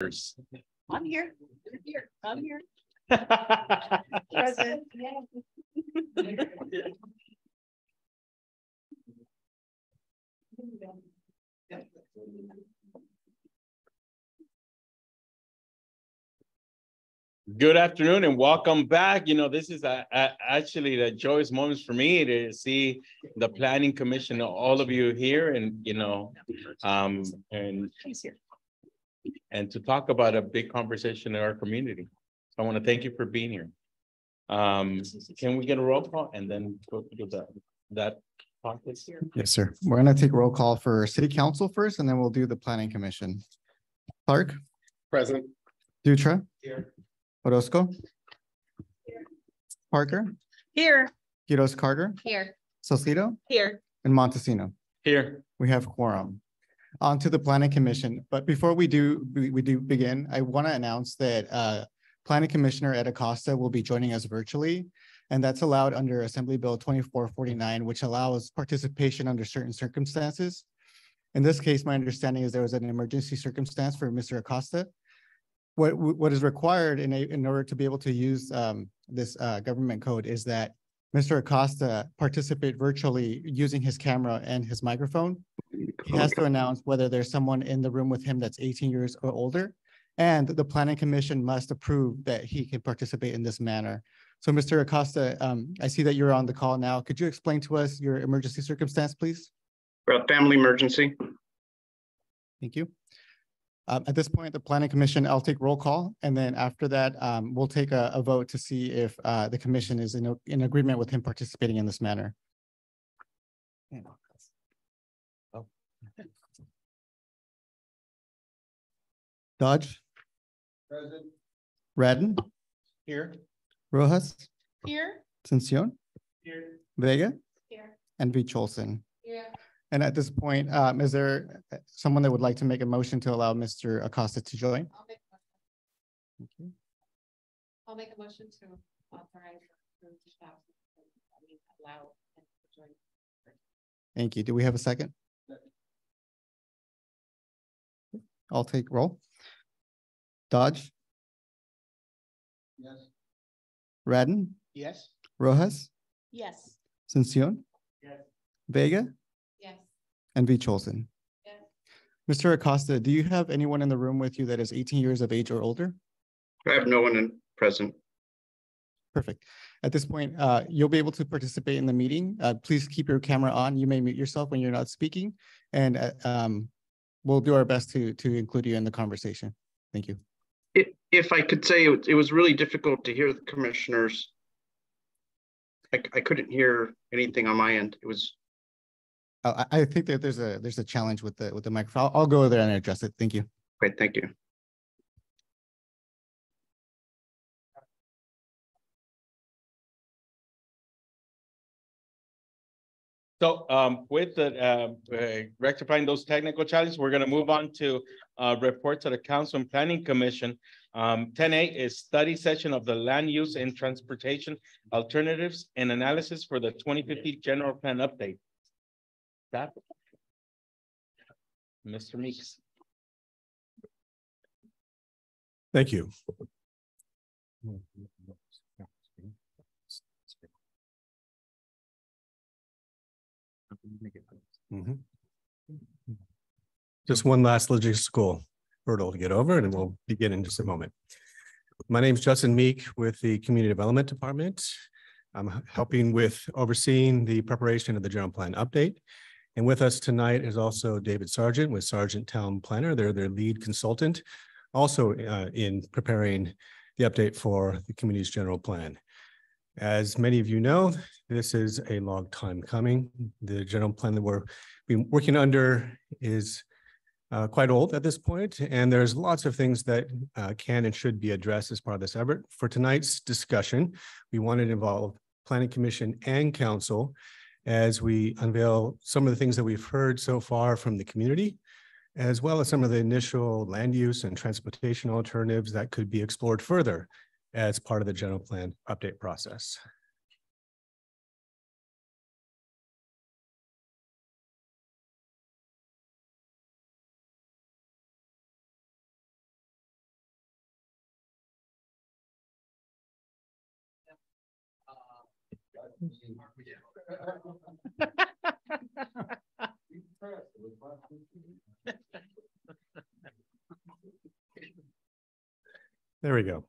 I'm here. I'm here. Present. Good afternoon and welcome back. This is actually the joyous moments for me to see the Planning Commission, all of you here, and and to talk about a big conversation in our community. So I want to thank you for being here. Can we get a roll call and then go through that process here? Yes, sir. We're going to take roll call for City Council first, and then we'll do the Planning Commission. Clark. Present. Dutra. Here. Orozco. Here. Parker. Here. Quiroz Carter. Here. Salcido. Here. And Montesino. Here. We have quorum. On to the Planning Commission. But before we do begin, I want to announce that Planning Commissioner Ed Acosta will be joining us virtually. And that's allowed under Assembly Bill 2449, which allows participation under certain circumstances. In this case, my understanding is there was an emergency circumstance for Mr. Acosta. What is required in order to be able to use this government code is that Mr. Acosta participate virtually using his camera and his microphone. He has to announce whether there's someone in the room with him that's 18 years or older, and the Planning Commission must approve that he can participate in this manner. So Mr. Acosta, I see that you're on the call now. Could you explain to us your emergency circumstance, please? We're a family emergency. Thank you. At this point, the Planning Commission, I'll take roll call, and then after that, we'll take a vote to see if the commission is in agreement with him participating in this manner. Oh. Dodge. Present. Redden. Here. Rojas. Here. Cencion. Here. Vega. Here. And V. Cholson. Here. And at this point, is there someone that would like to make a motion to allow Mr. Acosta to join? I'll make a motion to authorize the staff allow him to join. Thank you. Do we have a second? I'll take roll. Dodge. Yes. Radden. Yes. Rojas. Yes. Cencion. Yes. Vega. Yes. And V. Cholson. Yes. Mr. Acosta, do you have anyone in the room with you that is 18 years of age or older? I have no one present. Perfect. At this point, you'll be able to participate in the meeting. Please keep your camera on. You may mute yourself when you're not speaking, and we'll do our best to include you in the conversation. Thank you. If I could say, it was really difficult to hear the commissioners. I couldn't hear anything on my end. It was. I think that there's a challenge with the microphone. I'll go there and address it. Thank you. Great, thank you. So with the rectifying those technical challenges, we're going to move on to reports of the Council and Planning Commission. 10A is study session of the land use and transportation alternatives and analysis for the 2050 general plan update. That, Mr. Meeks. Thank you. Just one last logistical hurdle to get over, and we'll begin in just a moment. My name is Justin Meek with the Community Development Department. I'm helping with overseeing the preparation of the general plan update. And with us tonight is also David Sargent with Sargent Town Planner. They're their lead consultant, also in preparing the update for the community's general plan. As many of you know, this is a long time coming. The general plan that we're working under is quite old at this point, and there's lots of things that can and should be addressed as part of this effort. For tonight's discussion, we wanted to involve Planning Commission and Council as we unveil some of the things that we've heard so far from the community, as well as some of the initial land use and transportation alternatives that could be explored further as part of the general plan update process. There we go.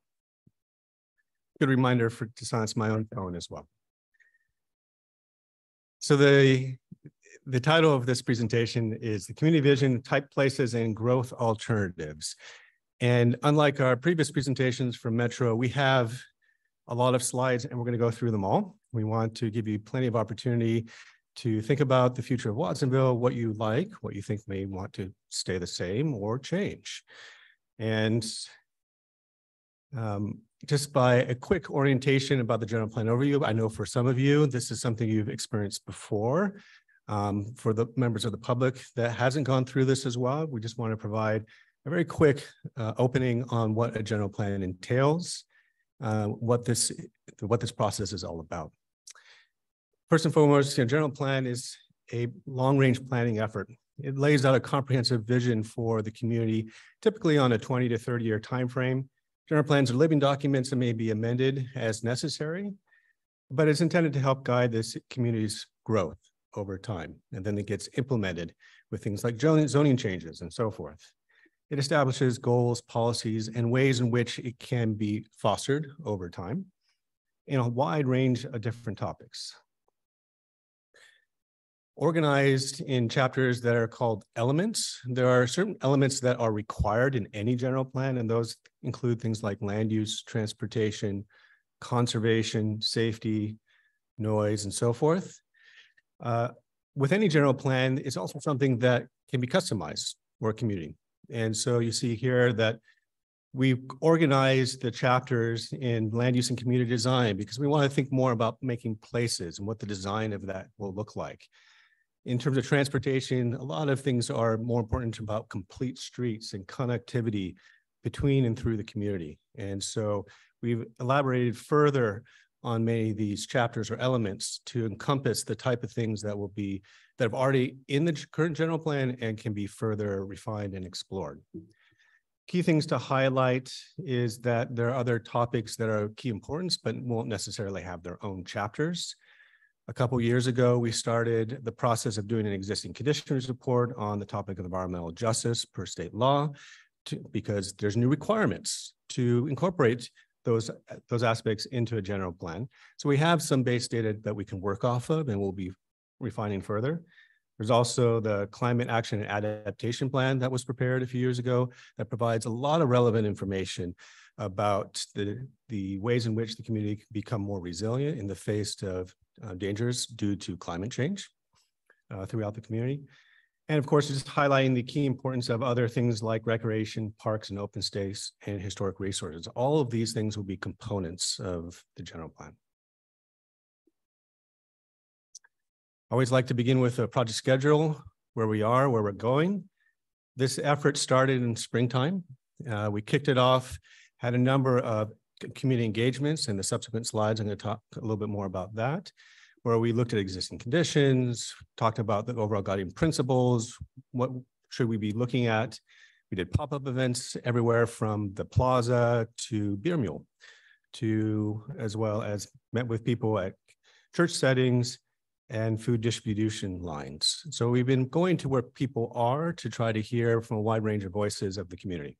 Good reminder to silence my own phone as well. So the title of this presentation is the Community Vision, Type Places and Growth Alternatives. And unlike our previous presentations from Metro, we have a lot of slides and we're going to go through them all. We want to give you plenty of opportunity to think about the future of Watsonville, what you like, what you think may want to stay the same or change. And just by a quick orientation about the general plan overview, I know for some of you, this is something you've experienced before. For the members of the public that hasn't gone through this as well, we just want to provide a very quick opening on what a general plan entails, what this process is all about. First and foremost, general plan is a long-range planning effort. It lays out a comprehensive vision for the community, typically on a 20 to 30-year timeframe. General plans are living documents that may be amended as necessary, but it's intended to help guide this community's growth over time. And then it gets implemented with things like zoning changes and so forth. It establishes goals, policies, and ways in which it can be fostered over time in a wide range of different topics. Organized in chapters that are called elements. There are certain elements that are required in any general plan, and those include things like land use, transportation, conservation, safety, noise, and so forth. With any general plan, it's also something that can be customized for a community. And so you see here that we've organized the chapters in land use and community design because we want to think more about making places and what the design of that will look like. In terms of transportation, a lot of things are more important about complete streets and connectivity between and through the community. And so we've elaborated further on many of these chapters or elements to encompass the type of things that have already in the current general plan and can be further refined and explored. Key things to highlight is that there are other topics that are of key importance, but won't necessarily have their own chapters. A couple of years ago, we started the process of doing an existing conditions report on the topic of environmental justice per state law, because there's new requirements to incorporate those aspects into a general plan. So we have some base data that we can work off of and we'll be refining further. There's also the Climate Action and Adaptation Plan that was prepared a few years ago that provides a lot of relevant information about the ways in which the community can become more resilient in the face of dangers due to climate change throughout the community. And of course, just highlighting the key importance of other things like recreation, parks and open space and historic resources. All of these things will be components of the general plan. I always like to begin with a project schedule, where we are, where we're going. This effort started in springtime. We kicked it off, had a number of community engagements, and the subsequent slides, I'm going to talk a little bit more about that, where we looked at existing conditions, talked about the overall guiding principles, what should we be looking at. We did pop-up events everywhere from the plaza to Beer Mule, as well as met with people at church settings and food distribution lines. So we've been going to where people are to try to hear from a wide range of voices of the community.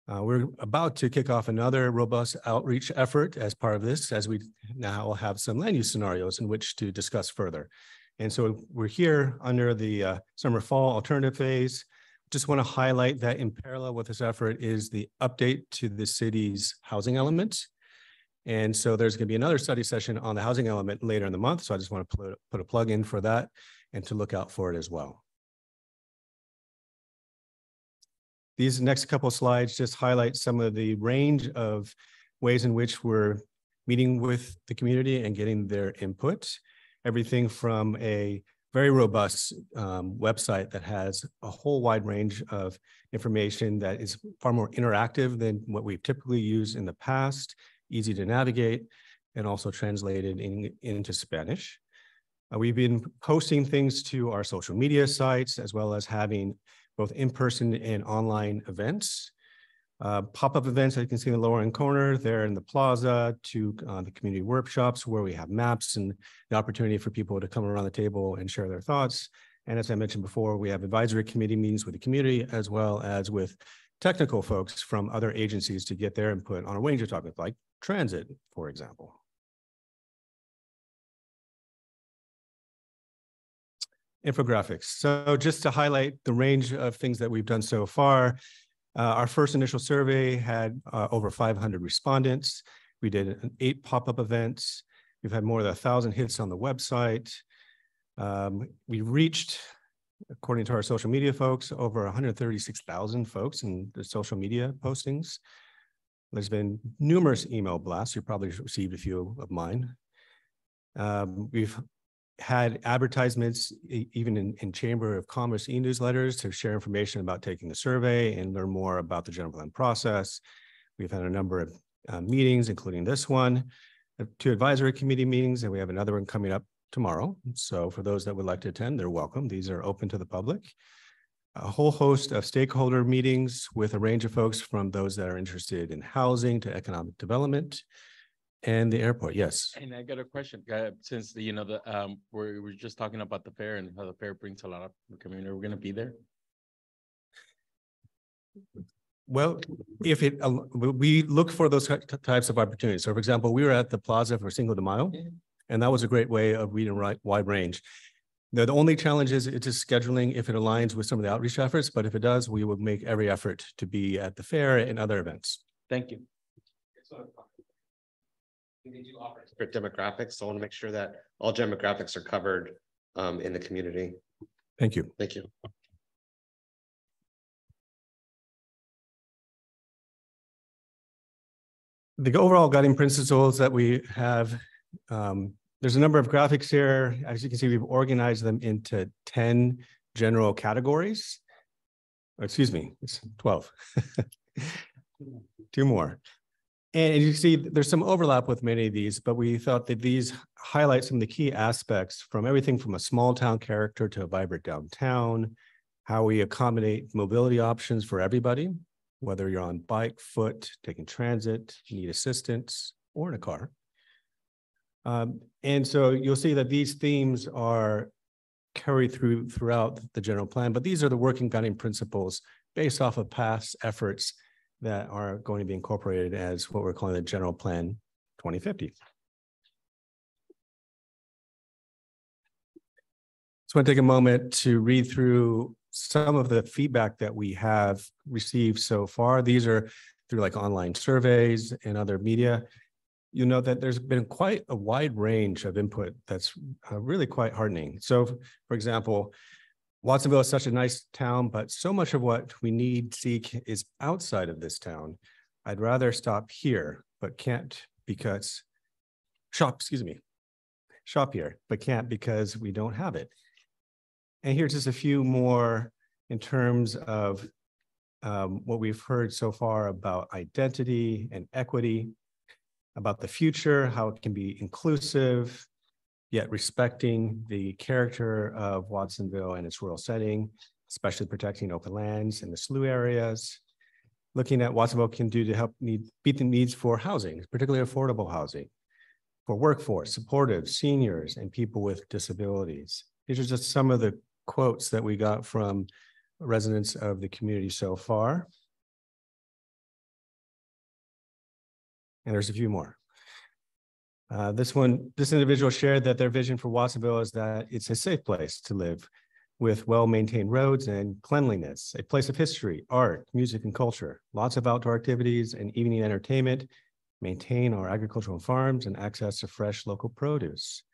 We're about to kick off another robust outreach effort as part of this, as we now have some land use scenarios in which to discuss further. And so we're here under the summer fall alternative phase. Just want to highlight that in parallel with this effort is the update to the city's housing element. And so there's going to be another study session on the housing element later in the month. So I just want to put a plug in for that and to look out for it as well. These next couple of slides just highlight some of the range of ways in which we're meeting with the community and getting their input. Everything from a very robust website that has a whole wide range of information that is far more interactive than what we've typically used in the past, easy to navigate, and also translated into Spanish. We've been posting things to our social media sites, as well as having both in-person and online events. Pop-up events that you can see in the lower end corner there in the plaza, to the community workshops where we have maps and the opportunity for people to come around the table and share their thoughts. And as I mentioned before, we have advisory committee meetings with the community as well as with technical folks from other agencies to get their input on a range of topics like transit, for example. Infographics. So just to highlight the range of things that we've done so far, our first initial survey had over 500 respondents. We did 8 pop-up events. We've had more than 1,000 hits on the website. We reached, according to our social media folks, over 136,000 folks in the social media postings. There's been numerous email blasts. You probably received a few of mine. We've had advertisements even in Chamber of Commerce e-newsletters to share information about taking the survey and learn more about the general plan process. We've had a number of meetings, including this one, 2 advisory committee meetings, and we have another one coming up tomorrow. So for those that would like to attend, they're welcome. These are open to the public. A whole host of stakeholder meetings with a range of folks, from those that are interested in housing to economic development. And the airport, yes. And I got a question, since we're just talking about the fair and how the fair brings a lot of the community. We're going to be there. Well, if it, we look for those types of opportunities. So for example, we were at the plaza for Cinco de Mayo, and that was a great way of reading a wide range. The only challenge is it's just scheduling if it aligns with some of the outreach efforts, but if it does, we will make every effort to be at the fair and other events. Thank you. They do offer different demographics, so I want to make sure that all demographics are covered in the community. Thank you. Thank you. The overall guiding principles that we have, there's a number of graphics here. As you can see, we've organized them into 10 general categories. Excuse me, it's 12. 2 more. And as you see, there's some overlap with many of these, but we thought that these highlight some of the key aspects, from everything from a small town character to a vibrant downtown, how we accommodate mobility options for everybody, whether you're on bike, foot, taking transit, need assistance, or in a car. And so you'll see that these themes are carried throughout the general plan, but these are the working guiding principles based off of past efforts that are going to be incorporated as what we're calling the General Plan 2050. So I want to take a moment to read through some of the feedback that we have received so far. These are through like online surveys and other media. You know that there's been quite a wide range of input that's really quite heartening. So for example, Watsonville is such a nice town, but so much of what we seek is outside of this town. I'd rather stop here, but can't because shop here, but can't because we don't have it. And here's just a few more in terms of what we've heard so far about identity and equity, about the future, how it can be inclusive, yet respecting the character of Watsonville and its rural setting, especially protecting open lands in the slough areas, looking at what Watsonville can do to help meet the needs for housing, particularly affordable housing, for workforce, supportive seniors, and people with disabilities. These are just some of the quotes that we got from residents of the community so far. And there's a few more. This individual shared that their vision for Watsonville is that it's a safe place to live with well-maintained roads and cleanliness, a place of history, art, music, and culture, lots of outdoor activities and evening entertainment, maintain our agricultural farms, and access to fresh local produce.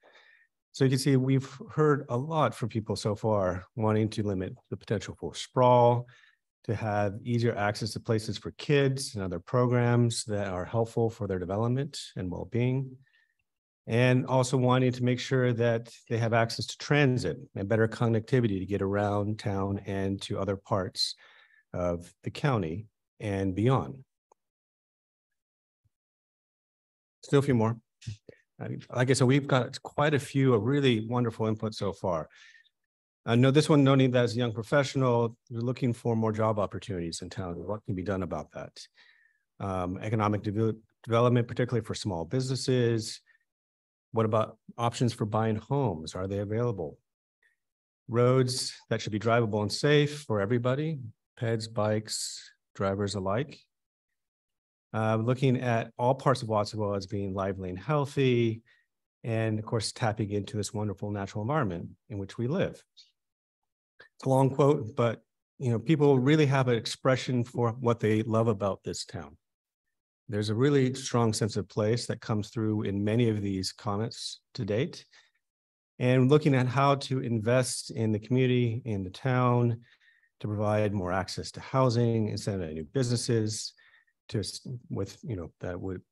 So you can see we've heard a lot from people so far wanting to limit the potential for sprawl, to have easier access to places for kids and other programs that are helpful for their development and well-being, and also wanting to make sure that they have access to transit and better connectivity to get around town and to other parts of the county and beyond. Still a few more. Like I said, we've got quite a few really wonderful input so far. I know this one, noting that as a young professional, you're looking for more job opportunities in town. What can be done about that? Economic development, particularly for small businesses. What about options for buying homes? Are they available? Roads that should be drivable and safe for everybody, peds, bikes, drivers alike. Looking at all parts of Watsonville as being lively and healthy, and of course, tapping into this wonderful natural environment in which we live. It's a long quote, but people really have an expression for what they love about this town. There's a really strong sense of place that comes through in many of these comments to date. And looking at how to invest in the community, in the town, to provide more access to housing, instead of new businesses, that would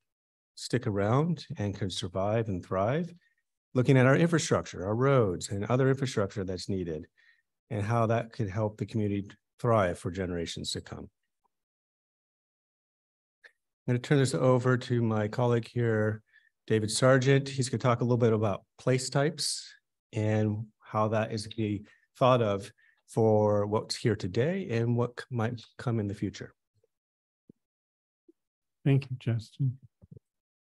stick around and can survive and thrive. Looking at our infrastructure, our roads and other infrastructure that's needed, and how that could help the community thrive for generations to come. I'm going to turn this over to my colleague here, David Sargent. He's going to talk a little bit about place types and how that is to be thought of for what's here today and what might come in the future. Thank you, Justin.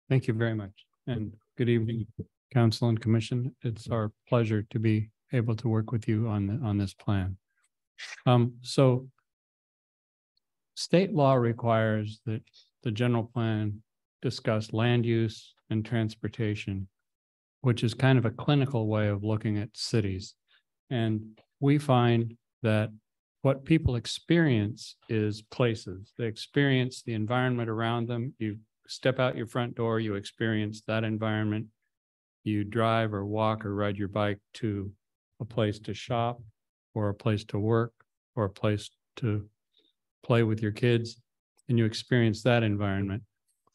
Thank you very much. And good evening, Council and Commission. It's our pleasure to be able to work with you on this plan. So state law requires that the general plan discuss land use and transportation, which is kind of a clinical way of looking at cities. And we find that what people experience is places. They experience the environment around them. You step out your front door, you experience that environment. You drive or walk or ride your bike to a place to shop or a place to work or a place to play with your kids, and you experience that environment.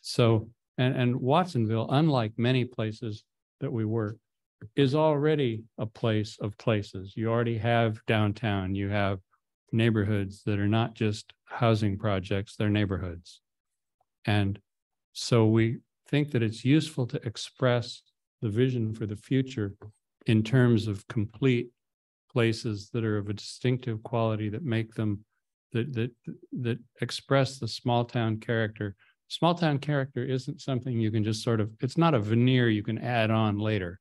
So, and Watsonville, unlike many places that we work, is already a place of places. You already have downtown, you have neighborhoods that are not just housing projects, they're neighborhoods. And so we think that it's useful to express the vision for the future in terms of complete places that are of a distinctive quality that make them, that express the small town character. Small town character isn't something you can just sort of, it's not a veneer you can add on later.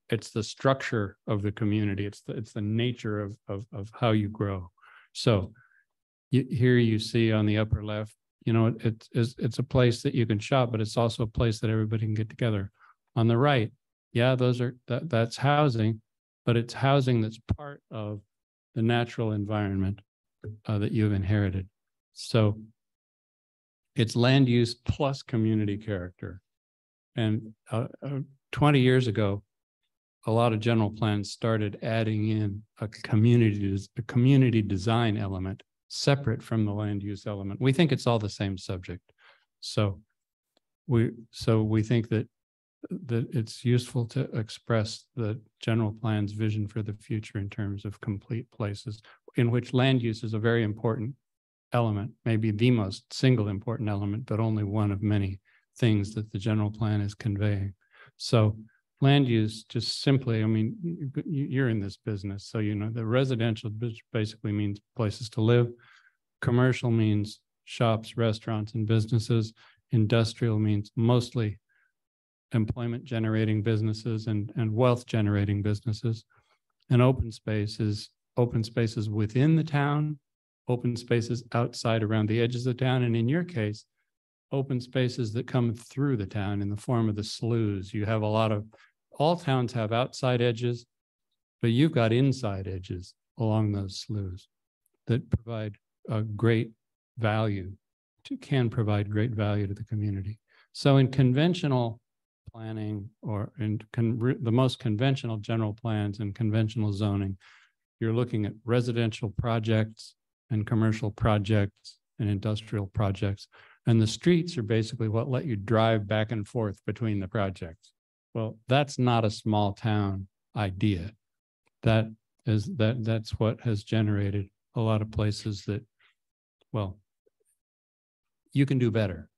It's the structure of the community. It's the nature of how you grow. So here you see on the upper left, it's a place that you can shop, but it's also a place that everybody can get together. On the right, yeah, that's housing, but it's housing that's part of the natural environment that you've inherited. So it's land use plus community character. And 20 years ago, a lot of general plans started adding in a community design element separate from the land use element. We think it's all the same subject. So we think that it's useful to express the general plan's vision for the future in terms of complete places, in which land use is a very important element, maybe the most single important element, but only one of many things that the general plan is conveying. So land use just simply, I mean, you're in this business, so the residential basically means places to live. Commercial means shops, restaurants, and businesses. Industrial means mostly employment generating businesses and wealth generating businesses. And open space is open spaces within the town, open spaces outside around the edges of town, and in your case, open spaces that come through the town in the form of the sloughs. You have all towns have outside edges, but you've got inside edges along those sloughs that provide a great value, can provide great value to the community. So in conventional planning, or in the most conventional general plans and conventional zoning, you're looking at residential projects and commercial projects and industrial projects. And the streets are basically what let you drive back and forth between the projects. Well, that's not a small town idea. That's what has generated a lot of places that, well, you can do better.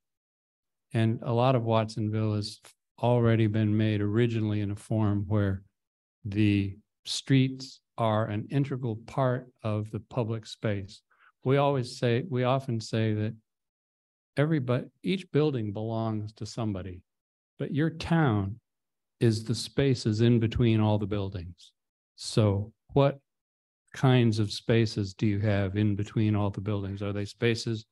And a lot of Watsonville has already been made originally in a form where the streets are an integral part of the public space. We often say that each building belongs to somebody, but your town is the spaces in between all the buildings. So what kinds of spaces do you have in between all the buildings? Are they spaces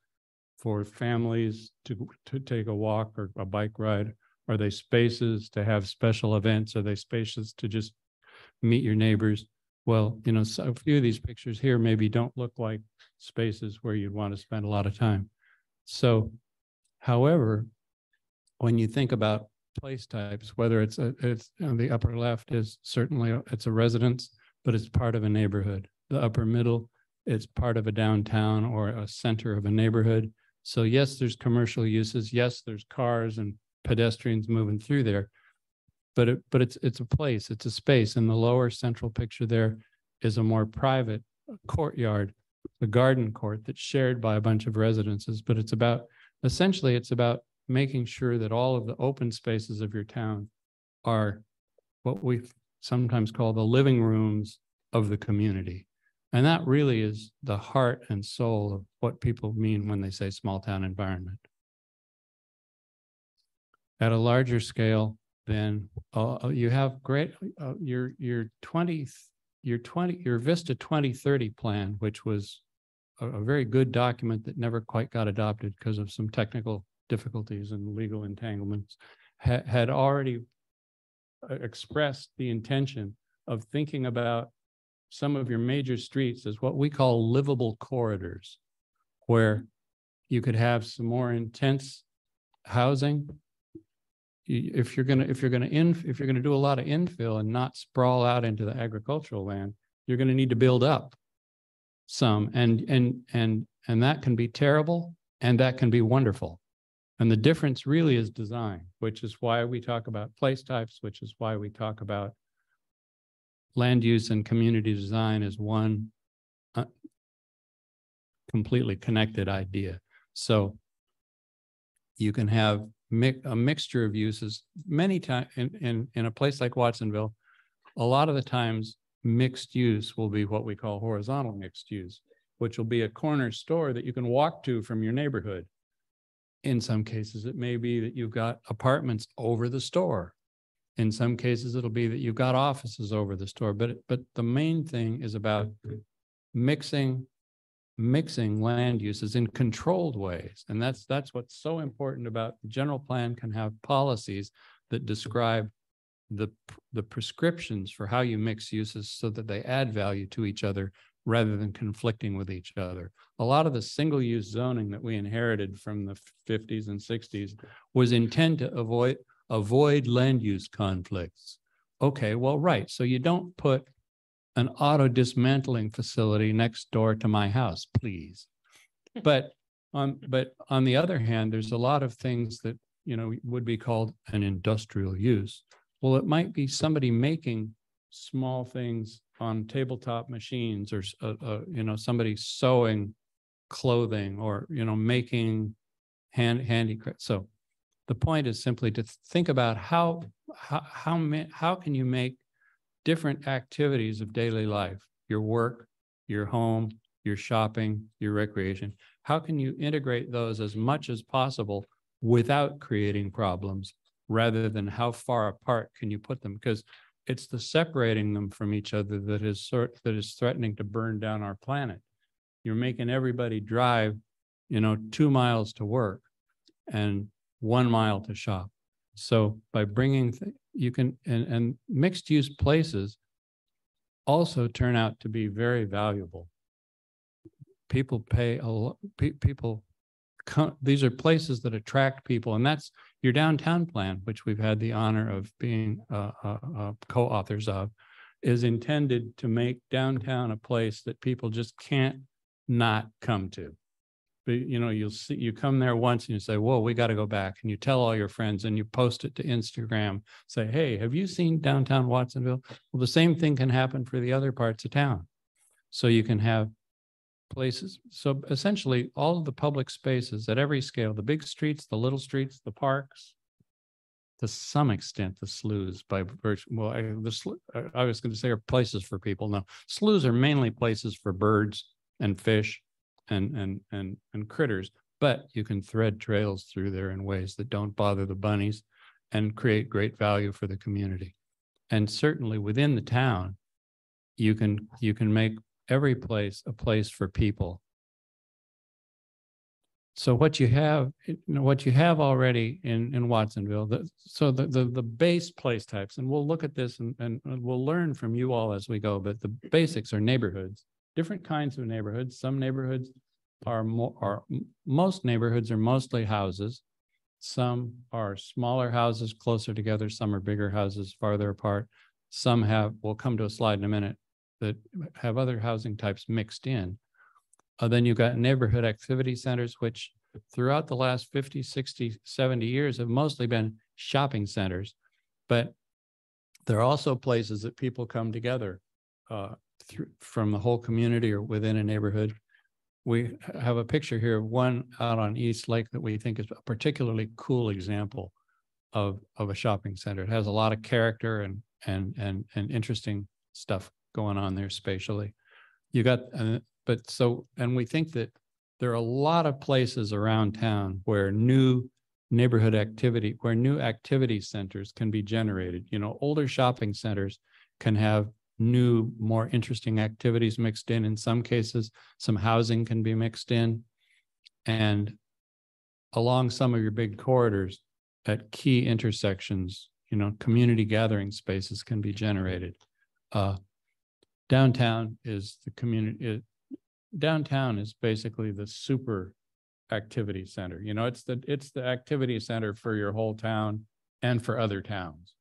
for families to take a walk or a bike ride? Are they spaces to have special events? Are they spaces to just meet your neighbors? Well, you know, so a few of these pictures here maybe don't look like spaces where you'd want to spend a lot of time. So, however, when you think about place types, whether it's on the upper left is certainly, it's a residence, but it's part of a neighborhood. The upper middle, it's part of a downtown or a center of a neighborhood. So yes, there's commercial uses. Yes, there's cars and pedestrians moving through there, but it's a place, it's a space. In the lower central picture there is a more private courtyard, a garden court that's shared by a bunch of residences, but essentially it's about making sure that all of the open spaces of your town are what we sometimes call the living rooms of the community. And that really is the heart and soul of what people mean when they say small town environment. At a larger scale, then you have your Vista 2030 plan, which was a very good document that never quite got adopted because of some technical difficulties and legal entanglements, had already expressed the intention of thinking about some of your major streets as what we call livable corridors, where you could have some more intense housing. If you're gonna do a lot of infill and not sprawl out into the agricultural land, you're gonna need to build up some, and that can be terrible and that can be wonderful. And the difference really is design, which is why we talk about place types, which is why we talk about land use and community design as one completely connected idea. So you can have a mixture of uses. Many times in a place like Watsonville, a lot of the times mixed use will be what we call horizontal mixed use, which will be a corner store that you can walk to from your neighborhood. In some cases, it may be that you've got apartments over the store. In some cases, it'll be that you've got offices over the store. But the main thing is about mixing land uses in controlled ways. And that's what's so important about the general plan. Can have policies that describe the prescriptions for how you mix uses so that they add value to each other rather than conflicting with each other. A lot of the single-use zoning that we inherited from the 50s and 60s was intended to avoid land use conflicts. Okay, well, right. So you don't put an auto dismantling facility next door to my house, please. But on the other hand, there's a lot of things that, you know, would be called an industrial use. Well, it might be somebody making small things on tabletop machines, or you know, somebody sewing clothing, or, you know, making handicraft. So the point is simply to think about how can you make different activities of daily life, your work, your home, your shopping, your recreation, how can you integrate those as much as possible without creating problems, rather than how far apart can you put them? Because it's the separating them from each other that is threatening to burn down our planet. You're making everybody drive, you know, 2 miles to work and 1 mile to shop. So by bringing, you can, and mixed use places also turn out to be very valuable. People pay a lot, these are places that attract people, and that's your downtown plan, which we've had the honor of being co-authors of, is intended to make downtown a place that people just can't not come to. But, you know, you'll see, you come there once and you say, whoa, we got to go back. And you tell all your friends and you post it to Instagram, say, hey, have you seen downtown Watsonville? Well, the same thing can happen for the other parts of town. So you can have places. So essentially all of the public spaces at every scale, the big streets, the little streets, the parks, to some extent, the sloughs by virtue, well, I was going to say are places for people. No, sloughs are mainly places for birds and fish and critters, but you can thread trails through there in ways that don't bother the bunnies and create great value for the community. And certainly within the town, you can make every place a place for people. So what you have already in Watsonville, the base place types, and we'll look at this and we'll learn from you all as we go, but the basics are neighborhoods, different kinds of neighborhoods. Some neighborhoods most neighborhoods are mostly houses. Some are smaller houses closer together. Some are bigger houses farther apart. Some have, we'll come to a slide in a minute, that have other housing types mixed in. Then you've got neighborhood activity centers, which throughout the last 50, 60, 70 years have mostly been shopping centers. But there are also places that people come together from the whole community or within a neighborhood. We have a picture here of one out on East Lake that we think is a particularly cool example of a shopping center. It has a lot of character and interesting stuff going on there spatially. You got, and we think that there are a lot of places around town where new neighborhood activity, where new activity centers can be generated. You know, older shopping centers can have new, more interesting activities mixed in. In some cases, some housing can be mixed in. And along some of your big corridors at key intersections, you know, community gathering spaces can be generated. Downtown is the community. Downtown is basically the super activity center. You know, it's the activity center for your whole town and for other towns.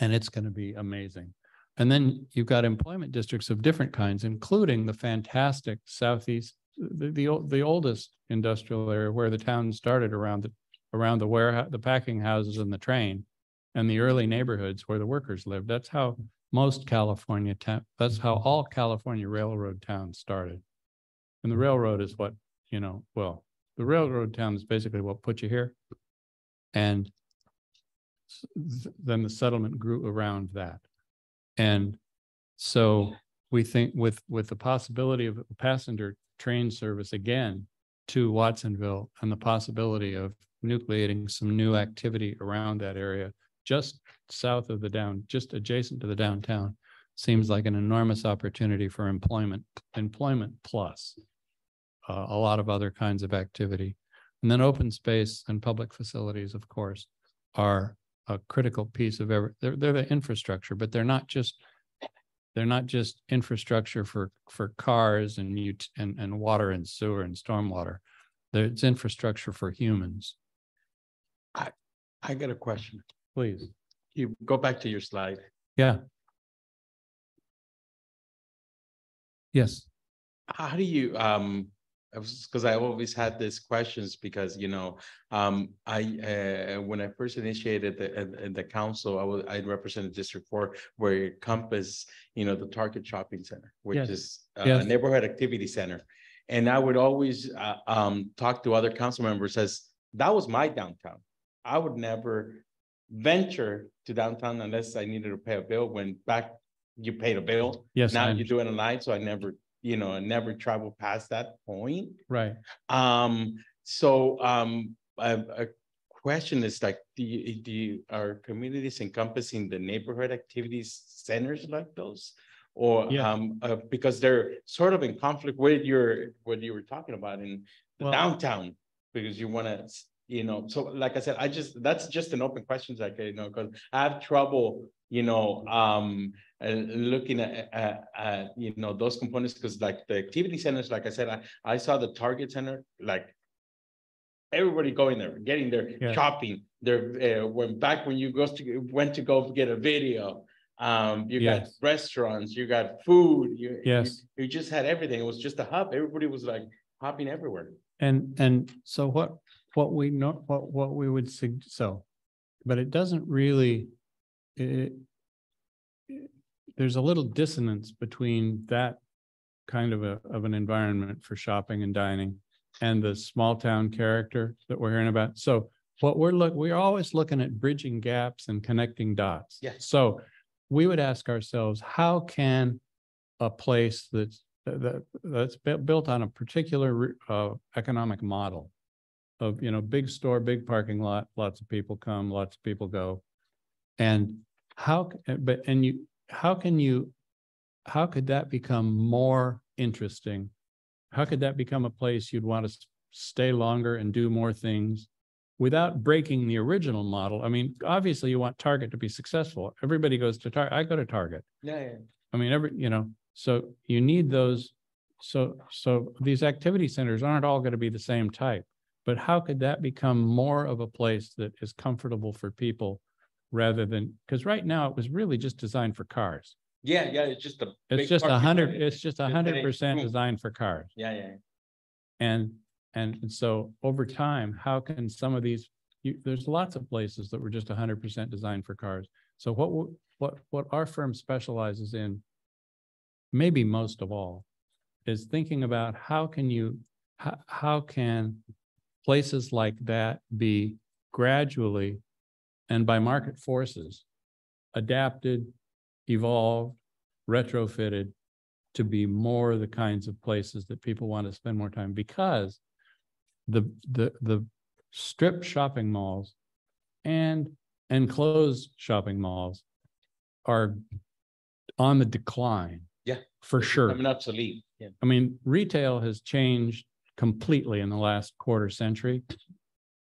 And it's going to be amazing. And then you've got employment districts of different kinds, including the fantastic Southeast, the oldest industrial area where the town started around the warehouse, the packing houses and the train, and the early neighborhoods where the workers lived. That's how most California that's how all California railroad towns started. And the railroad is what, you know, well, the railroad town is basically what put you here. And then the settlement grew around that. And so we think with the possibility of a passenger train service again to Watsonville and the possibility of nucleating some new activity around that area, just south of just adjacent to the downtown, seems like an enormous opportunity for employment plus a lot of other kinds of activity. And then open space and public facilities, of course, are a critical piece of they're the infrastructure, but they're not just infrastructure for cars and water and sewer and stormwater. It's infrastructure for humans. I got a question. Please. You go back to your slide. Yeah. Yes. How do you because I always had these questions because, you know, when I first initiated the council, I represented District 4, where it encompassed, you know, the Target Shopping Center, which is a neighborhood activity center. And I would always talk to other council members as that was my downtown. I would never venture to downtown unless I needed to pay a bill. When back you paid a bill. Yes. Now you do it online, so I never, you know, never travel past that point. Right. So a question is like, are communities encompassing the neighborhood activities centers like those? Or because they're sort of in conflict with what you were talking about in the downtown, because you want to, you know, so like I said, that's just an open question, like, you know, because I have trouble, you know, looking at you know, those components, because like the activity centers, like I said, I saw the Target Center, like everybody going there, getting there, shopping. There, when you went to go get a video, you got restaurants, you got food, you just had everything. It was just a hub. Everybody was like hopping everywhere. And so what we know, what we would suggest, but it doesn't really, there's a little dissonance between that kind of an environment for shopping and dining and the small town character that we're hearing about. So we're always looking at bridging gaps and connecting dots. Yeah. So we would ask ourselves, how can a place that's built on a particular economic model of, big store, big parking lot, lots of people come, lots of people go. And how could that become more interesting? How could that become a place you'd want to stay longer and do more things without breaking the original model? I mean, obviously you want Target to be successful. Everybody goes to Target. I go to Target. Yeah. I mean, so you need those. So these activity centers aren't all going to be the same type, but how could that become more of a place that is comfortable for people rather than, because right now it was really just designed for cars. Yeah. It's just a. It's big just parking lot. 100% Boom. designed for cars. Yeah. And so over time, how can some of these, there's lots of places that were just 100% designed for cars. So what our firm specializes in, maybe most of all, is thinking about how can places like that be gradually and by market forces adapted, evolved, retrofitted to be more the kinds of places that people want to spend more time, because the strip shopping malls and enclosed shopping malls are on the decline. Yeah. For sure. I mean, obsolete. Yeah. I mean, retail has changed completely in the last quarter century.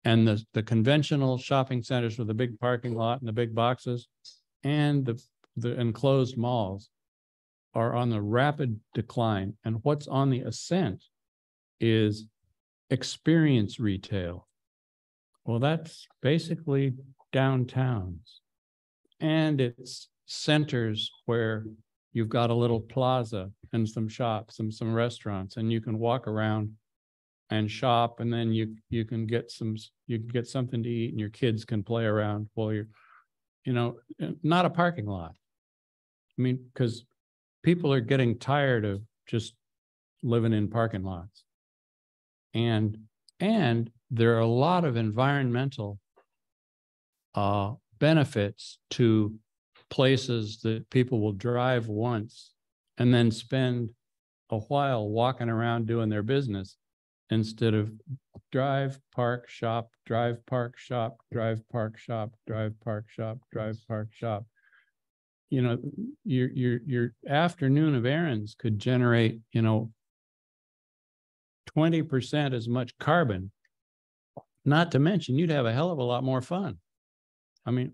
And the conventional shopping centers with the big parking lot and the big boxes and the enclosed malls are on the rapid decline. And what's on the ascent is experience retail. Well, that's basically downtowns. And it's centers where you've got a little plaza and some shops and some restaurants, and you can walk around and shop, and then you can get something to eat, and your kids can play around while you're, not a parking lot. I mean, because people are getting tired of just living in parking lots. And there are a lot of environmental benefits to places that people will drive once and then spend a while walking around doing their business, instead of drive, park, shop, drive, park, shop, drive, park, shop, drive, park, shop, drive, park, shop. Your afternoon of errands could generate, 20% as much carbon. Not to mention, you'd have a hell of a lot more fun. I mean,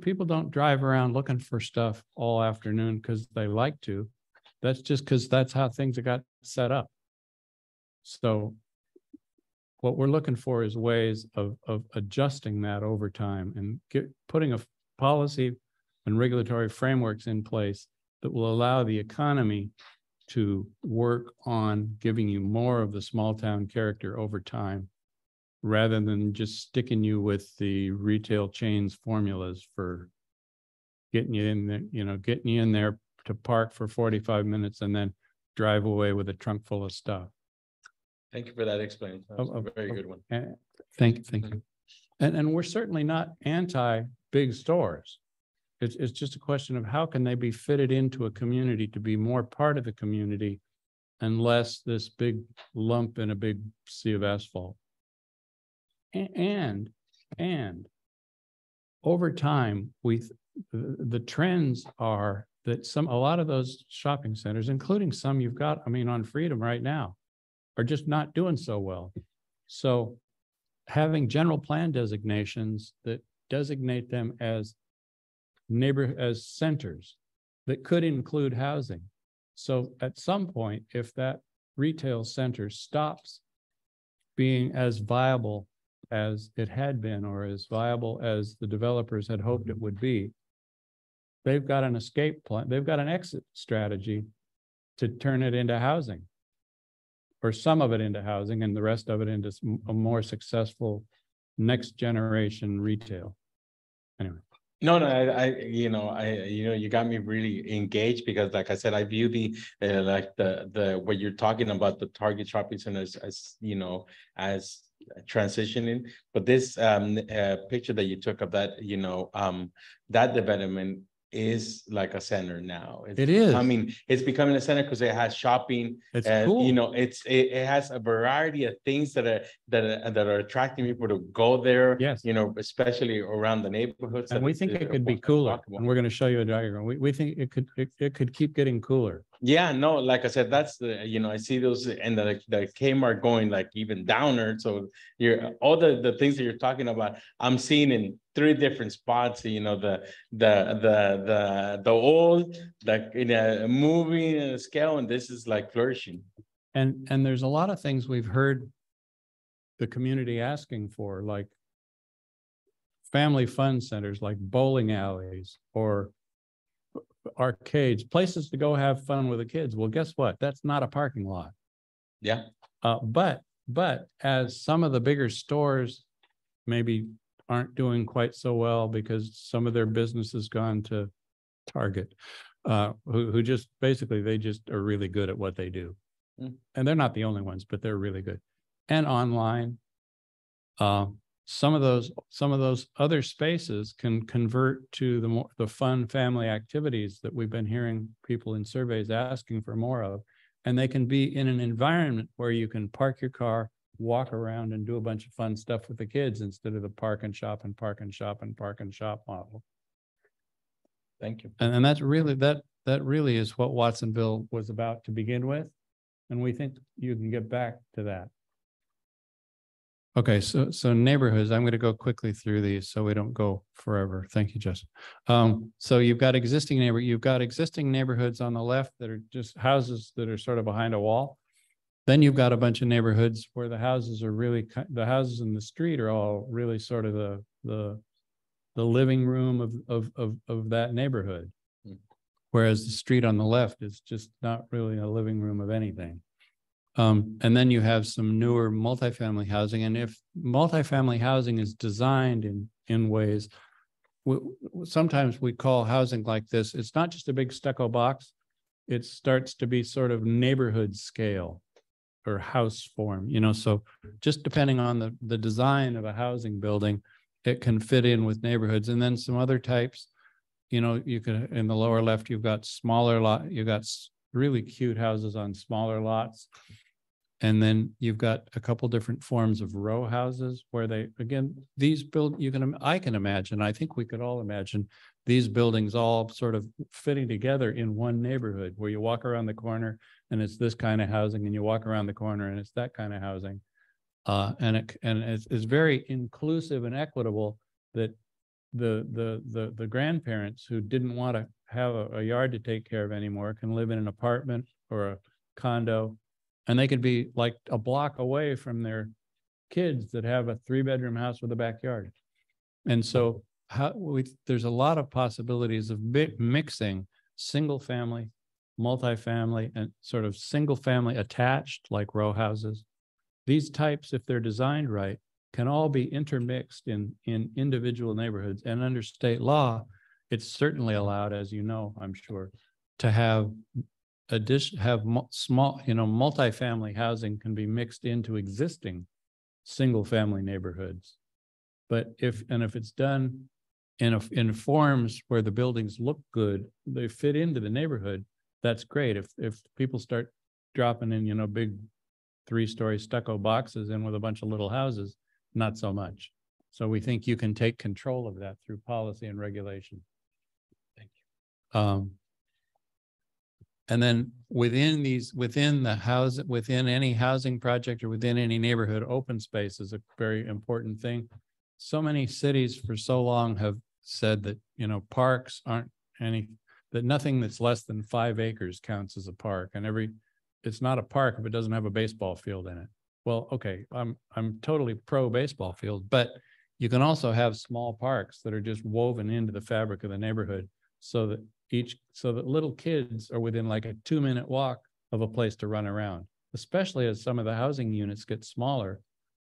people don't drive around looking for stuff all afternoon because they like to. That's just because that's how things got set up. So what we're looking for is ways of adjusting that over time and putting a policy and regulatory frameworks in place that will allow the economy to work on giving you more of the small town character over time, rather than just sticking you with the retail chains formulas for getting you in there, getting you in there to park for 45 minutes and then drive away with a trunk full of stuff. Thank you for that explanation. That's a very good one. Thank you. And we're certainly not anti big stores. It's just a question of how can they be fitted into a community to be more part of the community and less this big lump in a big sea of asphalt. And over time, the trends are that a lot of those shopping centers, including some you've got, on Freedom right now, are just not doing so well. So having general plan designations that designate them as centers that could include housing. So at some point, if that retail center stops being as viable as it had been, or as viable as the developers had hoped it would be, they've got an escape plan. They've got an exit strategy to turn it into housing, or some of it into housing and the rest of it into a more successful next generation retail. Anyway. No, you got me really engaged, because like I said, I view the what you're talking about, the Target shopping centers as transitioning. But this picture that you took of that, you know, that development is like a center now. It is. It's becoming a center because it has shopping. It's cool. You know, it has a variety of things that are attracting people to go there. Yes. You know, especially around the neighborhoods. And we think it could be cooler. And we're going to show you a diagram. We think it could keep getting cooler. Yeah, no, like I said, that's the, you know, I see those and the Kmart going like even downer. So all the things that you're talking about, I'm seeing in 3 different spots, you know, the old, like in a moving scale, and this is like flourishing. And there's a lot of things we've heard the community asking for, like family fun centers, like bowling alleys or arcades, places to go have fun with the kids. Well, guess what? That's not a parking lot. Yeah. But as some of the bigger stores maybe aren't doing quite so well because some of their business has gone to Target, who just basically, they just are really good at what they do. And they're not the only ones, but they're really good. And online, some of those other spaces can convert to the fun family activities that we've been hearing people in surveys asking for more of. And they can be in an environment where you can park your car, walk around and do a bunch of fun stuff with the kids instead of the park and shop and park and shop and park and shop model. Thank you. And that's really, that really is what Watsonville was about to begin with. And we think you can get back to that. Okay, so neighborhoods, I'm going to go quickly through these so we don't go forever. Thank you, Justin. So you've got existing neighborhoods on the left that are just houses that are sort of behind a wall. Then you've got a bunch of neighborhoods where the houses are really, the houses in the street are all really sort of the living room of that neighborhood. Whereas the street on the left is just not really a living room of anything. And then you have some newer multifamily housing. And if multifamily housing is designed in ways, sometimes we call housing like this, it's not just a big stucco box. It starts to be sort of neighborhood scale or house form, you know, so just depending on the design of a housing building, it can fit in with neighborhoods. And then some other types, you know, you can, in the lower left, you've got smaller lot, you've got really cute houses on smaller lots. And then you've got a couple different forms of row houses where they, again, these I can imagine, I think we could all imagine these buildings all sort of fitting together in one neighborhood where you walk around the corner and it's this kind of housing and you walk around the corner and it's that kind of housing. And it's very inclusive and equitable that the grandparents who didn't want to have a yard to take care of anymore can live in an apartment or a condo. And they could be like a block away from their kids that have a 3-bedroom house with a backyard. And so there's a lot of possibilities of mixing single family, multifamily, and sort of single family attached like row houses. These types, if they're designed right, can all be intermixed in individual neighborhoods. And under state law, it's certainly allowed, as you know, I'm sure, to have small, you know, multifamily housing can be mixed into existing single family neighborhoods. But if it's done in forms where the buildings look good, they fit into the neighborhood, that's great. If people start dropping in, you know, big 3-story stucco boxes in with a bunch of little houses, not so much. So we think you can take control of that through policy and regulation. Thank you. And then within any housing project or within any neighborhood, open space is a very important thing. So many cities for so long have said that, you know, parks aren't that nothing that's less than 5 acres counts as a park, and it's not a park if it doesn't have a baseball field in it. Well, okay, I'm totally pro baseball field, but you can also have small parks that are just woven into the fabric of the neighborhood so that little kids are within like a 2-minute walk of a place to run around, especially as some of the housing units get smaller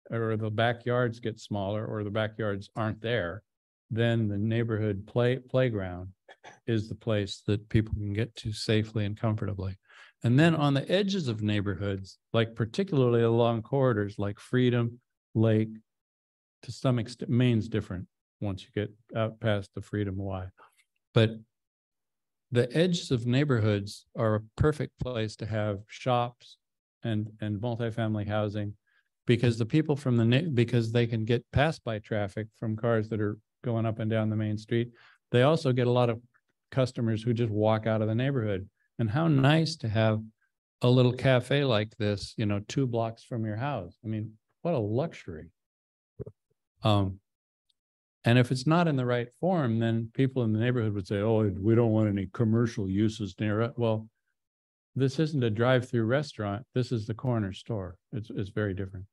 or the backyards get smaller or the backyards aren't there. Then the neighborhood playground is the place that people can get to safely and comfortably. And then on the edges of neighborhoods, like particularly along corridors like Freedom Lake. To some extent, Maine's different once you get out past the Freedom Y. But the edges of neighborhoods are a perfect place to have shops and multifamily housing, because the people from because they can get passed by traffic from cars that are going up and down the main street. They also get a lot of customers who just walk out of the neighborhood. And how nice to have a little cafe like this, 2 blocks from your house. I mean, what a luxury. And if it's not in the right form, then people in the neighborhood would say, oh, we don't want any commercial uses near it. Well, this isn't a drive-through restaurant. This is the corner store. It's very different.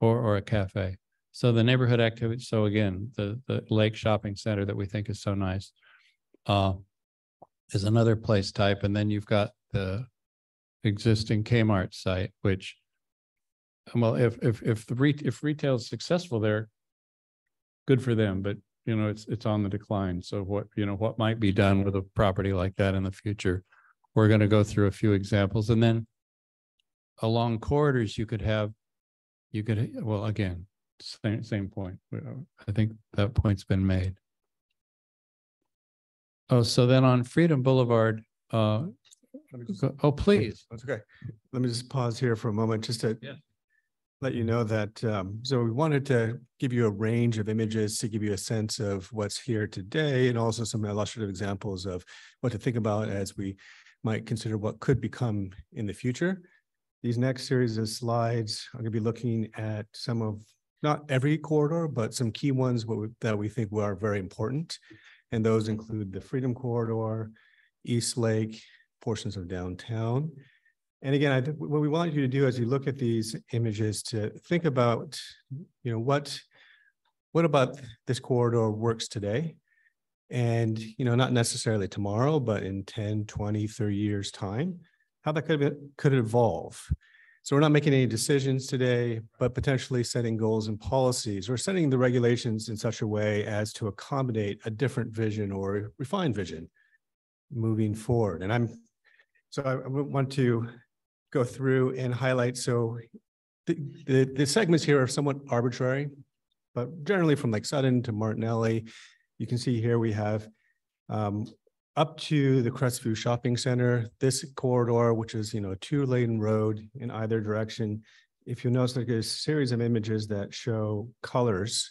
Or a cafe. So the neighborhood activity. So again, the Lake Shopping Center that we think is so nice is another place type. And then you've got the existing Kmart site, which, well, if retail is successful there, good for them, but it's on the decline. So what might be done with a property like that in the future? We're going to go through a few examples, and then along corridors well, again, same point. I think that point's been made. Oh, so then on Freedom Boulevard, oh, please. That's okay. Let me just pause here for a moment just to let you know that, so we wanted to give you a range of images to give you a sense of what's here today, and also some illustrative examples of what to think about as we might consider what could become in the future. These next series of slides are going to be looking at some of, not every corridor, but some key ones that we think are very important. And those include the Freedom Corridor, East Lake, portions of downtown. And again, I think what we want you to do as you look at these images to think about, what about this corridor works today? And, not necessarily tomorrow, but in 10, 20, 30 years time, how that could evolve. So we're not making any decisions today, but potentially setting goals and policies, or setting the regulations in such a way as to accommodate a different vision or a refined vision moving forward. And I want to go through and highlight. So the segments here are somewhat arbitrary, but generally from like Sutton to Martinelli, you can see here we have up to the Crestview Shopping Center, this corridor, which is, a 2-lane road in either direction. If you notice, there's a series of images that show colors.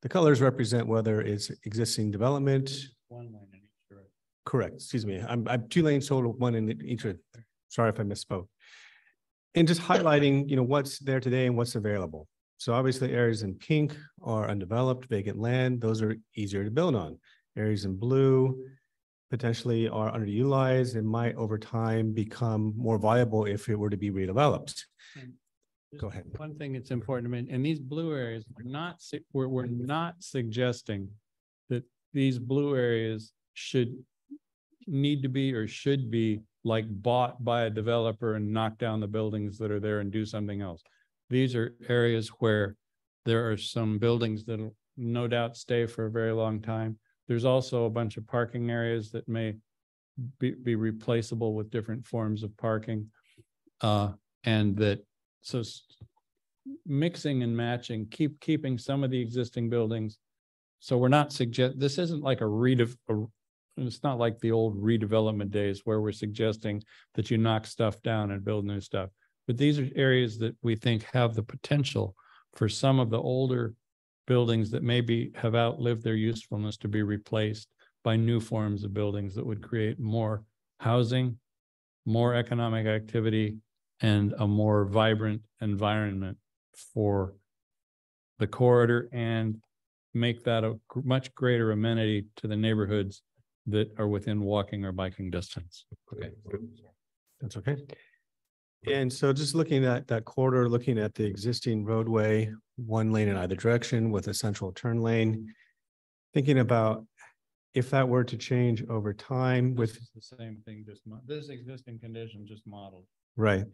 The colors represent whether it's existing development. 1 lane in each direction. Correct. Excuse me. I'm 2 lanes total, 1 in each. Sorry if I misspoke. And just highlighting, what's there today and what's available. So obviously areas in pink are undeveloped, vacant land. Those are easier to build on. Areas in blue potentially are underutilized and might over time become more viable if it were to be redeveloped. Go ahead. One thing that's important to mention, in these blue areas, we're not suggesting that these blue areas should be like bought by a developer and knock down the buildings that are there and do something else. These are areas where there are some buildings that will no doubt stay for a very long time. There's also a bunch of parking areas that may be replaceable with different forms of parking. So mixing and matching, keeping some of the existing buildings. So we're not this isn't like it's not like the old redevelopment days where we're suggesting that you knock stuff down and build new stuff. But these are areas that we think have the potential for some of the older buildings that maybe have outlived their usefulness to be replaced by new forms of buildings that would create more housing, more economic activity, and a more vibrant environment for the corridor, and make that a much greater amenity to the neighborhoods that are within walking or biking distance. Okay, that's okay. And so just looking at that corridor, looking at the existing roadway, 1 lane in either direction with a central turn lane, thinking about if that were to change over time with the same thing, this existing condition just modeled. Right.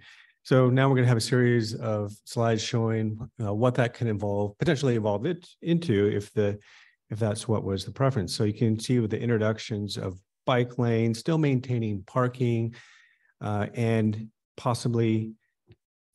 So now we're going to have a series of slides showing what that can potentially evolve it into if that's what was the preference. So you can see with the introductions of bike lanes, still maintaining parking, and possibly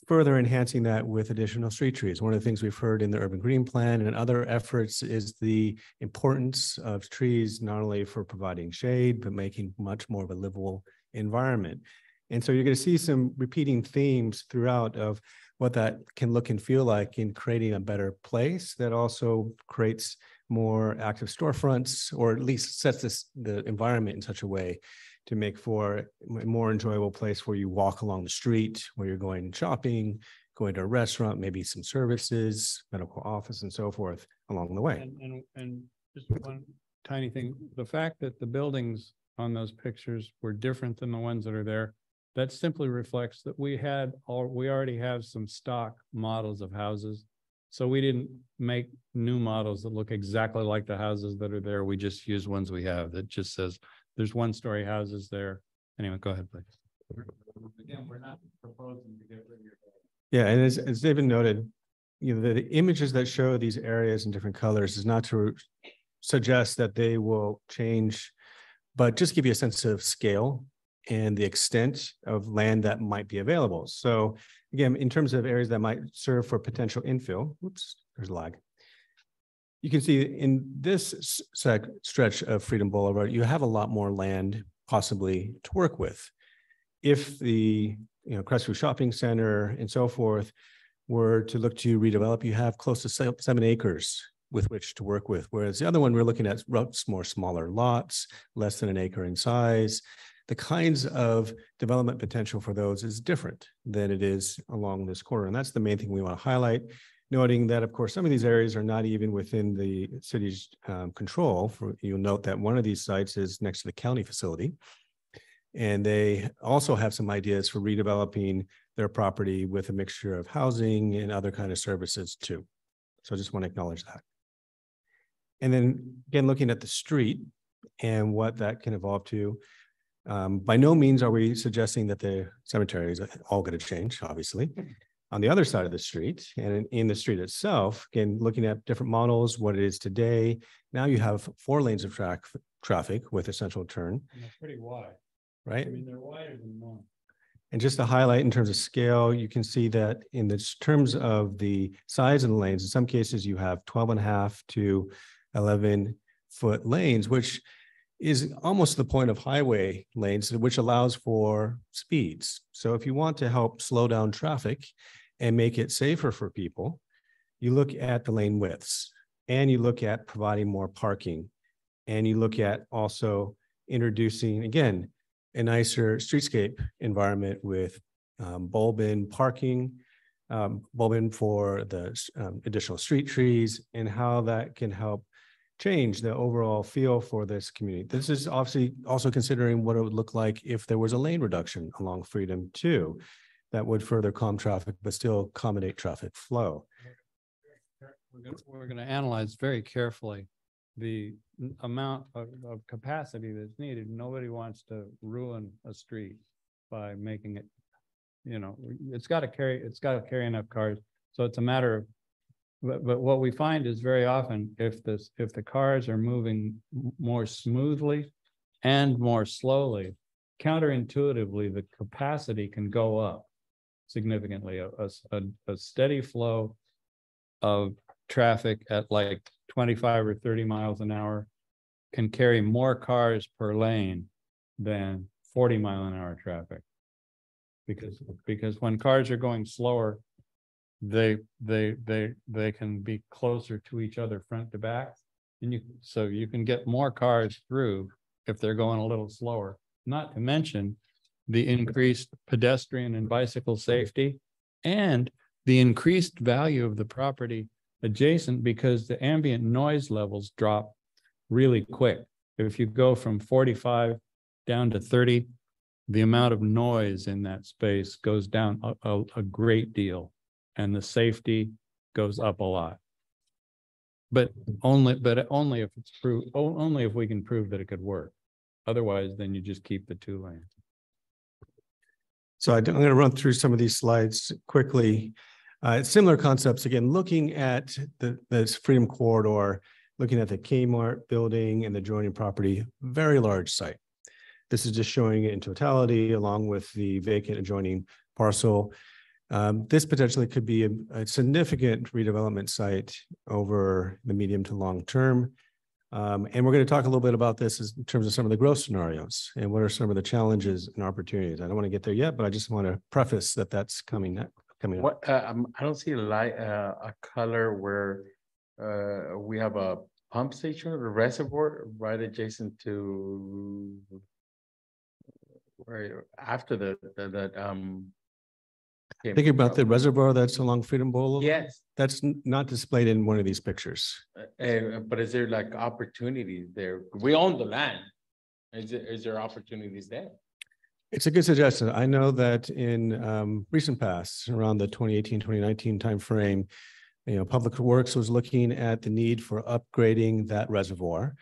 further enhancing that with additional street trees. One of the things we've heard in the urban green plan and other efforts is the importance of trees, not only for providing shade, but making much more of a livable environment. And so you're going to see some repeating themes throughout of what that can look and feel like in creating a better place that also creates more active storefronts, or at least sets the environment in such a way to make for a more enjoyable place where you walk along the street, where you're going shopping, going to a restaurant, maybe some services, medical office, and so forth along the way. And just one tiny thing, the fact that the buildings on those pictures were different than the ones that are there, that simply reflects that we already have some stock models of houses. So we didn't make new models that look exactly like the houses that are there. We just use ones we have that just says there's 1-story houses there. Anyway, go ahead, please. Again, we're not proposing to get rid of your. Yeah, and as David noted, you know, the images that show these areas in different colors is not to suggest that they will change, but just give you a sense of scale and the extent of land that might be available. So again, in terms of areas that might serve for potential infill, whoops, there's a lag. You can see in this stretch of Freedom Boulevard, you have a lot more land possibly to work with. If the Crestview Shopping Center and so forth were to look to redevelop, you have close to 7 acres with which to work with. Whereas the other one, we're looking at more smaller lots, less than an acre in size. The kinds of development potential for those is different than it is along this corridor. And that's the main thing we want to highlight, noting that, of course, some of these areas are not even within the city's control. You'll note that one of these sites is next to the county facility. And they also have some ideas for redeveloping their property with a mixture of housing and other kind of services too. So I just want to acknowledge that. And then again, looking at the street and what that can evolve to, by no means are we suggesting that the cemetery is all going to change, obviously. On the other side of the street and in the street itself, again, looking at different models, what it is today, now you have 4 lanes of traffic with a central turn. And they're pretty wide. Right? I mean, they're wider than one. And just to highlight in terms of scale, you can see that in the terms of the size of the lanes, in some cases you have 12.5 to 11-foot lanes, which is almost the point of highway lanes, which allows for speeds. So if you want to help slow down traffic and make it safer for people, you look at the lane widths and you look at providing more parking, and you look at also introducing, again, a nicer streetscape environment with bulb-in parking, bulb-in for the additional street trees, and how that can help change the overall feel for this community. This is obviously also considering what it would look like if there was a lane reduction along Freedom too, that would further calm traffic, but still accommodate traffic flow. We're going to analyze very carefully the amount of capacity that's needed. Nobody wants to ruin a street by making it, it's got to carry enough cars. So it's a matter of, but what we find is very often if the cars are moving more smoothly and more slowly, counterintuitively, the capacity can go up significantly. A steady flow of traffic at like 25 or 30 miles an hour can carry more cars per lane than 40-mile-an-hour traffic. Because when cars are going slower, they can be closer to each other front to back, and so you can get more cars through if they're going a little slower. Not to mention the increased pedestrian and bicycle safety and the increased value of the property adjacent, because the ambient noise levels drop really quick. If you go from 45 down to 30, the amount of noise in that space goes down a great deal, and the safety goes up a lot. But only if it's proved, only if we can prove that it could work. Otherwise, then you just keep the 2 lanes. So I'm going to run through some of these slides quickly. Similar concepts, again, looking at this Freedom Corridor, looking at the Kmart building and the adjoining property, very large site. This is just showing it in totality along with the vacant adjoining parcel. This potentially could be a significant redevelopment site over the medium to long term. And we're going to talk a little bit about this in terms of some of the growth scenarios and what are some of the challenges and opportunities. I don't want to get there yet, but I just want to preface that that's coming up. What, I don't see a light, a color where, we have a pump station or reservoir right adjacent to. Right after Thinking about the reservoir that's along Freedom Boulevard? Yes, That's not displayed in one of these pictures. but is there like opportunities there? We own the land. Is there opportunities there? It's a good suggestion. I know that in recent past, around the 2018, 2019 timeframe, Public Works was looking at the need for upgrading that reservoir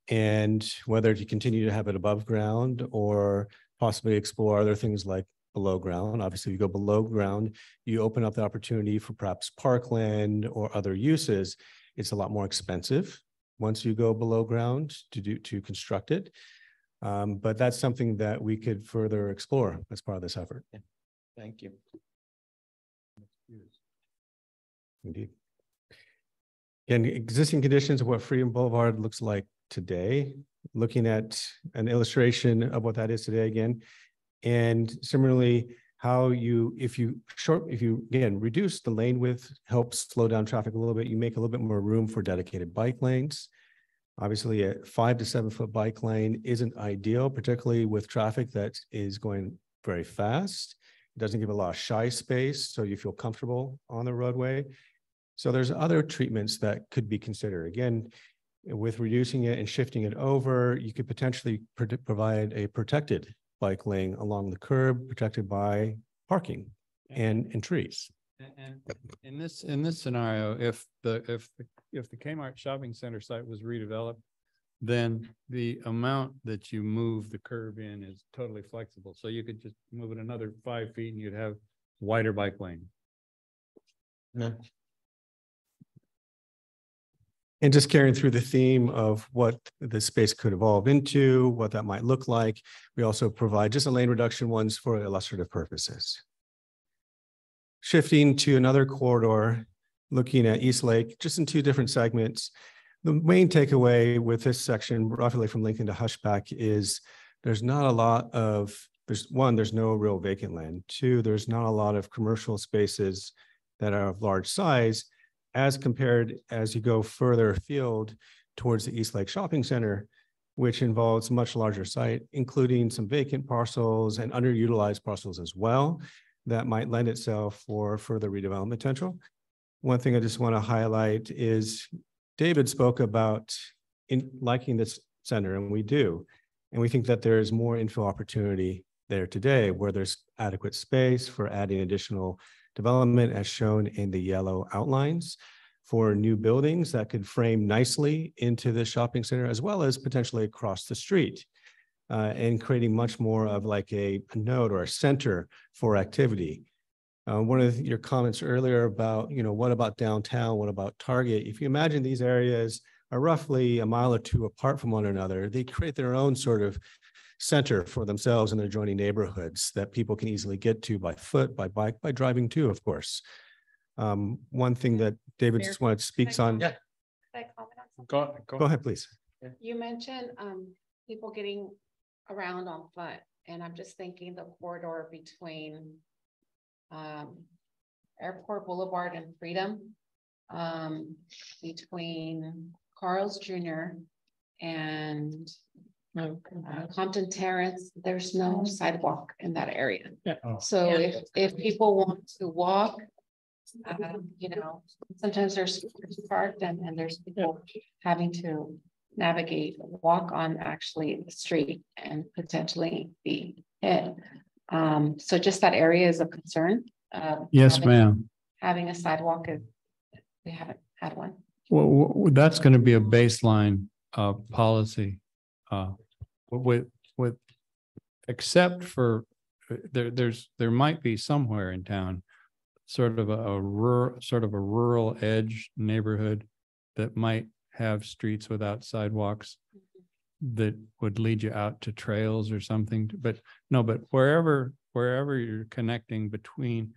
and whether to continue to have it above ground or possibly explore other things like below ground. Obviously, if you go below ground, you open up the opportunity for perhaps parkland or other uses. It's a lot more expensive once you go below ground to construct it. But that's something that we could further explore as part of this effort. Yeah. Thank you. Indeed. Again, existing conditions of what Freedom Boulevard looks like today, looking at an illustration of what that is today again. And similarly, how if you again reduce the lane width, helps slow down traffic a little bit, you make a little bit more room for dedicated bike lanes. Obviously, a 5 to 7 foot bike lane isn't ideal, particularly with traffic that is going very fast. It doesn't give a lot of shy space, so you feel comfortable on the roadway. So there's other treatments that could be considered. Again, with reducing it and shifting it over, you could potentially provide a protected bike lane along the curb, protected by parking and trees. And in this scenario, if the Kmart shopping center site was redeveloped, then the amount that you move the curb in is totally flexible. So you could just move it another 5 feet and you'd have wider bike lane. Yeah. And just carrying through the theme of what the space could evolve into, what that might look like. We also provide just a lane reduction ones for illustrative purposes. Shifting to another corridor, looking at East Lake, just in 2 different segments. The main takeaway with this section, roughly from Lincoln to Hushback, is there's not a lot of, there's no real vacant land. 2, there's not a lot of commercial spaces that are of large size, as compared as you go further afield towards the East Lake Shopping Center, which involves much larger site, including some vacant parcels and underutilized parcels as well, that might lend itself for further redevelopment potential. One thing I just want to highlight is David spoke about liking this center, and we do. And we think that there is more infill opportunity there today where there's adequate space for adding additional development as shown in the yellow outlines for new buildings that could frame nicely into the shopping center as well as potentially across the street and creating much more of like a node or a center for activity. One of your comments earlier about, what about downtown? What about Target? If you imagine these areas are roughly a mile or 2 apart from one another, they create their own sort of center for themselves in their adjoining neighborhoods that people can easily get to by foot, by bike, by driving too, of course. One thing that David just wanted to speak on. Yeah. Can I comment on something? Go ahead, please. You mentioned people getting around on foot, and I'm just thinking the corridor between Airport Boulevard and Freedom, between Carl's Jr. and Compton Terrace, there's no sidewalk in that area. Yeah. So if people want to walk, sometimes there's parked and there's people having to navigate, walk on actually the street and potentially be hit. So just that area is a concern. Yes, ma'am. Having a sidewalk, we haven't had one. Well, that's going to be a baseline policy. With except for there might be somewhere in town sort of a rural edge neighborhood that might have streets without sidewalks that would lead you out to trails or something. But wherever wherever you're connecting between,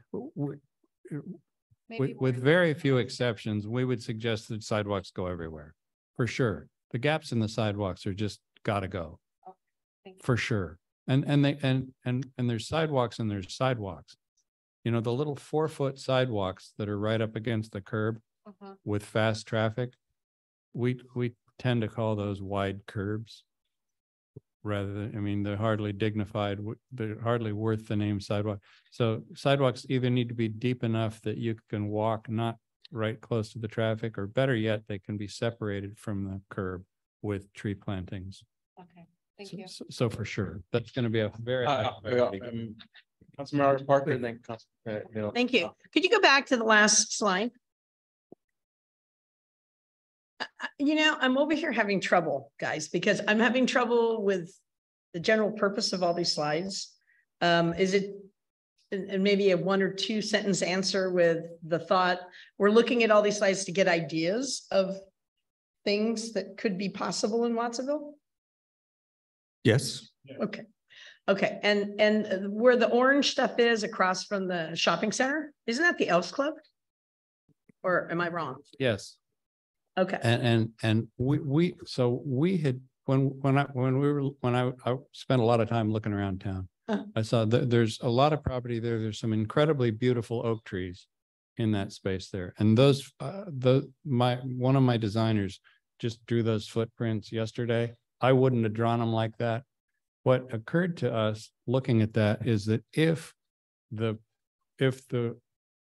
Maybe with very few exceptions, we would suggest that sidewalks go everywhere, for sure. The gaps in the sidewalks are just gotta go, Thank you. for sure. And there's sidewalks and there's sidewalks. You know, the little 4-foot sidewalks that are right up against the curb Uh-huh. with fast traffic, we tend to call those wide curbs. Rather than, I mean, they're hardly dignified, they're hardly worth the name sidewalk. So sidewalks either need to be deep enough that you can walk not right close to the traffic, or better yet, they can be separated from the curb with tree plantings. Okay, thank you. So for sure, that's gonna be a very. high priority. Councilmember Parker, and then Thank you. Could you go back to the last slide? You know, I'm over here having trouble, guys, because I'm having trouble with the general purpose of all these slides. Is it, and maybe a 1 or 2 sentence answer with the thought, we're looking at all these slides to get ideas of things that could be possible in Watsonville? Yes, Okay. Okay, and where the orange stuff is across from the shopping center, isn't that the Elks Club? Or am I wrong? Yes. Okay, And so we had, when I spent a lot of time looking around town. Uh-huh. I saw that there's a lot of property there. There's some incredibly beautiful oak trees in that space there. And those, one of my designers just drew those footprints yesterday. I wouldn't have drawn them like that. What occurred to us looking at that is that if the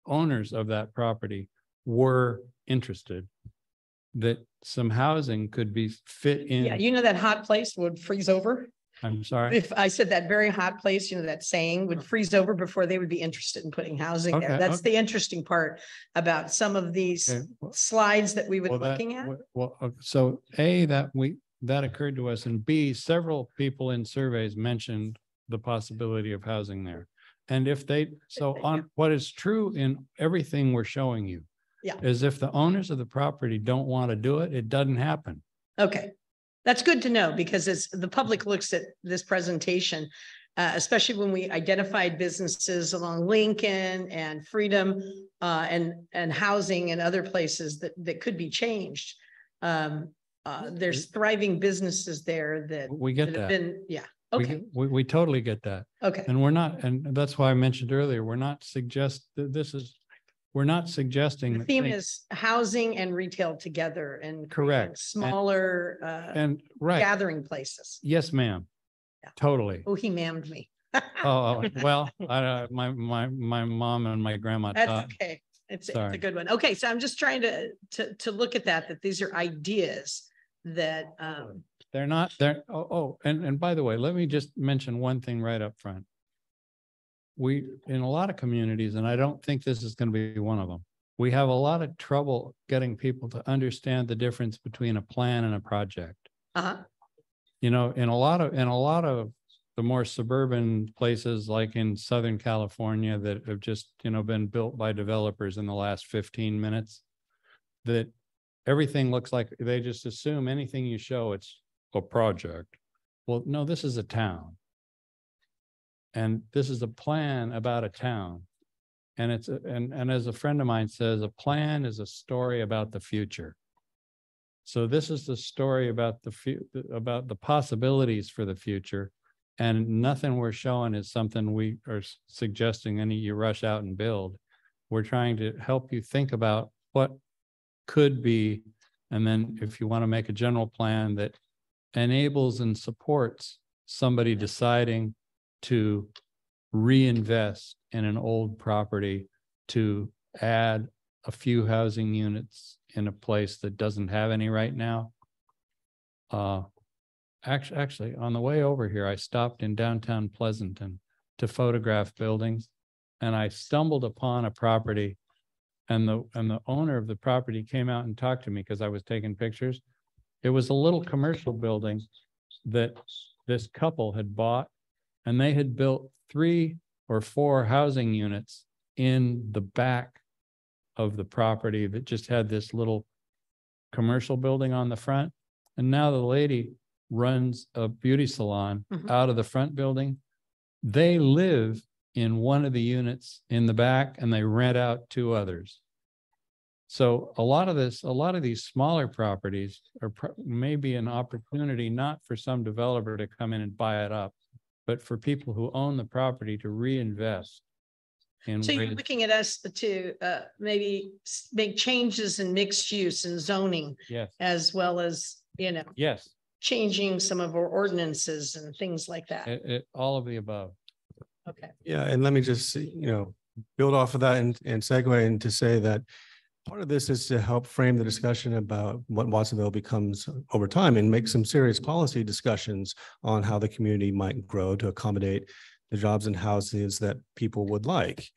owners of that property were interested, that some housing could be fit in. yeah, you know, that hot place would freeze over. I'm sorry. If I said that very hot place, you know, that saying would freeze over before they would be interested in putting housing there. Okay, That's the interesting part about some of these Okay, well- slides that we were Well, looking at. so A, that occurred to us, and B, several people in surveys mentioned the possibility of housing there. And if they, so on, what is true in everything we're showing you. Yeah. Is if the owners of the property don't want to do it, it doesn't happen. Okay, that's good to know, because as the public looks at this presentation, especially when we identified businesses along Lincoln and Freedom and housing and other places that could be changed. There's thriving businesses there that We get that have that. been, yeah, We okay, get- We totally get that. okay. And we're not, and that's why I mentioned earlier, we're not we're not suggesting. The that theme they- is housing and retail together and creating Correct. smaller And right, gathering places. yes, ma'am. Yeah. Totally. Oh, he mammed me. Well, my mom and my grandma That's taught. okay. It's a Sorry. good one. Okay, so I'm just trying to look at that these are ideas that, They're not, and by the way, let me just mention one thing right up front. We, in a lot of communities, and I don't think this is going to be one of them, we have a lot of trouble getting people to understand the difference between a plan and a project. You know, in a lot of the more suburban places like in Southern California that have just, you know, been built by developers in the last 15 minutes, that everything looks like they just assume anything you show, it's a project. Well, no, this is a town. And this is a plan about a town. And it's, and as a friend of mine says, a plan is a story about the future. So this is the story about about the possibilities for the future. And nothing we're showing is something we are suggesting you rush out and build. We're trying to help you think about what could be. And then if you want to make a general plan that enables and supports somebody deciding to reinvest in an old property to add a few housing units in a place that doesn't have any right now. Actually, on the way over here, I stopped in downtown Pleasanton to photograph buildings, and I stumbled upon a property, and the owner of the property came out and talked to me because I was taking pictures. It was a little commercial building that this couple had bought, and they had built 3 or 4 housing units in the back of the property that just had this little commercial building on the front. And now the lady runs a beauty salon out of the front building. They live in one of the units in the back and they rent out 2 others. So a lot of these smaller properties are maybe an opportunity, not for some developer to come in and buy it up, but for people who own the property to reinvest. So you're looking at us to maybe make changes in mixed use and zoning, Yes. as well as, Yes, changing some of our ordinances and things like that. all of the above. Okay. Yeah, and let me just, build off of that and segue into say that part of this is to help frame the discussion about what Watsonville becomes over time and make some serious policy discussions on how the community might grow to accommodate the jobs and houses that people would like.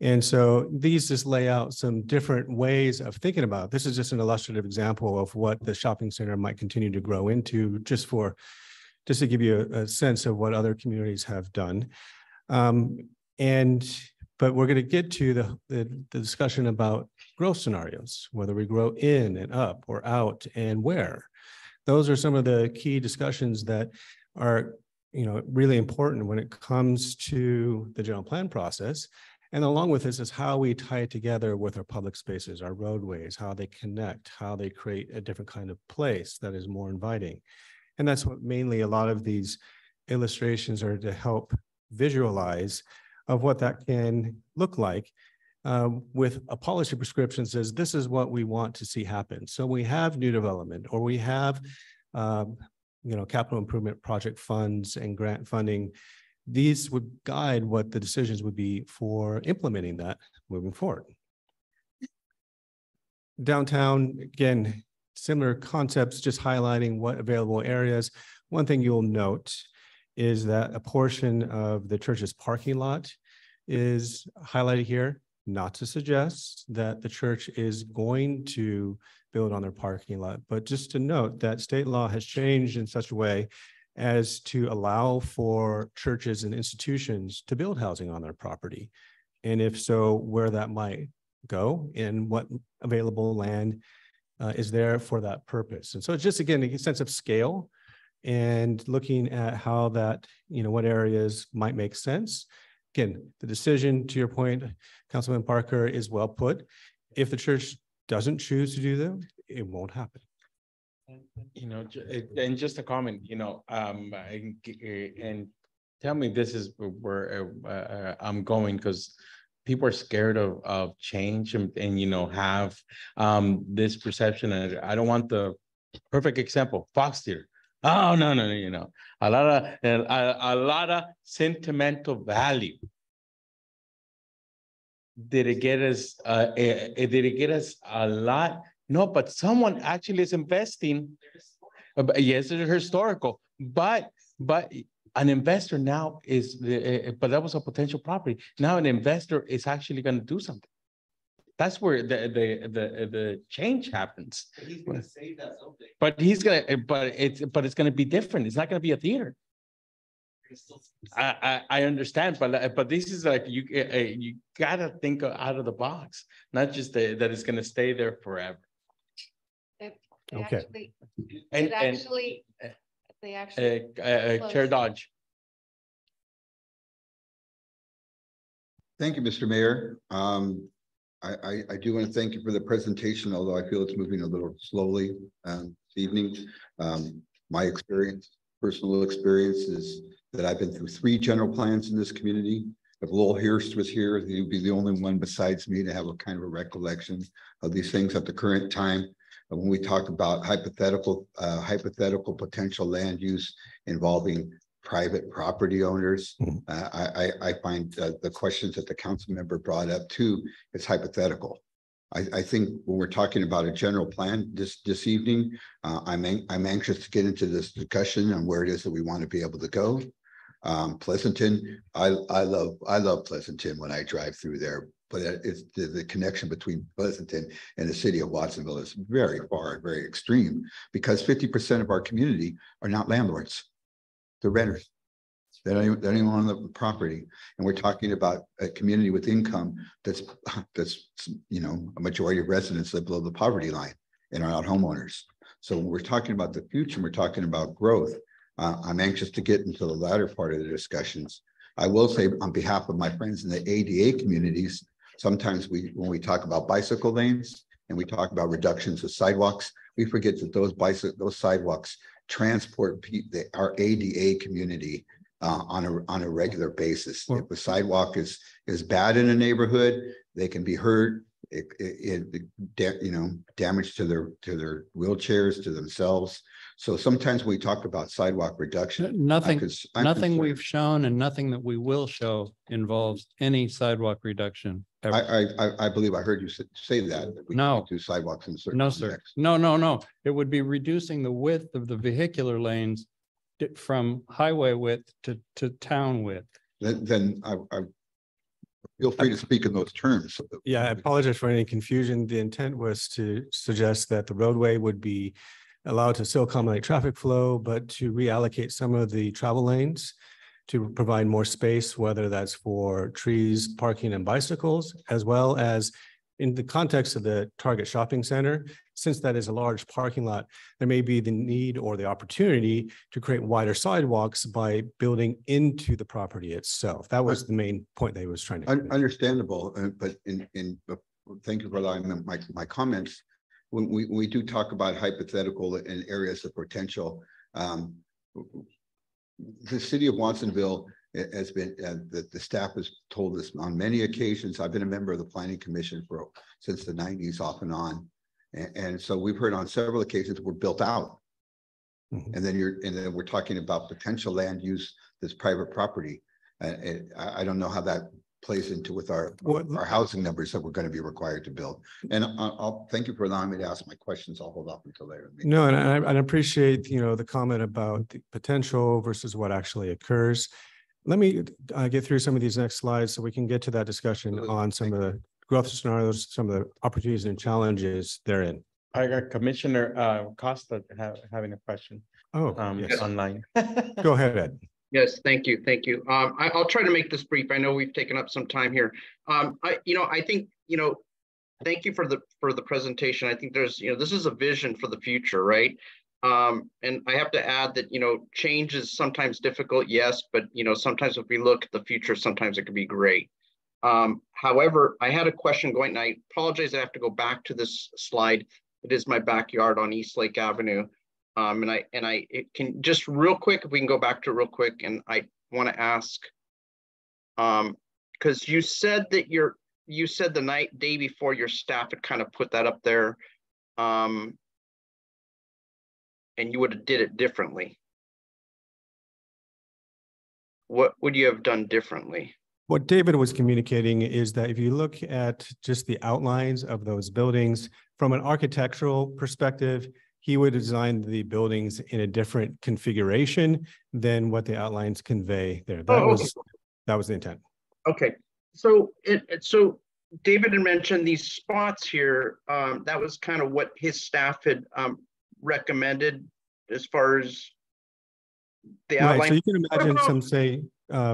And so these just lay out some different ways of thinking about it. This is just an illustrative example of what the shopping center might continue to grow into, just to give you a sense of what other communities have done. But we're going to get to the discussion about growth scenarios, whether we grow in and up or out and where. Those are some of the key discussions that are really important when it comes to the general plan process. And along with this is how we tie it together with our public spaces, our roadways, how they connect, how they create a different kind of place that is more inviting. And that's what mainly a lot of these illustrations are to help visualize of what that can look like with a policy prescription says, this is what we want to see happen. So we have new development, or we have capital improvement project funds and grant funding. These would guide what the decisions would be for implementing that moving forward. Downtown, again, similar concepts, just highlighting what available areas. One thing you'll note is that a portion of the church's parking lot is highlighted here, not to suggest that the church is going to build on their parking lot, but just to note that state law has changed in such a way as to allow for churches and institutions to build housing on their property. And if so, where that might go and what available land is there for that purpose. And so it's just, again, a sense of scale and looking at how that, what areas might make sense. Again, the decision, to your point, Councilman Parker, is well put. If the church doesn't choose to do them, it won't happen. And just a comment, and tell me this is where I'm going, because people are scared of change and have this perception. And I don't want the perfect example, Fox Theater. Oh, no, a lot of sentimental value. Did it get us? Did it get us a lot? No, but someone actually is investing. Yes, it's historical, but an investor now is, but that was a potential property. Now an investor is actually going to do something. That's where the change happens. He's going to save that someday. But it's going to be different. It's not going to be a theater. I understand, but this is like you gotta think out of the box, not just that it's going to stay there forever. Okay. Chair Dodge. Thank you, Mr. Mayor. I do want to thank you for the presentation, although I feel it's moving a little slowly this evening. My personal experience is that I've been through 3 general plans in this community. If Lowell Hearst was here, he'd be the only one besides me to have a kind of a recollection of these things at the current time. When we talk about hypothetical potential land use involving private property owners, I find the questions that the council member brought up too, it's hypothetical. I think when we're talking about a general plan this evening, I'm anxious to get into this discussion on where it is that we want to be able to go. Pleasanton, I love Pleasanton when I drive through there, but it's the connection between Pleasanton and the city of Watsonville is very far and very extreme, because 50% of our community are not landlords. They're renters. They don't even own the property. And we're talking about a community with income that's a majority of residents live below the poverty line and are not homeowners. So when we're talking about the future, we're talking about growth. I'm anxious to get into the latter part of the discussions. I will say on behalf of my friends in the ADA communities, sometimes when we talk about bicycle lanes and we talk about reductions of sidewalks, we forget that those sidewalks transport our ADA community on a regular basis. If the sidewalk is bad in a neighborhood, they can be hurt. Damage to their wheelchairs, to themselves. So sometimes when we talk about sidewalk reduction, Nothing we've shown and nothing that we will show involves any sidewalk reduction. I believe I heard you say that. We can't do sidewalks in certain contexts. No. It would be reducing the width of the vehicular lanes from highway width to town width. Then I feel free to speak in those terms. Yeah, I apologize for any confusion. The intent was to suggest that the roadway would be allowed to still accommodate traffic flow, but to reallocate some of the travel lanes to provide more space, whether that's for trees, parking, and bicycles, as well as in the context of the Target Shopping Center, since that is a large parking lot, there may be the need or the opportunity to create wider sidewalks by building into the property itself. That was the main point that he was trying to make. Understandable, but thank you for allowing my comments. When we do talk about hypothetical and areas of potential, the city of Watsonville has been, the staff has told us on many occasions. I've been a member of the Planning Commission since the 90s off and on. And so we've heard on several occasions we're built out. Mm-hmm. And then we're talking about potential land use that's private property. I don't know how that plays into with our housing numbers that we're going to be required to build. And I'll thank you for allowing me to ask my questions. I'll hold off until later. No, and I appreciate, the comment about the potential versus what actually occurs. Let me get through some of these next slides so we can get to that discussion on some of the growth scenarios, some of the opportunities and challenges therein. I got Commissioner Costa having a question. Oh, yes. Online. Go ahead, Ed. Yes, thank you. I'll try to make this brief. I know we've taken up some time here. I think, thank you for the presentation. I think there's, this is a vision for the future, right? And I have to add that, change is sometimes difficult, yes, but, sometimes if we look at the future, sometimes it can be great. However, I had a question going, and I apologize, I have to go back to this slide. It is my backyard on East Lake Avenue. It can just real quick, if we can go back to it real quick, and I want to ask, because you said that you said the day before your staff had kind of put that up there, and you would have did it differently. What would you have done differently? What David was communicating is that if you look at just the outlines of those buildings from an architectural perspective, he would design the buildings in a different configuration than what the outlines convey there. That was the intent. Okay, so so David had mentioned these spots here. That was kind of what his staff had recommended as far as the outline. Right, so you can imagine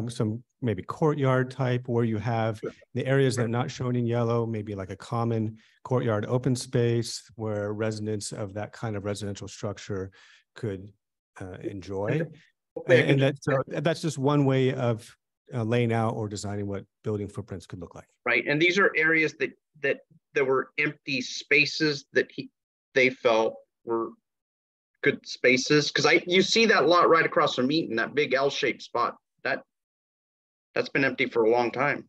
some maybe courtyard type where you have the areas that are not shown in yellow, maybe like a common courtyard open space where residents of that kind of residential structure could enjoy. And that's just one way of laying out or designing what building footprints could look like. Right, and these are areas that there were empty spaces that they felt were good spaces, because you see that lot right across from Eaton, that big L-shaped spot that's been empty for a long time.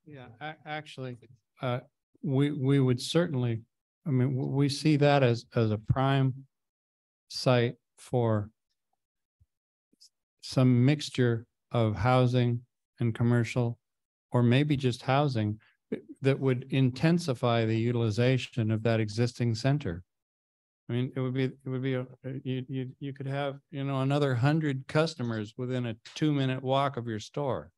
Yeah, actually, we would certainly, we see that as a prime site for some mixture of housing and commercial, or maybe just housing that would intensify the utilization of that existing center. It would be you could have, another 100 customers within a 2-minute walk of your store.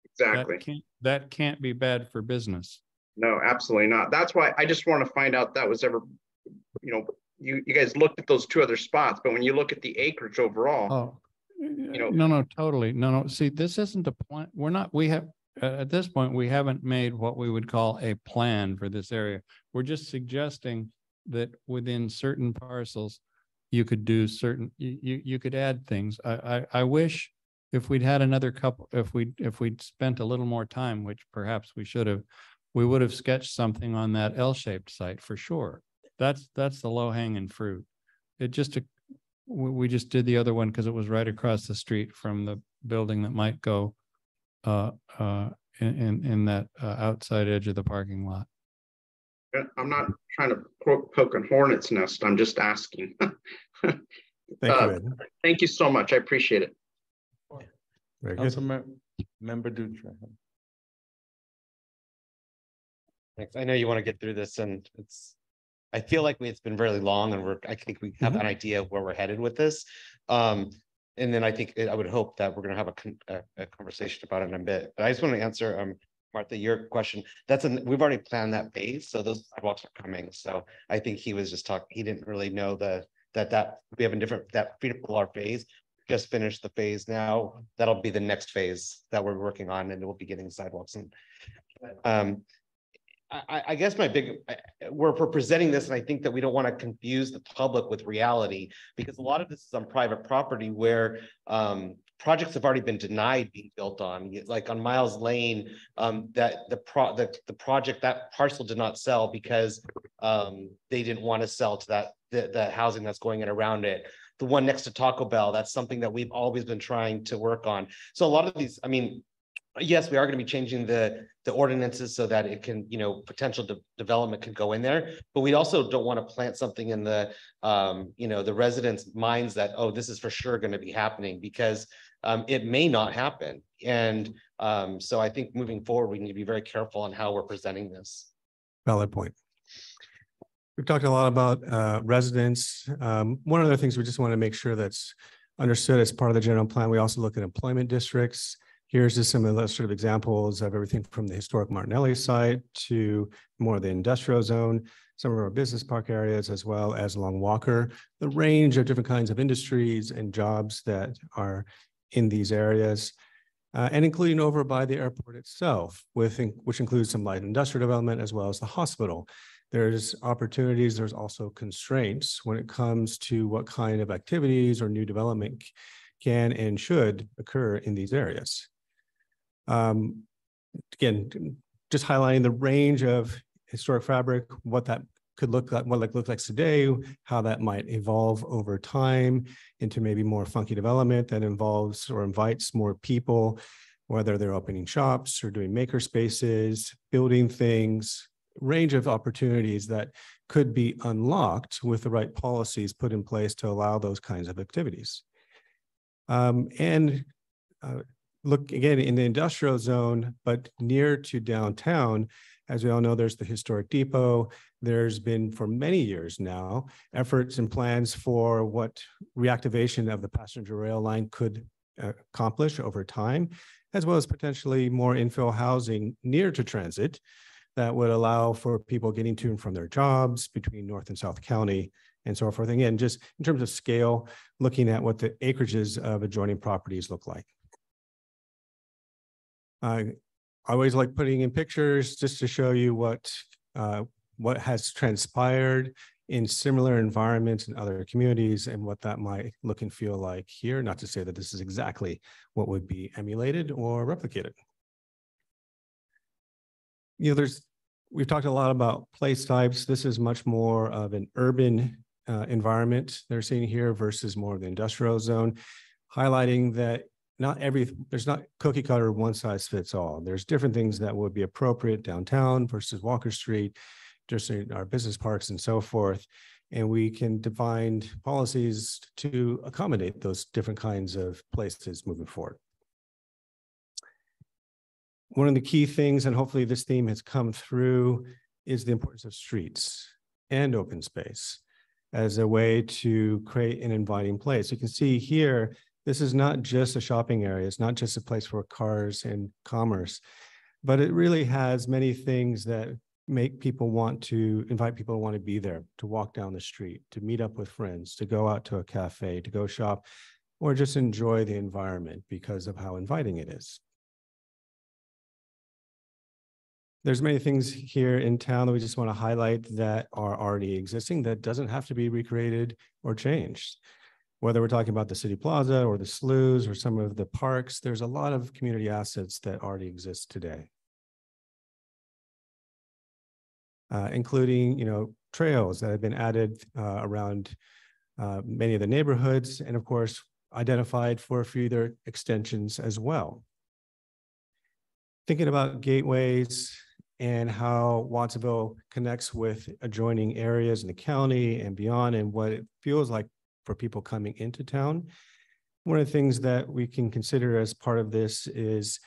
Exactly. That can't be bad for business. No, absolutely not. That's why I just want to find out that was ever, you guys looked at those 2 other spots, but when you look at the acreage overall, no, totally. No. See, this isn't a point. We have, at this point, we haven't made what we would call a plan for this area. We're just suggesting that within certain parcels, you could do certain, you could add things. I wish if we'd had another couple, if we'd spent a little more time, which perhaps we should have, we would have sketched something on that L-shaped site for sure. That's the low hanging fruit. It just, we just did the other one because it was right across the street from the building that might go in that outside edge of the parking lot. I'm not trying to poke a hornet's nest. I'm just asking. Thank you, Ed. Thank you so much. I appreciate it. Very good. Member Dutra. Thanks. I know you want to get through this, and I feel like it's been really long, and I think we have an idea of where we're headed with this. And then I would hope that we're going to have a conversation about it in a bit. But I just want to answer Martha, your question. We've already planned that phase, so those sidewalks are coming. So I think he was just talking. He didn't really know that we have a different Freedom Boulevard phase. Just finished the phase now. That'll be the next phase that we're working on, and we'll be getting sidewalks. And I guess we're presenting this, and I think that we don't want to confuse the public with reality, because a lot of this is on private property where projects have already been denied being built on, like on Miles Lane, that the project, that parcel did not sell because they didn't want to sell to the housing that's going in around it. The one next to Taco Bell, that's something that we've always been trying to work on. So a lot of these, I mean, yes, we are going to be changing the ordinances so that it can, potential development can go in there, but we also don't want to plant something in the, the residents' minds that, oh, this is for sure going to be happening, because it may not happen. And so I think moving forward, we need to be very careful on how we're presenting this. Valid point. We've talked a lot about residents. One of the things we just want to make sure that's understood as part of the general plan, we also look at employment districts. Here's just some of the sort of examples of everything from the historic Martinelli site to more of the industrial zone, some of our business park areas, as well as along Walker, the range of different kinds of industries and jobs that are in these areas, and including over by the airport itself, which includes some light industrial development as well as the hospital. There's opportunities, there's also constraints when it comes to what kind of activities or new development can and should occur in these areas. Again, just highlighting the range of historic fabric, what that could look like, what it looks like today, how that might evolve over time into maybe more funky development that involves or invites more people, whether they're opening shops or doing maker spaces, building things, range of opportunities that could be unlocked with the right policies put in place to allow those kinds of activities. Look again in the industrial zone, but near to downtown, as we all know, there's the historic depot. There's been for many years now efforts and plans for what reactivation of the passenger rail line could accomplish over time, as well as potentially more infill housing near to transit that would allow for people getting to and from their jobs between North and South County and so forth. Again, just in terms of scale, looking at what the acreages of adjoining properties look like. I always like putting in pictures just to show you what has transpired in similar environments in other communities and what that might look and feel like here. Not to say that this is exactly what would be emulated or replicated. We've talked a lot about place types. This is much more of an urban environment they're seeing here versus more of the industrial zone, highlighting that there's not cookie cutter one size fits all. There's different things that would be appropriate downtown versus Walker Street, just in our business parks and so forth. And we can define policies to accommodate those different kinds of places moving forward. One of the key things, and hopefully this theme has come through, is the importance of streets and open space as a way to create an inviting place. You can see here, this is not just a shopping area. It's not just a place for cars and commerce, but it really has many things that make people invite people to want to be there, to walk down the street, to meet up with friends, to go out to a cafe, to go shop, or just enjoy the environment because of how inviting it is. There's many things here in town that we just want to highlight that are already existing that doesn't have to be recreated or changed. Whether we're talking about the City Plaza or the sloughs or some of the parks, there's a lot of community assets that already exist today. Including, trails that have been added around many of the neighborhoods, and of course, identified for further extensions as well. Thinking about gateways and how Watsonville connects with adjoining areas in the county and beyond, and what it feels like for people coming into town. One of the things that we can consider as part of this is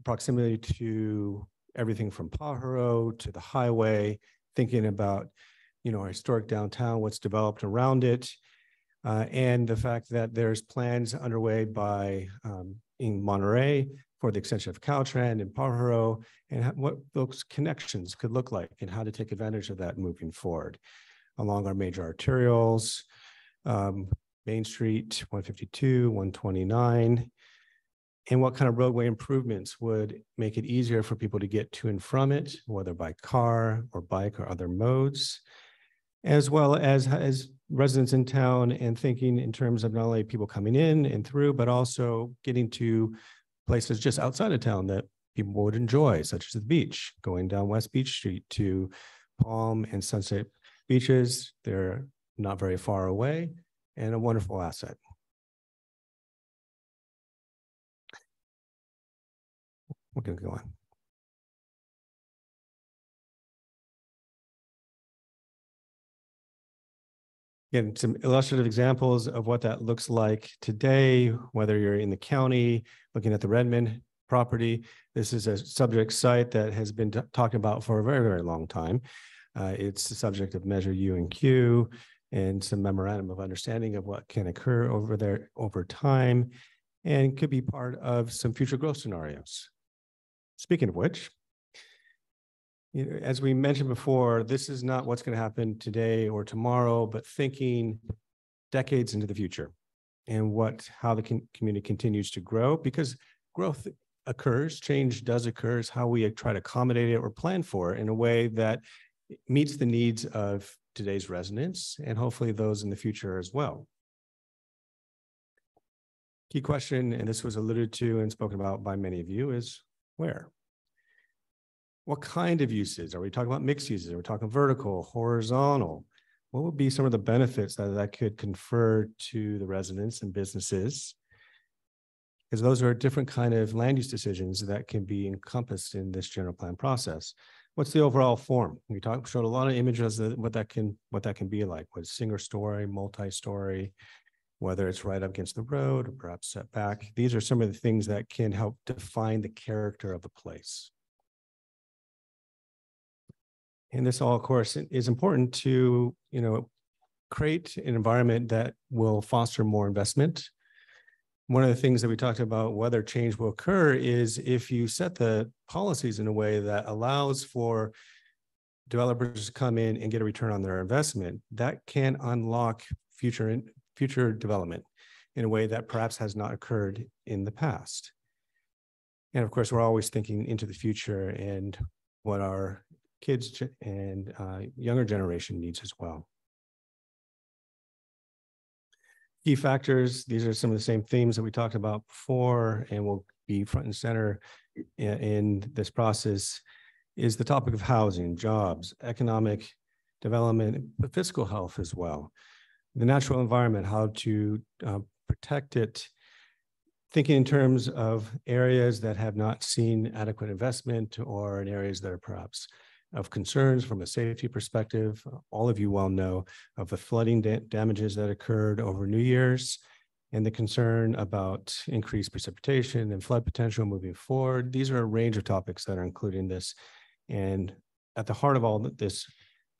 proximity to everything from Pajaro to the highway, thinking about, our historic downtown, what's developed around it, and the fact that there's plans underway by in Monterey for the extension of Caltrans and Pajaro, and what those connections could look like and how to take advantage of that moving forward along our major arterials, Main Street, 152, 129, and what kind of roadway improvements would make it easier for people to get to and from it, whether by car or bike or other modes, as well as residents in town, and thinking in terms of not only people coming in and through, but also getting to places just outside of town that people would enjoy, such as the beach, going down West Beach Street to Palm and Sunset beaches. They're not very far away and a wonderful asset. We're going to go on. Again, some illustrative examples of what that looks like today, whether you're in the county, looking at the Redmond property. This is a subject site that has been talked about for a very, very long time. It's the subject of Measure U and Q and some memorandum of understanding of what can occur over there over time, and could be part of some future growth scenarios. Speaking of which, as we mentioned before, this is not what's going to happen today or tomorrow, but thinking decades into the future and how the community continues to grow, because growth occurs, change does occur, is how we try to accommodate it or plan for it in a way that meets the needs of today's residents and hopefully those in the future as well. Key question, and this was alluded to and spoken about by many of you, is where? What kind of uses? Are we talking about mixed uses? Are we talking vertical, horizontal? What would be some of the benefits that could confer to the residents and businesses? Because those are different kind of land use decisions that can be encompassed in this general plan process. What's the overall form? We showed a lot of images of what that can be like, whether it's single story, multi-story, whether it's right up against the road or perhaps set back. These are some of the things that can help define the character of the place. And this all, of course, is important to, create an environment that will foster more investment. One of the things that we talked about whether change will occur is if you set the policies in a way that allows for developers to come in and get a return on their investment, that can unlock future development in a way that perhaps has not occurred in the past. And of course, we're always thinking into the future and what our kids and younger generation needs as well. Key factors, these are some of the same themes that we talked about before and will be front and center in this process, is the topic of housing, jobs, economic development, but fiscal health as well. The natural environment, how to protect it, thinking in terms of areas that have not seen adequate investment or in areas that are perhaps of concerns from a safety perspective. All of you well know of the flooding damages that occurred over New Year's and the concern about increased precipitation and flood potential moving forward. These are a range of topics that are included in this. And at the heart of all of this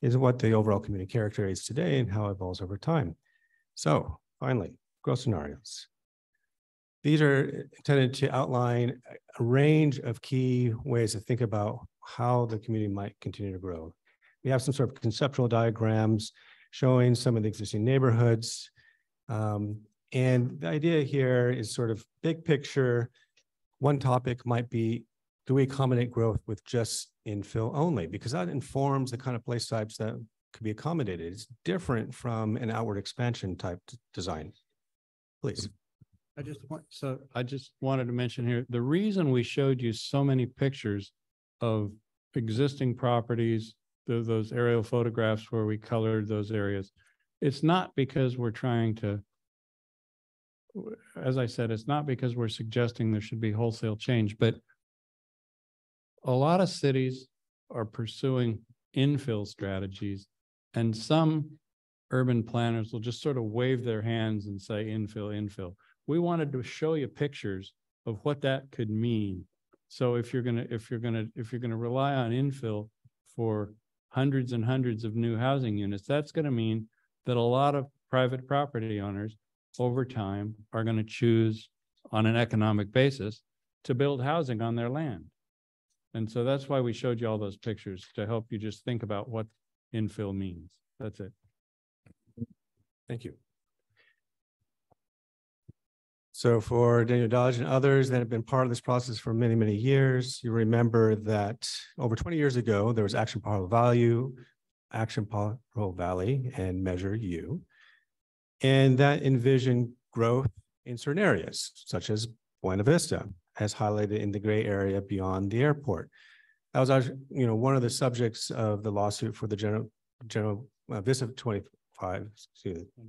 is what the overall community character is today and how it evolves over time. So finally, growth scenarios. These are intended to outline a range of key ways to think about how the community might continue to grow. We have some sort of conceptual diagrams showing some of the existing neighborhoods. And the idea here is sort of big picture. One topic might be, do we accommodate growth with just infill only? Because that informs the kind of place types that could be accommodated. It's different from an outward expansion type design. Please. I just wanted to mention here, the reason we showed you so many pictures of existing properties, those aerial photographs where we colored those areas, it's not because we're trying to, as I said, it's not because we're suggesting there should be wholesale change, but a lot of cities are pursuing infill strategies, and some urban planners will just sort of wave their hands and say infill, infill. We wanted to show you pictures of what that could mean. So if you're gonna rely on infill for hundreds and hundreds of new housing units, that's gonna mean that a lot of private property owners over time are gonna choose on an economic basis to build housing on their land. And so that's why we showed you all those pictures, to help you just think about what infill means. That's it. Thank you. So for Daniel Dodge and others that have been part of this process for many, many years, you remember that over 20 years ago, there was Action Pajaro Valley, Action Pajaro Valley, and Measure U. And that envisioned growth in certain areas, such as Buena Vista, as highlighted in the gray area beyond the airport. That was, one of the subjects of the lawsuit for the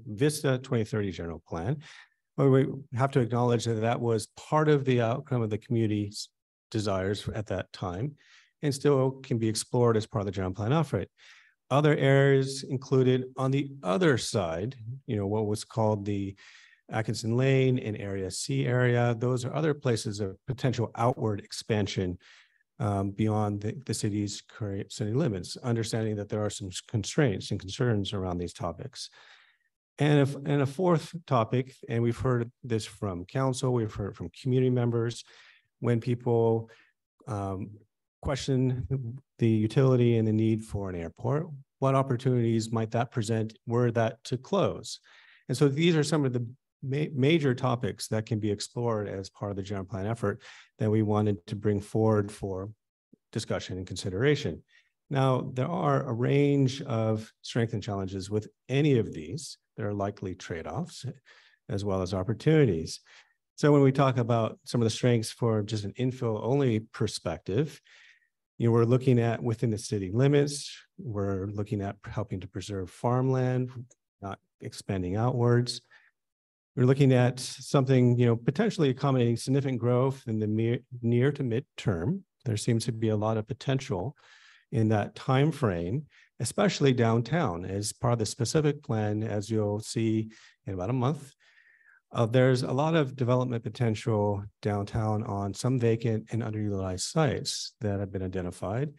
Vista 2030 general plan. But we have to acknowledge that that was part of the outcome of the community's desires at that time, and still can be explored as part of the general plan effort. Other areas included on the other side, what was called the Atkinson Lane and Area C area. Those are other places of potential outward expansion beyond the city's current city limits, understanding that there are some constraints and concerns around these topics. And a fourth topic, and we've heard this from council, we've heard from community members, when people question the utility and the need for an airport, what opportunities might that present were that to close? And so these are some of the major topics that can be explored as part of the general plan effort that we wanted to bring forward for discussion and consideration. Now, there are a range of strengths and challenges with any of these. There are likely trade-offs as well as opportunities. So when we talk about some of the strengths for just an infill only perspective, we're looking at within the city limits, we're looking at helping to preserve farmland, not expanding outwards. We're looking at something, potentially accommodating significant growth in the near to mid-term. There seems to be a lot of potential in that time frame, especially downtown, as part of the specific plan, as you'll see in about a month. There's a lot of development potential downtown on some vacant and underutilized sites that have been identified.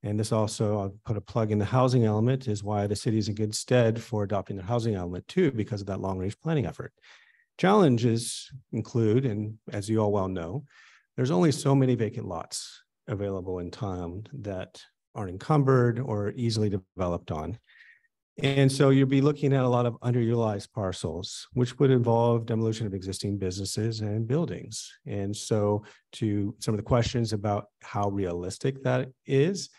And this also, I'll put a plug in the housing element, is why the city is in good stead for adopting the housing element too, because of that long-range planning effort. Challenges include, and as you all well know, there's only so many vacant lots available in town that aren't encumbered or easily developed on. And so you'll be looking at a lot of underutilized parcels, which would involve demolition of existing businesses and buildings. And so to some of the questions about how realistic that is,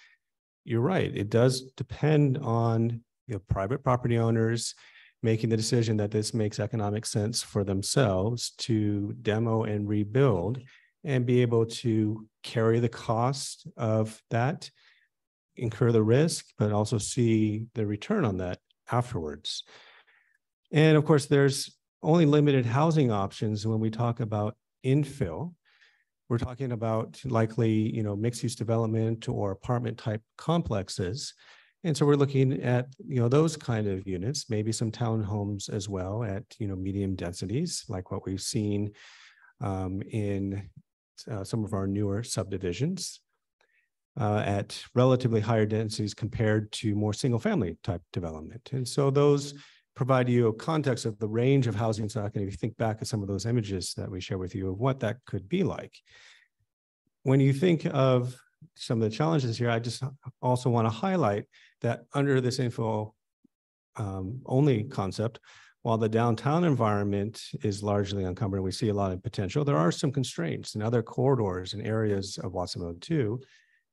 you're right. It does depend on private property owners making the decision that this makes economic sense for themselves to demo and rebuild and be able to carry the cost of that, incur the risk, but also see the return on that afterwards. And of course, there's only limited housing options when we talk about infill. We're talking about likely, mixed use development or apartment type complexes. And so we're looking at, those kind of units, maybe some townhomes as well at, medium densities, like what we've seen in some of our newer subdivisions. At relatively higher densities compared to more single family type development. And so those provide you a context of the range of housing stock. And if you think back at some of those images that we share with you of what that could be like. When you think of some of the challenges here, I just also want to highlight that under this infill only concept, while the downtown environment is largely encumbered, we see a lot of potential, there are some constraints in other corridors and areas of Watsonville too.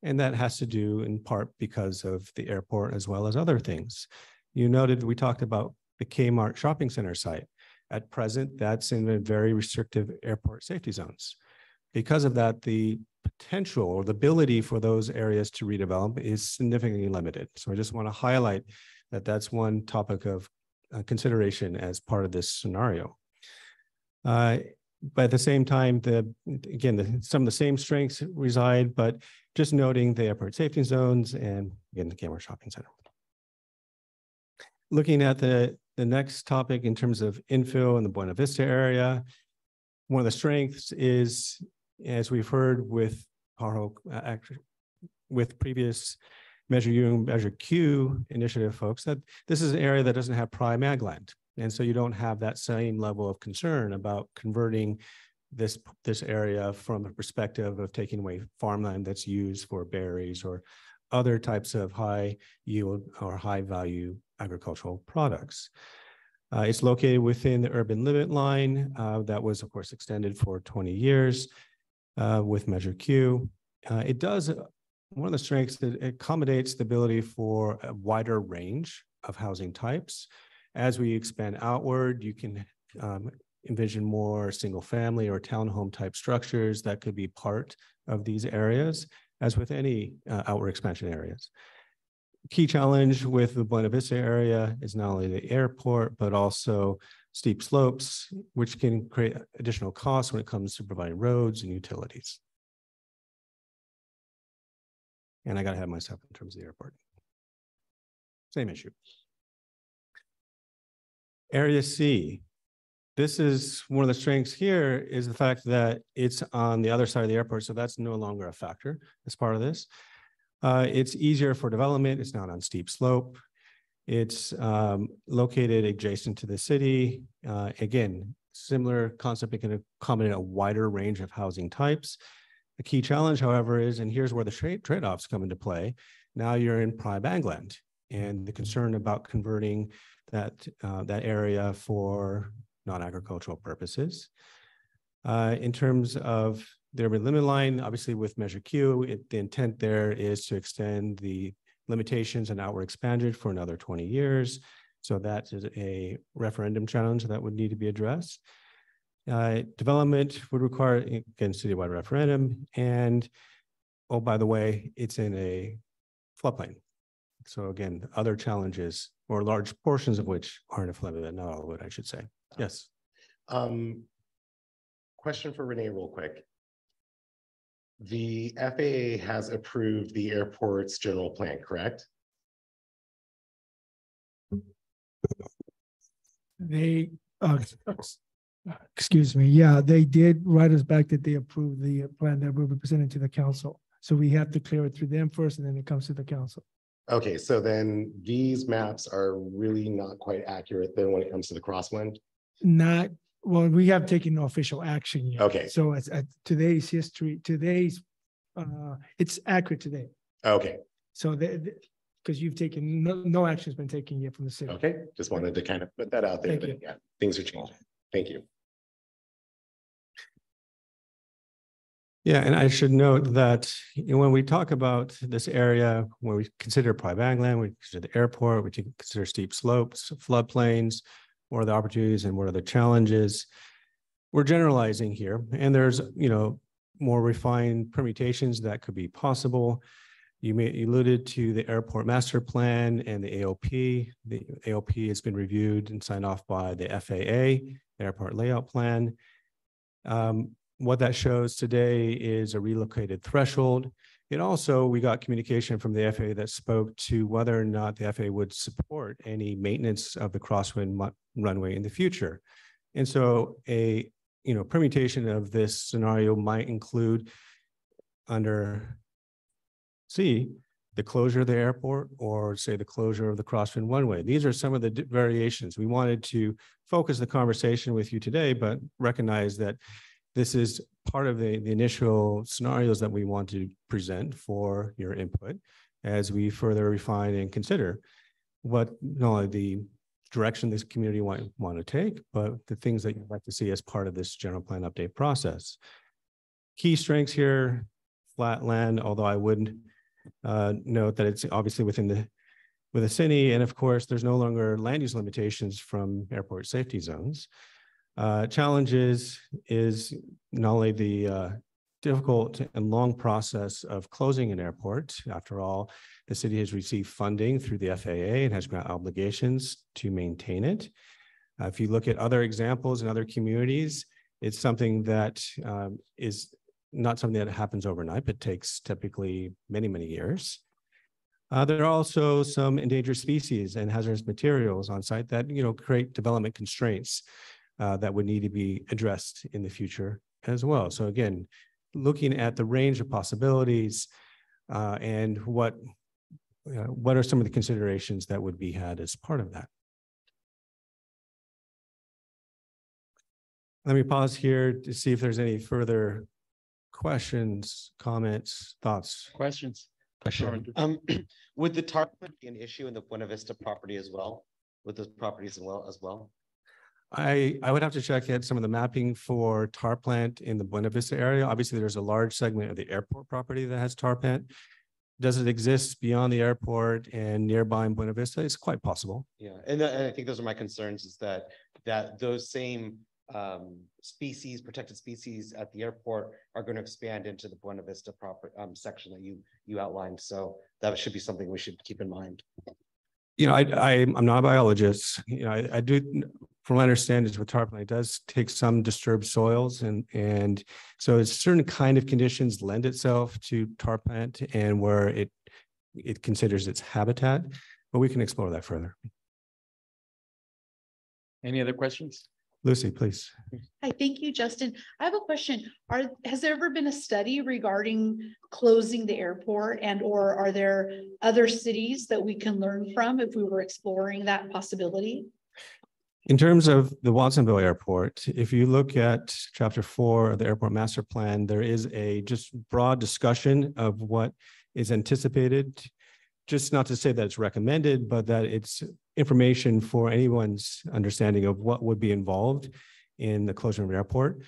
And that has to do in part because of the airport as well as other things. You noted we talked about the Kmart shopping center site. At present, that's in a very restrictive airport safety zones. Because of that, the potential or the ability for those areas to redevelop is significantly limited. So I just want to highlight that that's one topic of consideration as part of this scenario. But at the same time, some of the same strengths reside, but just noting the airport safety zones and again, the Gamma Shopping Center. Looking at the next topic in terms of infill in the Buena Vista area, one of the strengths is, as we've heard with Pajaro, with previous Measure U and Measure Q initiative folks, that this is an area that doesn't have prime ag land. And so you don't have that same level of concern about converting this area from a perspective of taking away farmland that's used for berries or other types of high yield or high value agricultural products. It's located within the urban limit line that was, of course, extended for 20 years with Measure Q. It does, one of the strengths that accommodates the ability for a wider range of housing types. As we expand outward, you can envision more single family or townhome type structures that could be part of these areas, as with any outward expansion areas. Key challenge with the Buena Vista area is not only the airport, but also steep slopes, which can create additional costs when it comes to providing roads and utilities. And I got to have myself in terms of the airport. Same issue. Area C. This is one of the strengths here is the fact that it's on the other side of the airport. So that's no longer a factor as part of this. It's easier for development. It's not on steep slope. It's located adjacent to the city. Again, similar concept, it can accommodate a wider range of housing types. The key challenge, however, is, and here's where the trade-offs come into play. Now you're in prime ag land, and the concern about converting that area for non-agricultural purposes. In terms of the urban limit line, obviously with Measure Q, the intent there is to extend the limitations and outward expansion for another 20 years. So that is a referendum challenge that would need to be addressed. Development would require, again, citywide referendum. And, oh, by the way, it's in a floodplain. So again, other challenges, or large portions of which are in a floodplain, not all of it, I should say. Yes. Question for Renee real quick. The FAA has approved the airport's general plan, correct? They, excuse me, yeah, they did write us back that they approved the plan that will be presented to the council. So we have to clear it through them first, and then it comes to the council. Okay, so then these maps are really not quite accurate then when it comes to the crosswind? Not, well, we have taken no official action yet. Okay. So it's at today's history, it's accurate today. Okay. So because you've taken, no action's been taken yet from the city. Okay, just wanted to kind of put that out there. Thank you. Yeah, things are changing. Thank you. Yeah, and I should note that when we talk about this area, when we consider prime ag land, we consider the airport, we consider steep slopes, floodplains, what are the opportunities and what are the challenges? We're generalizing here, and there's, more refined permutations that could be possible. You alluded to the airport master plan and the AOP. The AOP has been reviewed and signed off by the FAA, the airport layout plan. What that shows today is a relocated threshold. It also, we got communication from the FAA that spoke to whether or not the FAA would support any maintenance of the crosswind runway in the future. And so a permutation of this scenario might include under C, the closure of the airport, or say the closure of the crosswind runway. These are some of the variations. We wanted to focus the conversation with you today, but recognize that this is part of the initial scenarios that we want to present for your input as we further refine and consider what not only the direction this community want to take, but the things that you'd like to see as part of this general plan update process. Key strengths here, flat land, although I would note that it's obviously within the city, and of course, there's no longer land use limitations from airport safety zones. Challenges is not only the difficult and long process of closing an airport. After all, the city has received funding through the FAA and has grant obligations to maintain it. If you look at other examples in other communities, it's something that is not something that happens overnight, but takes typically many, many years. There are also some endangered species and hazardous materials on site that, create development constraints that would need to be addressed in the future as well. So again, looking at the range of possibilities and what are some of the considerations that would be had as part of that. Let me pause here to see if there's any further questions, comments, thoughts. Questions? Sure. Would the TAR be an issue in the Buena Vista property as well? With those properties as well? I would have to check out some of the mapping for tar plant in the Buena Vista area. Obviously, there's a large segment of the airport property that has tar plant. Does it exist beyond the airport and nearby in Buena Vista? It's quite possible. Yeah, and I think those are my concerns, is that those same species, protected species at the airport are going to expand into the Buena Vista proper section that you outlined. So that should be something we should keep in mind. I'm not a biologist. I do, from what I understand, is with tar plant, it does take some disturbed soils, and so it's certain kind of conditions lend itself to tar plant and where it considers its habitat, but we can explore that further. Any other questions? Lucy, please. Hi, thank you, Justin. I have a question. Has there ever been a study regarding closing the airport, or are there other cities that we can learn from if we were exploring that possibility? In terms of the Watsonville Airport, if you look at Chapter 4 of the Airport Master Plan, there is a just broad discussion of what is anticipated. Just not to say that it's recommended, but that it's information for anyone's understanding of what would be involved in the closure of an airport.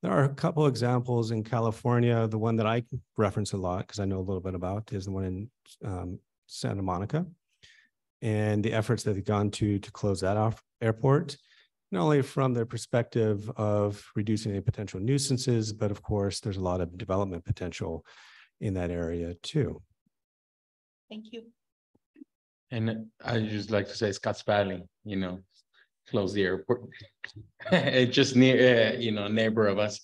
There are a couple examples in California. The one that I reference a lot, because I know a little bit about, is the one in Santa Monica, and the efforts that they've gone to close that off airport, not only from the perspective of reducing any potential nuisances, but of course, there's a lot of development potential in that area too. Thank you. And I just like to say Scotts Valley, close the airport. It's just near, neighbor of us.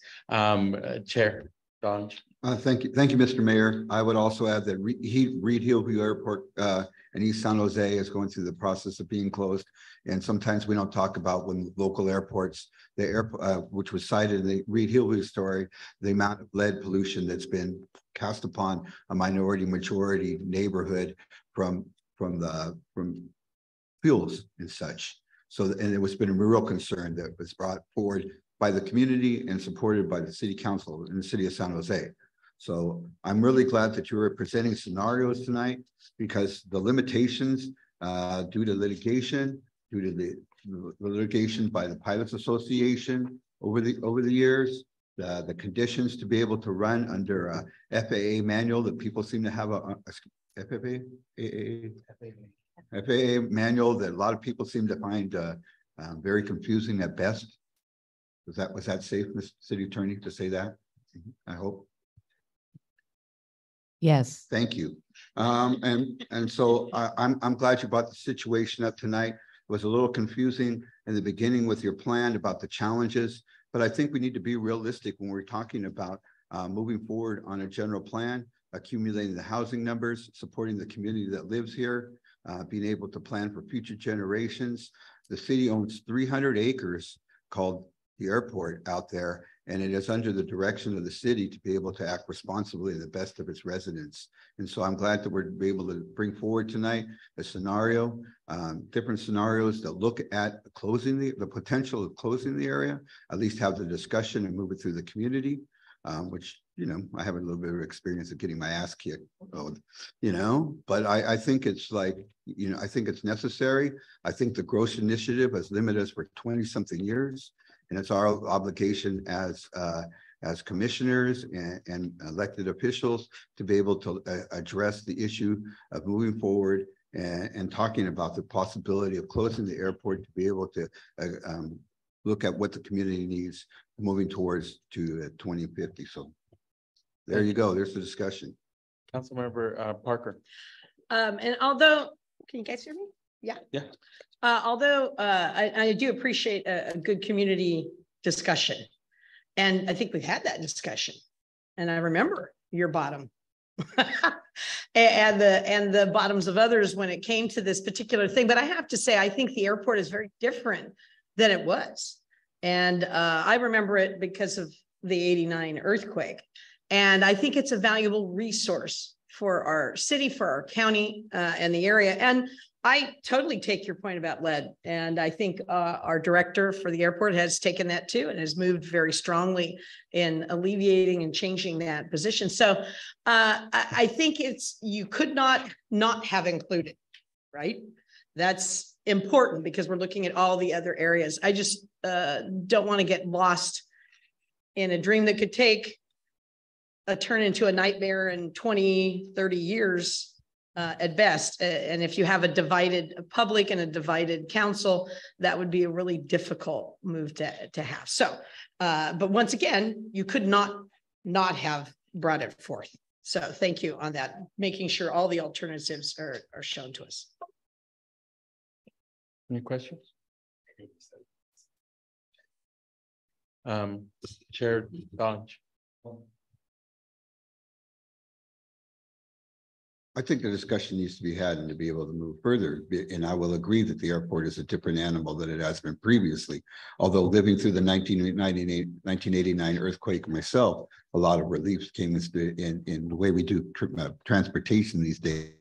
Chair Don. Thank you, Mr. Mayor. I would also add that Reed Hillview Airport in East San Jose is going through the process of being closed. And sometimes we don't talk about when local airports, the airport, which was cited in the Reed Hillview story, the amount of lead pollution that's been cast upon a majority neighborhood from fuels and such. So, and it was been a real concern that was brought forward by the community and supported by the city council in the city of San Jose. So I'm really glad that you were presenting scenarios tonight, because the limitations due to litigation, the litigation by the Pilots Association over the years, the conditions to be able to run under a FAA manual that people seem to have FAA manual that a lot of people seem to find very confusing at best. Was that safe, Mr. City Attorney, to say that? I hope. Yes. Thank you. And so I'm glad you brought the situation up tonight. It was a little confusing in the beginning with your plan about the challenges, but I think we need to be realistic when we're talking about moving forward on a general plan, accumulating the housing numbers, supporting the community that lives here, being able to plan for future generations. The city owns 300 acres called the airport out there, and it is under the direction of the city to be able to act responsibly in the best of its residents. And so I'm glad that we're able to bring forward tonight a scenario, different scenarios that look at closing the potential of closing the area, at least have the discussion and move it through the community, which, I have a little bit of experience of getting my ass kicked, but I think it's like, I think it's necessary. I think the Gross Initiative has limited us for 20-something years. And it's our obligation as commissioners and elected officials to be able to address the issue of moving forward and talking about the possibility of closing the airport to be able to look at what the community needs moving towards to 2050. So there you go. There's the discussion. Councilmember Parker. And although, can you guys hear me? Yeah. Yeah. Although I do appreciate a good community discussion. And I think we've had that discussion. And I remember your bottom and the bottoms of others when it came to this particular thing. But I have to say, I think the airport is very different than it was. And I remember it because of the '89 earthquake. And I think it's a valuable resource for our city, for our county and the area. And I totally take your point about lead. And I think our director for the airport has taken that too and has moved very strongly in alleviating and changing that position. So I think you could not have included, right? That's important because we're looking at all the other areas. I just don't want to get lost in a dream that could take a turn into a nightmare in 20, 30 years at best. And if you have a divided public and a divided council, that would be a really difficult move to have. So, but once again, you could not have brought it forth. So thank you on that, making sure all the alternatives are shown to us. Any questions? Chair Dodge. I think the discussion needs to be had and to be able to move further. And I will agree that the airport is a different animal than it has been previously. Although living through the 1989 earthquake myself, a lot of relief came in the way we do transportation these days.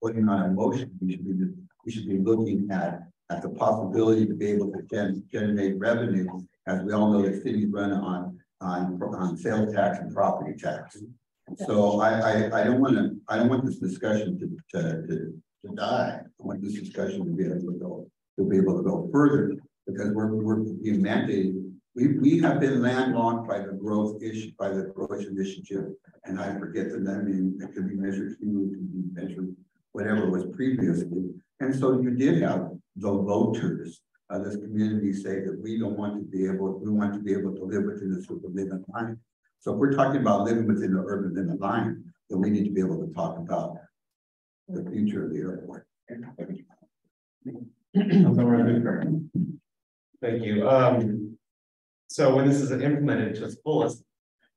Putting on a motion, we should be looking at the possibility to be able to generate revenue, as we all know that cities run on sales tax and property tax. So I don't want this discussion to die. I want this discussion to be able to go further, because we're being mandated. We have been landlocked by the growth initiative, and I forget the name. It could be measured Q, it could be measured whatever was previously. And so you did have the voters of this community say that we want to be able to live within the super living line. So if we're talking about living within the urban limit line, then we need to be able to talk about the future of the airport. Thank you. So when this is implemented to its fullest,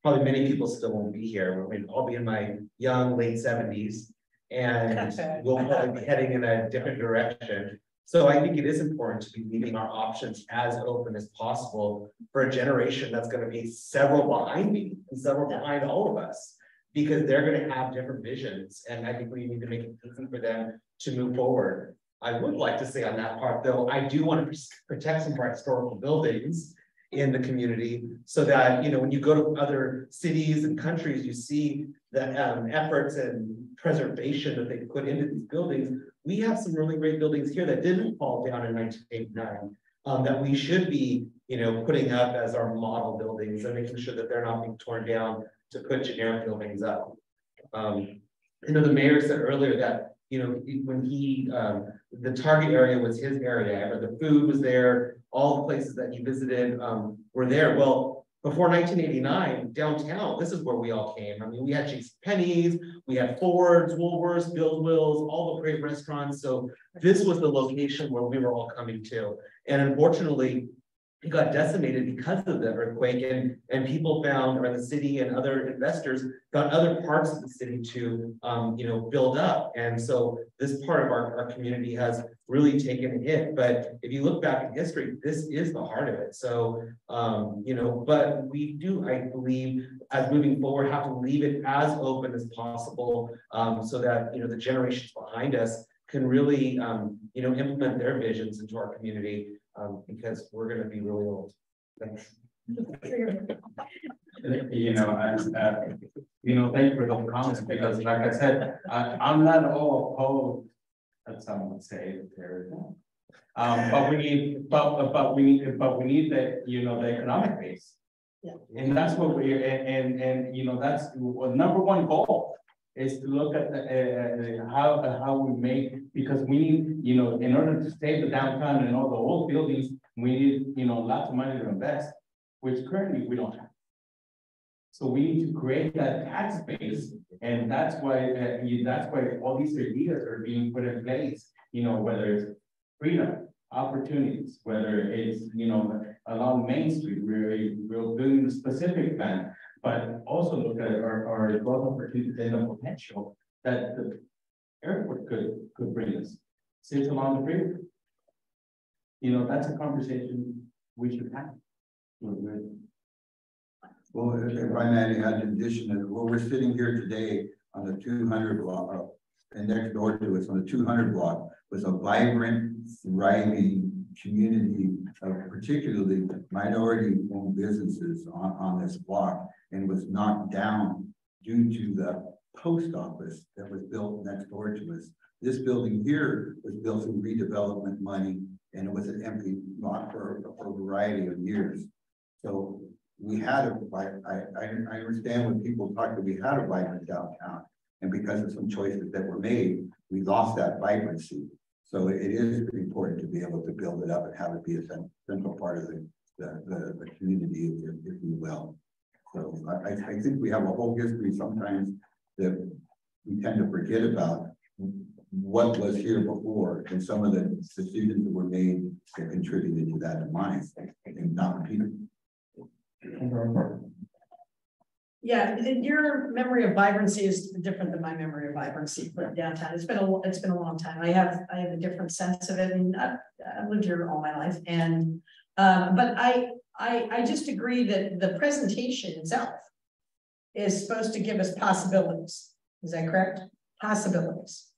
probably many people still won't be here. I mean, I'll be in my young late 70s, and we'll probably be heading in a different direction. So I think it is important to be leaving our options as open as possible for a generation that's going to be several behind me and several behind all of us, because they're going to have different visions. And I think we need to make it easy for them to move forward. I would like to say on that part, though, I do want to protect some of our historical buildings in the community, so that, you know, when you go to other cities and countries, you see the efforts and preservation that they put into these buildings. We have some really great buildings here that didn't fall down in 1989, that we should be, you know, putting up as our model buildings and making sure that they're not being torn down to put generic buildings up. You know, the mayor said earlier that, you know, when the target area was his area, the food was there, all the places that he visited were there. Well, before 1989, downtown, this is where we all came. I mean, we had JCPenney's, we had Ford's, Woolworths, Build Wills, all the great restaurants. So this was the location where we were all coming to. And unfortunately, it got decimated because of the earthquake, and people found, or the city and other investors found other parts of the city to, build up. And so this part of our community has really taken a hit. But if you look back in history, this is the heart of it. So, but we do, I believe, as moving forward, have to leave it as open as possible, so that, the generations behind us can really, implement their visions into our community. Because we're going to be really old. Thanks. Thank you for those comments, because like I said, I'm not all opposed, as some would say, but we need the, the economic base. Yeah. And that's what that's what number one goal is, to look at how we make, because we need, in order to save the downtown and all the old buildings, we need, lots of money to invest, which currently we don't have. So we need to create that tax base, and that's why all these ideas are being put in place. Whether it's freedom, opportunities, whether it's along Main Street, we're building a specific plan, but also look at our growth opportunities and the potential that the airport could bring us. Sits along the freeway. That's a conversation we should have. Well, if I may add, in addition to what we're sitting here today on the 200 block, and next door to us on the 200 block was a vibrant, thriving community of particularly minority-owned businesses on this block, and was knocked down due to the post office that was built next door to us. This building here was built through redevelopment money, and it was an empty lot for a variety of years. So we had I understand when people talk that we had a vibrant downtown, and because of some choices that were made, we lost that vibrancy. So it is important to be able to build it up and have it be a central part of the community, if you will. So I think we have a whole history sometimes that we tend to forget about what was here before, and some of the decisions that were made that contributed to that in mind, and not repeated. Yeah, your memory of vibrancy is different than my memory of vibrancy for downtown. It's been a long time. I have a different sense of it, and I've lived here all my life. And but I just agree that the presentation itself is supposed to give us possibilities. Is that correct? Possibilities.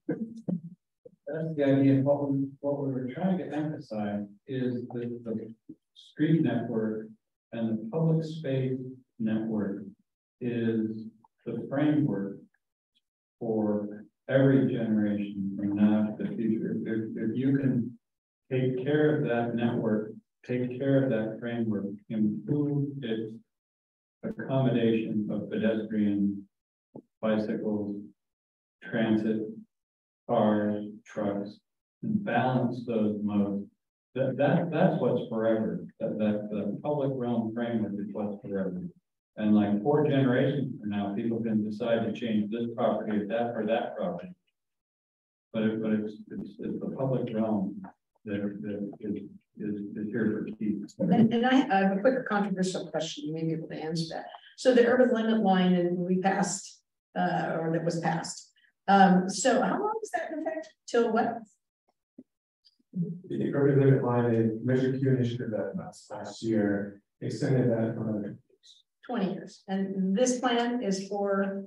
That's the idea. What we were trying to emphasize is that the street network and the public space network is the framework for every generation from now to the future. If you can take care of that network, take care of that framework, improve its accommodation of pedestrians, bicycles, transit, cars, trucks, and balance those modes. That's what's forever. That the public realm framework is what's forever. And like 4 generations from now, people can decide to change this property or that property. But it's the public realm that is here for keeps. And I have a quick controversial question. You may be able to answer that. So the urban limit line, and we passed, or that was passed. So how long is that in effect? Till what? The urban limit line, a Measure Q initiative that last year extended that for another 20 years. And this plan is for?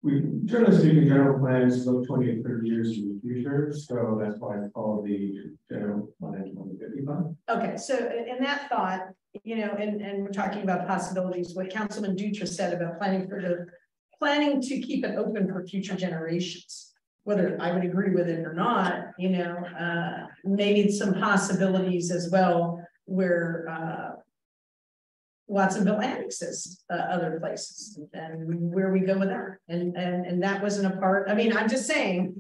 We generally speaking, general plans look 20 to 30 years in the future. So that's why it's called the general plan 2050 fund. Okay, so in that thought, and we're talking about possibilities, what Councilman Dutra said about planning to keep it open for future generations. Whether I would agree with it or not, maybe some possibilities as well where Watsonville annexes other places, and where we go with that. And that wasn't a part. I mean, I'm just saying,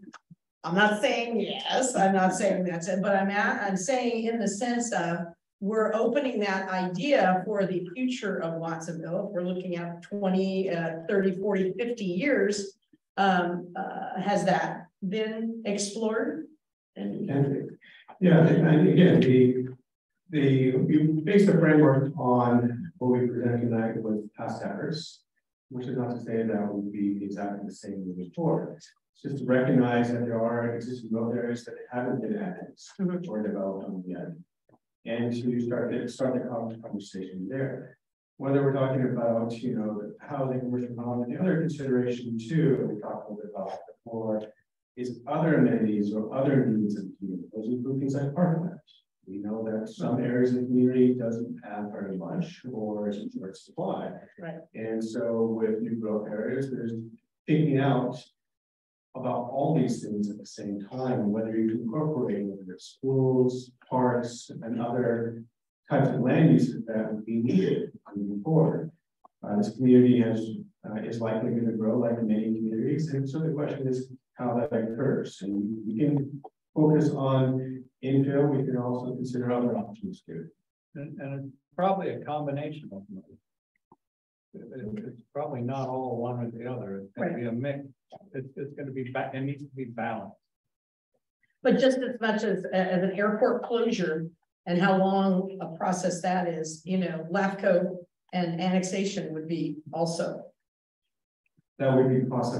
I'm not saying yes, I'm not saying that's it, but I'm saying in the sense of we're opening that idea for the future of Watsonville. If we're looking at 20, 30, 40, 50 years, has that been explored? And yeah, and again, we based the framework on what we presented tonight with past efforts, which is not to say that would be exactly the same moving forward. It's just to recognize that there are existing road areas that haven't been annexed or developed on yet, and to start the conversation there. Whether we're talking about, you know, housing, commercial development, the other consideration too, we talked a little bit about before, is other amenities or other needs of the community. Those include things like parkland. We know that some areas of the community doesn't have very much or is in short supply. Right. And so with new growth areas, there's thinking out about all these things at the same time, whether you can incorporate whether it's schools, parks, and other types of land uses that would be needed moving forward. This community is likely going to grow like many communities. And so the question is how that occurs. And we can focus on infill. We can also consider other options too. And it's probably a combination of them. It's probably not all one or the other. It's going to be a mix. It's going to be, it needs to be balanced. But just as much as an airport closure and how long a process that is, you know, LAFCO and annexation would be also. That would be part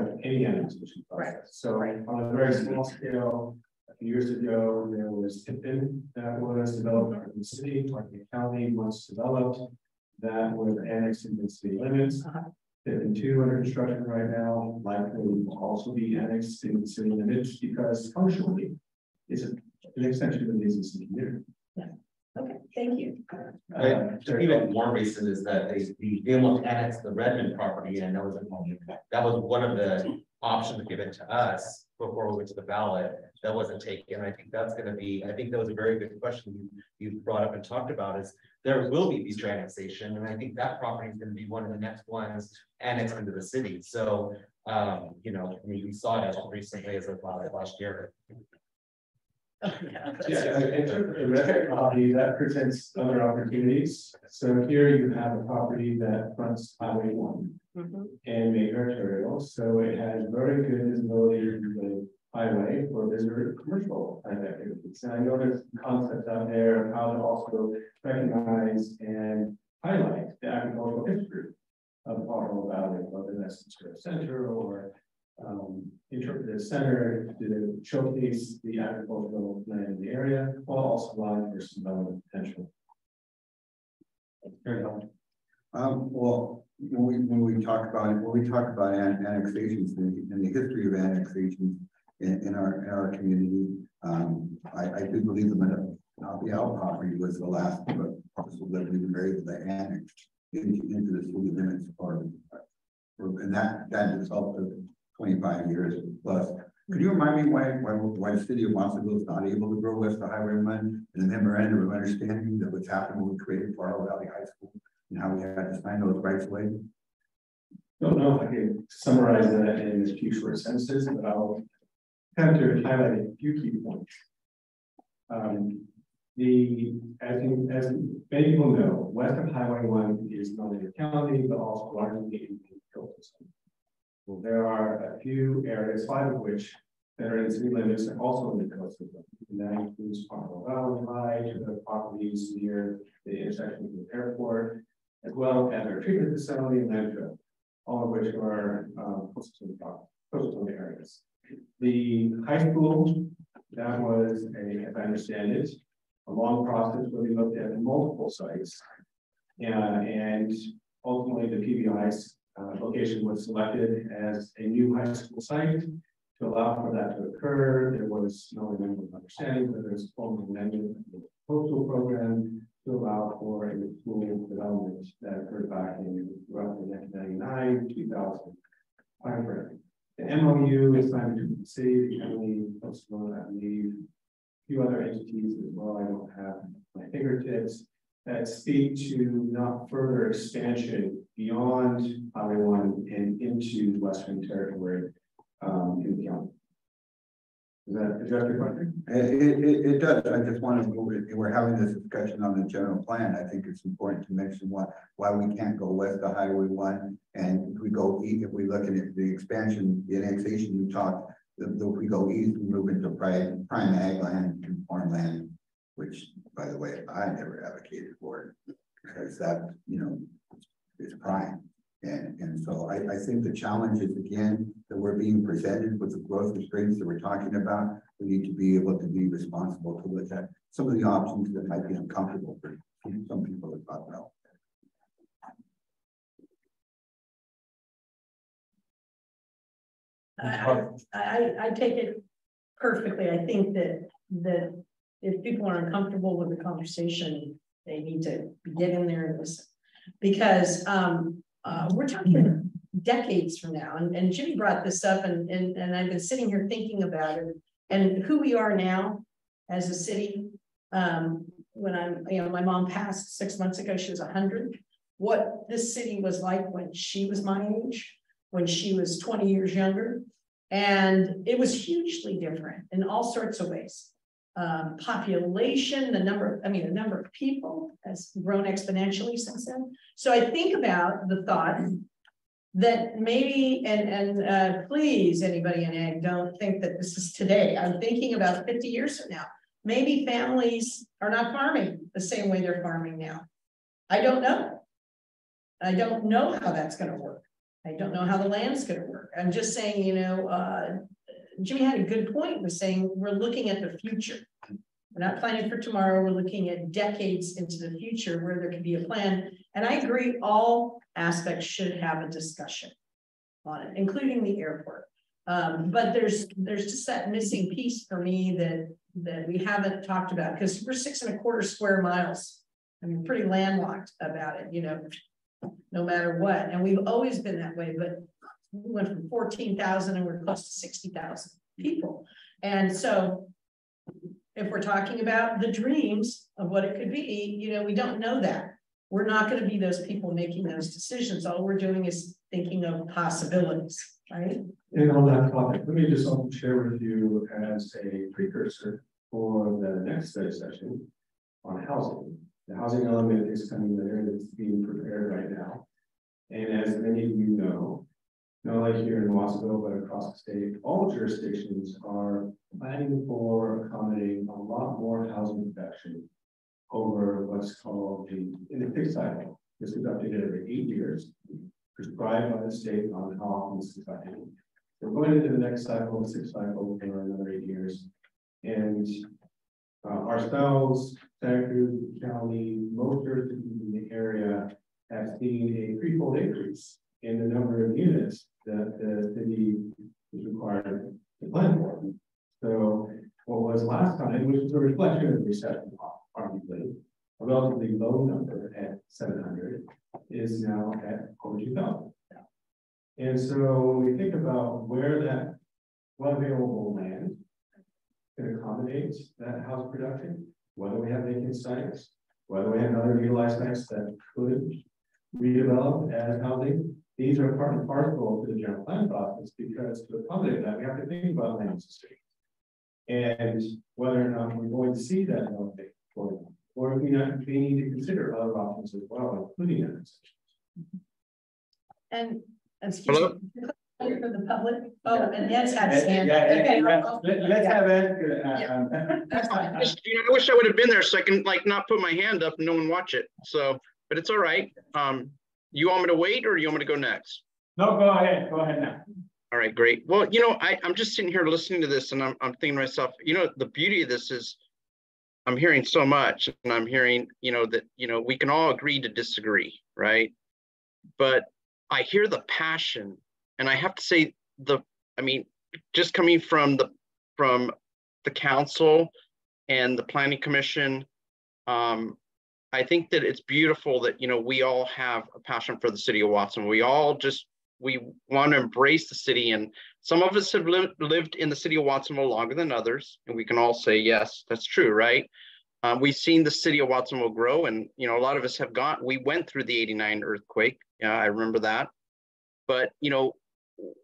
of any annexation process. Right. So on a very small scale, a few years ago, there was Tipton that was developed in the city, Martin County once developed, that was annexed into city limits. Tipton 2 under construction right now, likely will also be annexed into city limits because functionally it's an extension of the existing community. Yeah. Okay, thank you. Even more recent is that they almost annexed the Redmond property, and that was one of the options given to us before we went to the ballot. That wasn't taken. I think that's going to be. I think that was a very good question you brought up and talked about. Is there will be future annexation, and I think that property is going to be one of the next ones annexed into the city. So, you know, I mean, we saw it as recently as last year. Yeah, in terms of the red property, that presents other opportunities. So here you have a property that fronts Highway 1 and major arterial. So it has very good visibility to the highway for visitor commercial type activities. And I know there's concepts out there of how to also recognize and highlight the agricultural history of the Powder Valley, whether that's the center or interpretive center to showcase the agricultural land in the area, while also allowing for some development potential. Well, when we talk about annexations and the history of annexations in our community, I do believe the Alpial property was the last parcel that we married that annexed into the city limits part, and that itself took 25 years plus. Could you remind me why the city of Watsonville is not able to grow west of Highway 1 and the memorandum of understanding that what's happened when we created Pajaro Valley High School and how we had to sign those rights away? Don't know if I can summarize that in a few short sentences, but I'll have to highlight a few key points. As many people know, west of Highway 1 is not only a county, but also largely in the coastal zone. Well, there are a few areas, 5 of which that are in city limits and also in the coastal zone. And that includes Pajaro Valley, the properties near the intersection with the airport, as well as our treatment facility and landfill, all of which are coastal areas. The high school, that was as I understand it, a long process where we looked at multiple sites. And ultimately the PBI's location was selected as a new high school site. To allow for that to occur, there was no memorandum of understanding, but there's a formal amendment of the postal program to allow for a school development that occurred back in roughly 1999, 2000 timeframe. The MOU is signed between the city, the county, postal, I believe, a few other entities as well. I don't have my fingertips that speak to not further expansion beyond Highway 1 and into Western Territory in the county. Does that address your question? It does. I just want to, we're having this discussion on the general plan. I think it's important to mention why we can't go west of Highway 1. And if we go east, if we look at it, the expansion, the annexation, we talked, if we go east, we move into prime ag land and farmland, which, by the way, I never advocated for it because that, you know, is prime. And so I think the challenge is, again, that we're being presented with the growth restraints that we're talking about. We need to be able to be responsible to look at some of the options that might be uncomfortable for some people that thought, well. I take it perfectly. I think that if people are uncomfortable with the conversation, they need to get in there and listen. Because we're talking decades from now, and Jimmy brought this up, and I've been sitting here thinking about it and who we are now as a city. When I'm, you know, my mom passed 6 months ago, she was 100. What this city was like when she was my age, when she was 20 years younger, and it was hugely different in all sorts of ways. Population, the number of people has grown exponentially since then. So I think about the thought that maybe, and please, anybody in ag, don't think that this is today. I'm thinking about 50 years from now. Maybe families are not farming the same way they're farming now. I don't know. I don't know how that's going to work. I don't know how the land's going to work. I'm just saying, you know, Jimmy had a good point with saying we're looking at the future. We're not planning for tomorrow. We're looking at decades into the future where there could be a plan. And I agree, all aspects should have a discussion on it, including the airport. But there's just that missing piece for me that we haven't talked about, because we're 6¼ square miles. I mean, pretty landlocked about it, you know, no matter what. And we've always been that way, but we went from 14,000 and we're close to 60,000 people. And so if we're talking about the dreams of what it could be, you know, we don't know that. We're not going to be those people making those decisions. All we're doing is thinking of possibilities, right? And on that topic, let me just also share with you as a precursor for the next study session on housing. The housing element is coming there and it's being prepared right now. And as many of you know, not only here in Watsonville, but across the state, all jurisdictions are planning for accommodating a lot more housing production over what's called in the fixed cycle. This is updated every 8 years, prescribed by the state on how often this is updated. We're going into the next cycle, the 6th cycle, for another 8 years. And ourselves, Santa Cruz County, most jurisdictions in the area have seen a threefold increase in the number of units that the city is required to plan for. So what was last time, which was a reflection of the recession, arguably, a relatively low number at 700, is now at over 2,000. And so when we think about where what available land can accommodate that house production, whether we have vacant sites, whether we have underutilized sites that could redevelop as housing, these are part and parcel to the general plan process, because to accommodate that, we have to think about land use and whether or not we're going to see that elevate going on, or if we need to consider other options as well, including intercessions. And excuse me, for the public. Oh, and Ed's had his hand. Let's have Ed. I wish I would have been there so I can not put my hand up and no one watch it. So, but it's all right. You want me to wait or you want me to go next? No, go ahead. Go ahead now. All right, great. Well, you know, I'm just sitting here listening to this and I'm thinking to myself, you know, the beauty of this is I'm hearing so much, and I'm hearing, you know, that, you know, we can all agree to disagree, right? But I hear the passion, and I have to say I mean, just coming from the council and the planning commission, I think that it's beautiful that, you know, we all have a passion for the city of Watson. We want to embrace the city, and some of us have lived in the city of Watsonville longer than others, and we can all say, yes, that's true, right? We've seen the city of Watsonville grow, and, you know, a lot of us we went through the '89 earthquake. Yeah, I remember that. But, you know,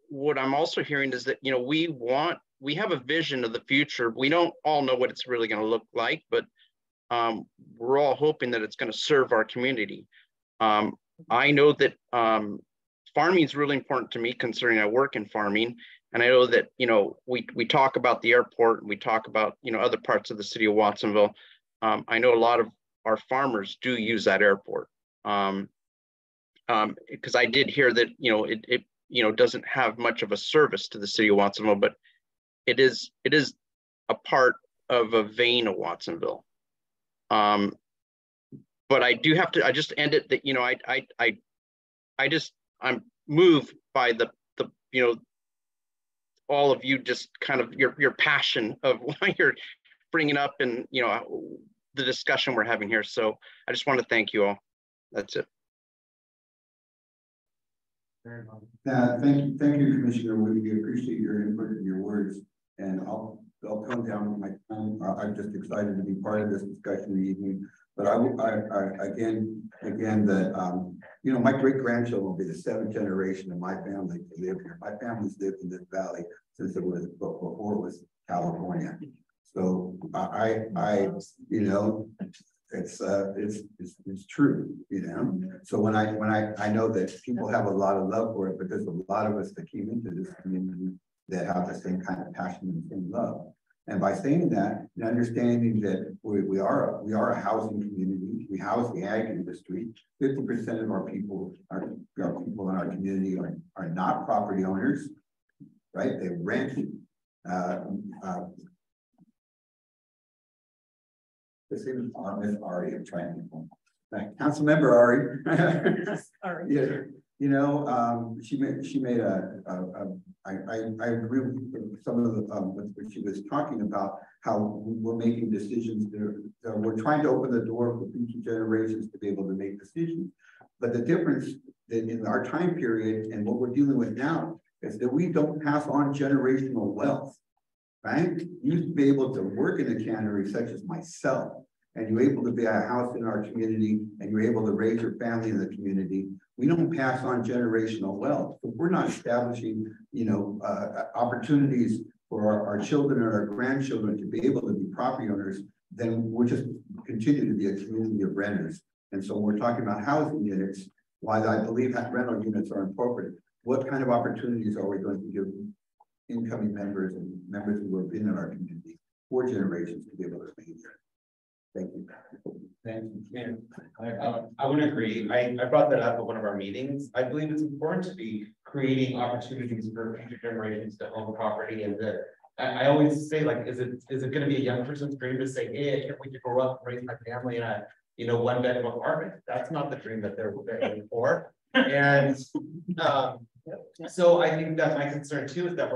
what I'm also hearing is that, you know, we have a vision of the future. We don't all know what it's really going to look like, but we're all hoping that it's going to serve our community. I know that farming is really important to me, considering I work in farming. And I know that, you know, we talk about the airport and we talk about, you know, other parts of the city of Watsonville. I know a lot of our farmers do use that airport. Because I did hear that, you know, it you know, doesn't have much of a service to the city of Watsonville, but it is a part of a vein of Watsonville. But I do have to, I just end it that, you know, I'm moved by the, you know, all of you, just kind of your passion of why you're bringing up and, you know, the discussion we're having here. So I just want to thank you all. That's it. Thank you, Commissioner Woody. We appreciate your input and your words. And I'll come down with my time. I'm just excited to be part of this discussion this evening. But again, that you know, my great grandchildren will be the 7th generation of my family to live here. My family's lived in this valley since it was before it was California. So you know, it's true, you know. So when I know that people have a lot of love for it, but there's a lot of us that came into this community that have the same kind of passion and same love. And by saying that and understanding that we are a housing community, we house the ag industry. 50% of our people people in our community are not property owners, right? They rent. This is Miss Ari. I'm trying to Council Member Ari. Yeah, you know, she made I agree with some of the what she was talking about, how we're making decisions there. We're trying to open the door for future generations to be able to make decisions. But the difference in our time period and what we're dealing with now is that we don't pass on generational wealth. Right? You used to be able to work in a cannery such as myself, and you're able to be a house in our community, and you're able to raise your family in the community. We don't pass on generational wealth. If we're not establishing, you know, opportunities for our children and our grandchildren to be able to be property owners, then we'll just continue to be a community of renters. And so when we're talking about housing units, while I believe that rental units are important, what kind of opportunities are we going to give incoming members and members who have been in our community for generations to be able to stay here? Thank you. Thank you. I would agree. I brought that up at one of our meetings. I believe it's important to be creating opportunities for future generations to own property. And I always say, like, is it going to be a young person's dream to say, hey, I can't wait to grow up and raise my family in a, you know, 1-bedroom apartment? That's not the dream that they're aiming for. And so I think that my concern too is that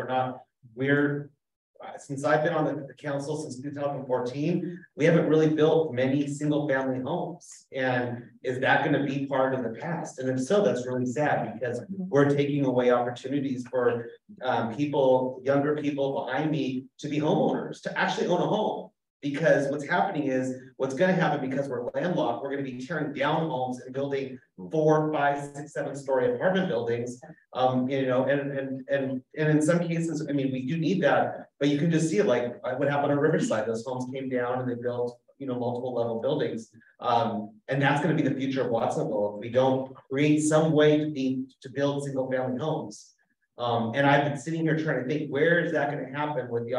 since I've been on the council since 2014, we haven't really built many single family homes. And is that going to be part of the past? And if so, that's really sad, because we're taking away opportunities for younger people behind me to be homeowners, to actually own a home. Because what's happening is, what's going to happen, because we're landlocked, we're going to be tearing down homes and building 4, 5, 6, 7-story apartment buildings. You know, and in some cases, I mean, we do need that, but you can just see it, like what happened on Riverside. Those homes came down and they built, you know, multiple level buildings. And that's going to be the future of Watsonville if we don't create some way to build single family homes. And I've been sitting here trying to think, where is that going to happen with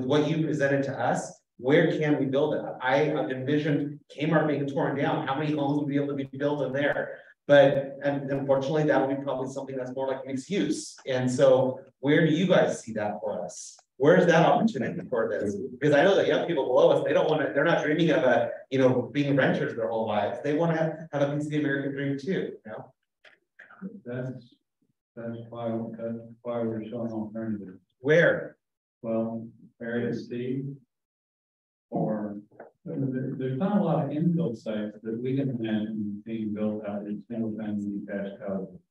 what you presented to us? Where can we build it? I envisioned Kmart being torn down. How many homes would be able to be built in there? But and unfortunately, that would be probably something that's more like mixed use. And so, where do you guys see that for us? Where is that opportunity for this? Because I know that young people below us, they don't want to. They're not dreaming of being renters their whole lives. They want to have a piece of the American dream too. You know? That's why we're showing alternatives. Where? Well, Area C. Or there's not a lot of infill sites that we can imagine being built out in single family detached houses.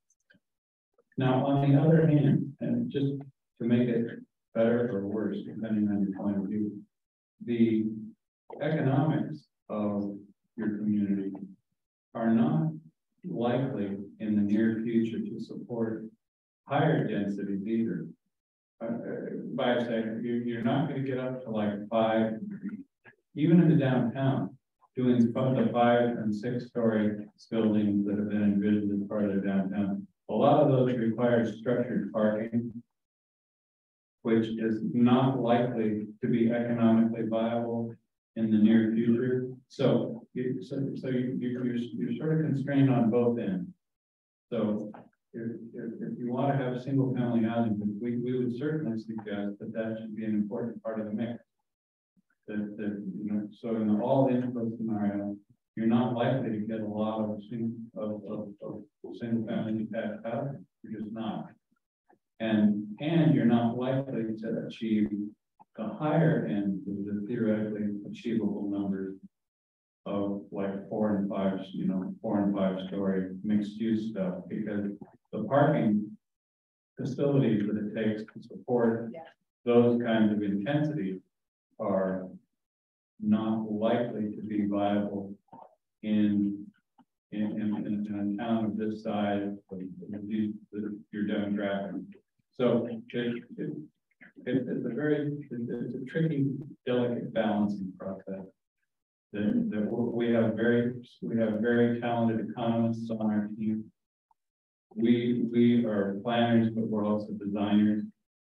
Now, on the other hand, and just to make it better or worse, depending on your point of view, the economics of your community are not likely in the near future to support higher densities either. By a second, you're not gonna get up to like 5, even in the downtown, doing the 5 and 6 story buildings that have been envisioned as part of the downtown. A lot of those require structured parking, which is not likely to be economically viable in the near future. So you're sort of constrained on both ends. So if you want to have single family housing, we would certainly suggest that that should be an important part of the mix. So in the all input scenario, you're not likely to get a lot of single family detached housing. You're just not. And you're not likely to achieve the higher end of the theoretically achievable numbers of like 4 and 5, 4 and 5 story mixed use stuff, because the parking facilities that it takes to support those kinds of intensities are not likely to be viable in a town of this size of your demographic. So it's a tricky, delicate balancing process. We have very talented economists on our team. We are planners, but we're also designers.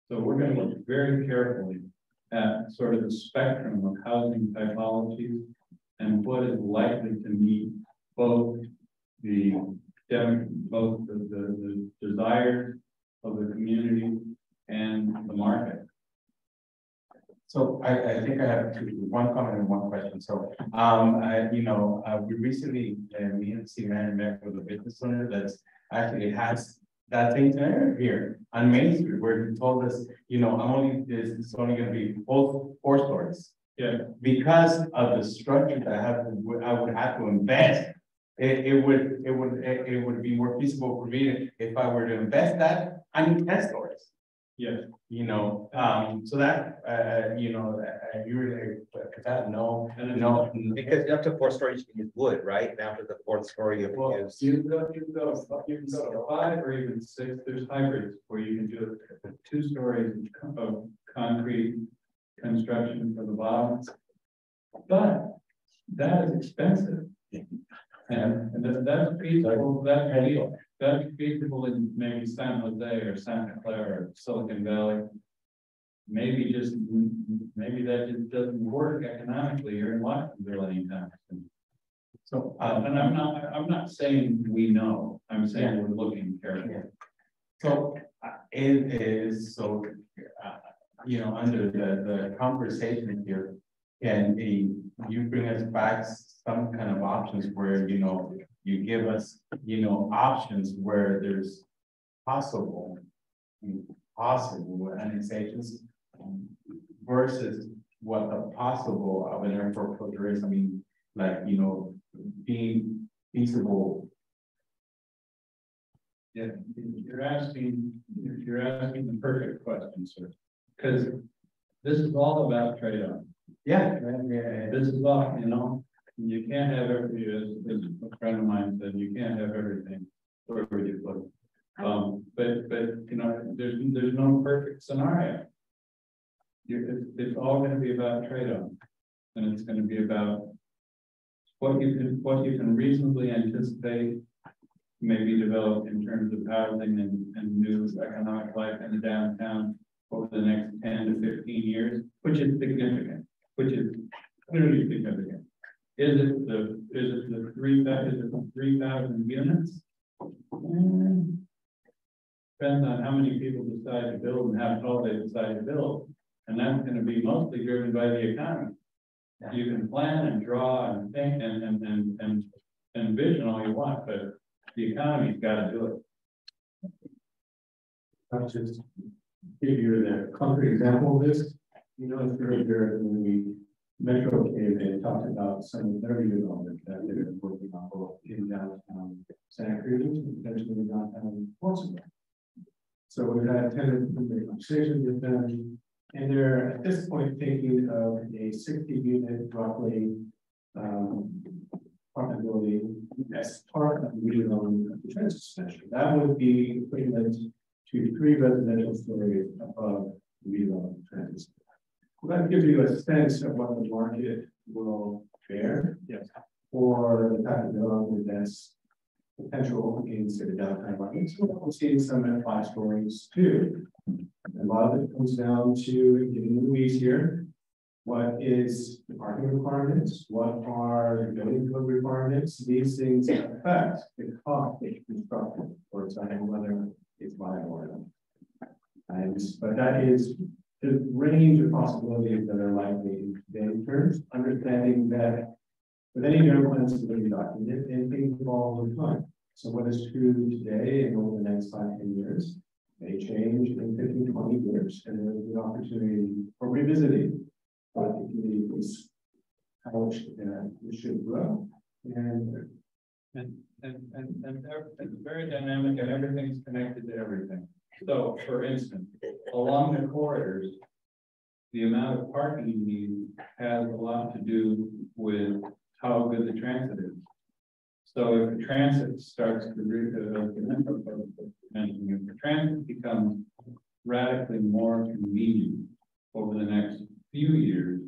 So we're going to look very carefully at sort of the spectrum of housing typologies and what is likely to meet both the desires of the community and the market. So I think I have one comment and one question. So, we recently, me and Steve met with a business owner that's actually has that same scenario here on Main Street, where he told us, it's only going to be both 4 stories. Yeah. Because of the structure that I would have to invest. It would be more feasible for me if I were to invest that. I need 10 stories. Yes. So that, you really, no. Because up to 4 stories, you can use wood, right? And after the 4th story, you can use. You can go to 5 or even 6. There's hybrids where you can do 2 stories of concrete construction for the bottom. But that is expensive. And that's feasible. That's feasible in maybe San Jose or Santa Clara or Silicon Valley. Maybe that just doesn't work economically here in Watsonville anytime soon. So, and I'm not saying we know. I'm saying we're looking carefully. So it is so. Under the conversation here, and you bring us back some kind of options where you give us options where there's possible annexations versus what the possible of an airport closure is. I mean, being feasible. Yeah, you're asking the perfect question, sir. Because this is all about trade-off. Yeah. This is all, you can't have everything, as a friend of mine said, you can't have everything wherever you put it. But there's no perfect scenario. It's all going to be about trade-off. And it's going to be about what you can reasonably anticipate maybe develop in terms of housing and new economic life in the downtown over the next 10 to 15 years, which is significant, which is clearly significant. Is it the 3,000 units? Depends on how many people decide to build and how tall they decide to build. And that's going to be mostly driven by the economy. You can plan and draw and think and envision all you want, but the economy's got to do it. I'll just give you the concrete example of this. It's earlier when we Metro came and talked about some of their development that they're working on both in downtown Santa Cruz and potentially downtown Portsmouth. So we've had tenants make conversations with them, and they're at this point thinking of a 60-unit roughly apartment building as part of the redevelopment of the transit station. That would be equivalent to 3 residential stories above redevelopment trends. Well, that gives you a sense of what the market will bear. Yes. For the type of development that's potential in city downtown markets. We're seeing some at 5 stories too. A lot of it comes down to getting in the weeds here. What is the parking requirements? What are the building code requirements? These things affect the cost of construction, or deciding whether it's viable or not. But that is the range of possibilities that are likely in terms, understanding that with any general plan stability document, and things evolve over time. So what is true today and over the next 5-10 years may change in 15-20 years, and there's an opportunity for revisiting what the community is, how it should grow, and it's very dynamic and everything's connected to everything. So, for instance, along the corridors, the amount of parking you need has a lot to do with how good the transit is. So if the transit starts to if the transit becomes radically more convenient over the next few years,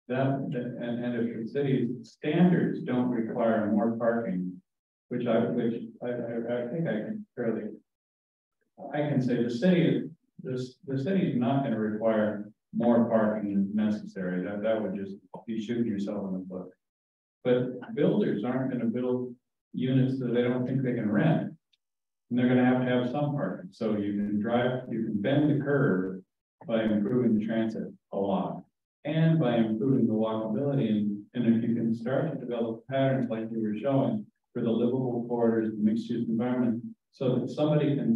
and if the city's standards don't require more parking, which I think I can say the city is not going to require more parking than necessary. That would just be shooting yourself in the foot. But builders aren't going to build units that they don't think they can rent. And they're going to have some parking. So you can bend the curve by improving the transit a lot and by improving the walkability. And if you can start to develop patterns like you were showing for the livable corridors, the mixed use environment, so that somebody can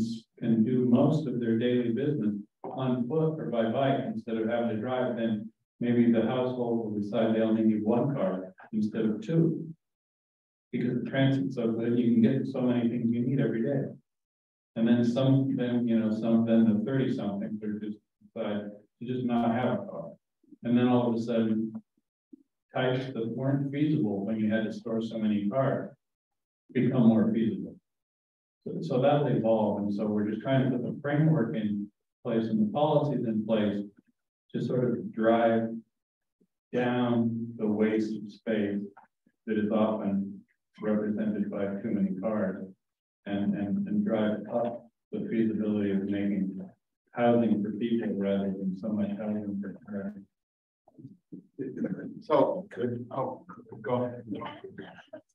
do most of their daily business on foot or by bike instead of having to drive, then maybe the household will decide they only need 1 car instead of 2. Because the transit's so good, you can get so many things you need every day. And then the 30-somethings are just decide to just not have a car. And then all of a sudden, types that weren't feasible when you had to store so many cars become more feasible. So that'll evolve. And so we're just trying to put the framework in place and the policies in place to sort of drive down the waste of space that is often represented by too many cars and drive up the feasibility of making housing for people rather than so much housing for cars. So good. Oh, go ahead.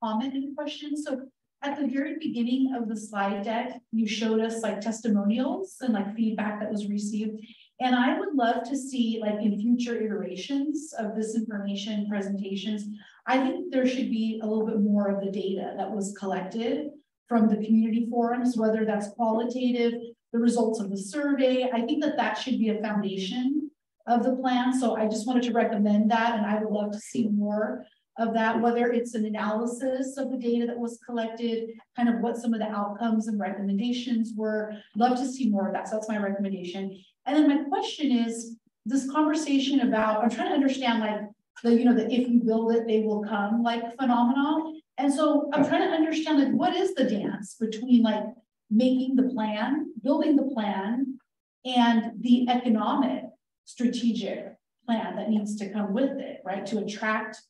Comment and question. So at the very beginning of the slide deck, you showed us like testimonials and like feedback that was received. And I would love to see, like, in future iterations of this information presentations, I think there should be a little bit more of the data that was collected from the community forums, whether that's qualitative, the results of the survey. I think that should be a foundation of the plan. So I just wanted to recommend that, and I would love to see more of that, whether it's an analysis of the data that was collected, kind of what some of the outcomes and recommendations were. Love to see more of that. So that's my recommendation. And then my question is this conversation about, I'm trying to understand like the if you build it, they will come like phenomenon. And so I'm trying to understand like what is the dance between like making the plan, building the plan, and the economic strategic plan that needs to come with it, right? To attract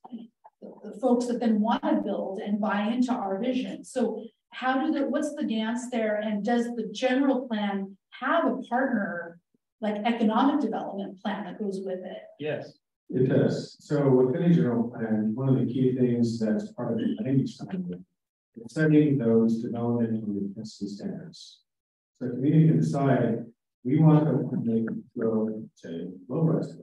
the folks that then want to build and buy into our vision. So what's the dance there? And does the general plan have a partner like economic development plan that goes with it? Yes. It does. So within a general plan, one of the key things that's part of the planning standard is setting those development and intensity standards. So the community can decide we want to make road, say, low-rise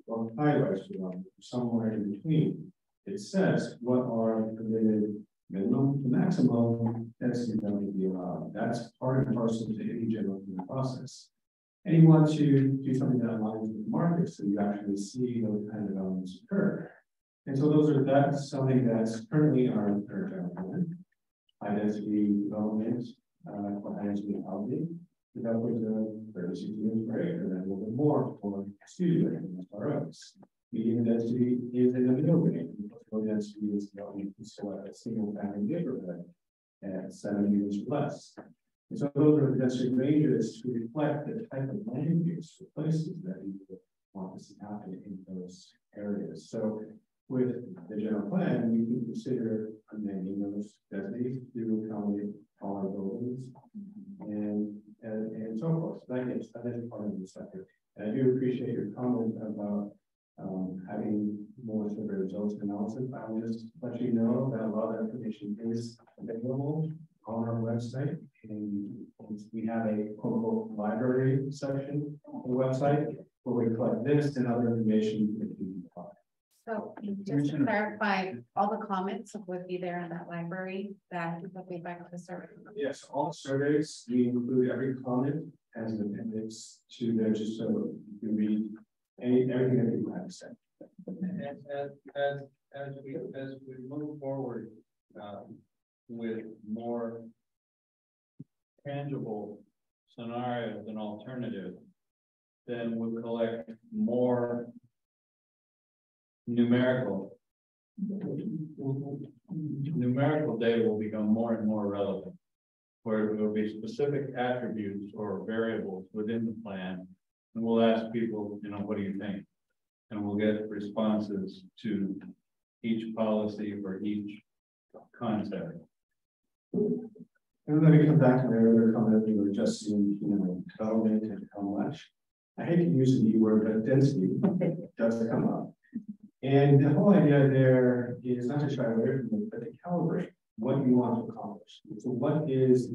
or high-rise development, somewhere in between. It says what are permitted minimum to maximum density that would be allowed. That's part and parcel to any general plan process. And you want to do something that aligns with the market, so you actually see those kind of elements occur. And so that's something that's currently in our general plan. High density development for high density housing. That was 36 units per acre, and a little bit more for studio and SROs. Medium density is in the middle range. Low density is you can select a single family neighborhood at 7 units or less. And so those are density ranges to reflect the type of land use for places that you would want to see happen in those areas. So with the general plan, we can consider amending those densities to accommodate taller buildings and so forth. So that is part of the sector. And I do appreciate your comment about having more survey results analysis. I will just let you know that a lot of information is available on our website, and we have a quote unquote library section on the website where we collect this and other information that you can find. So just to clarify, all the comments would be there in that library that will be back to the survey. Yes, all surveys, we include every comment as an appendix to there, just so you can read everything that people have to say. As we move forward with more tangible scenarios and alternatives, then we'll collect more numerical data will become more and more relevant, where there will be specific attributes or variables within the plan, and we'll ask people, you know, what do you think? And we'll get responses to each policy or each concept. And let me come back to my earlier comment. We were just seeing, you know, development and how much. I hate to use the E word, but density does come up. And the whole idea there is not to shy away from it, but to calibrate what you want to accomplish. So what is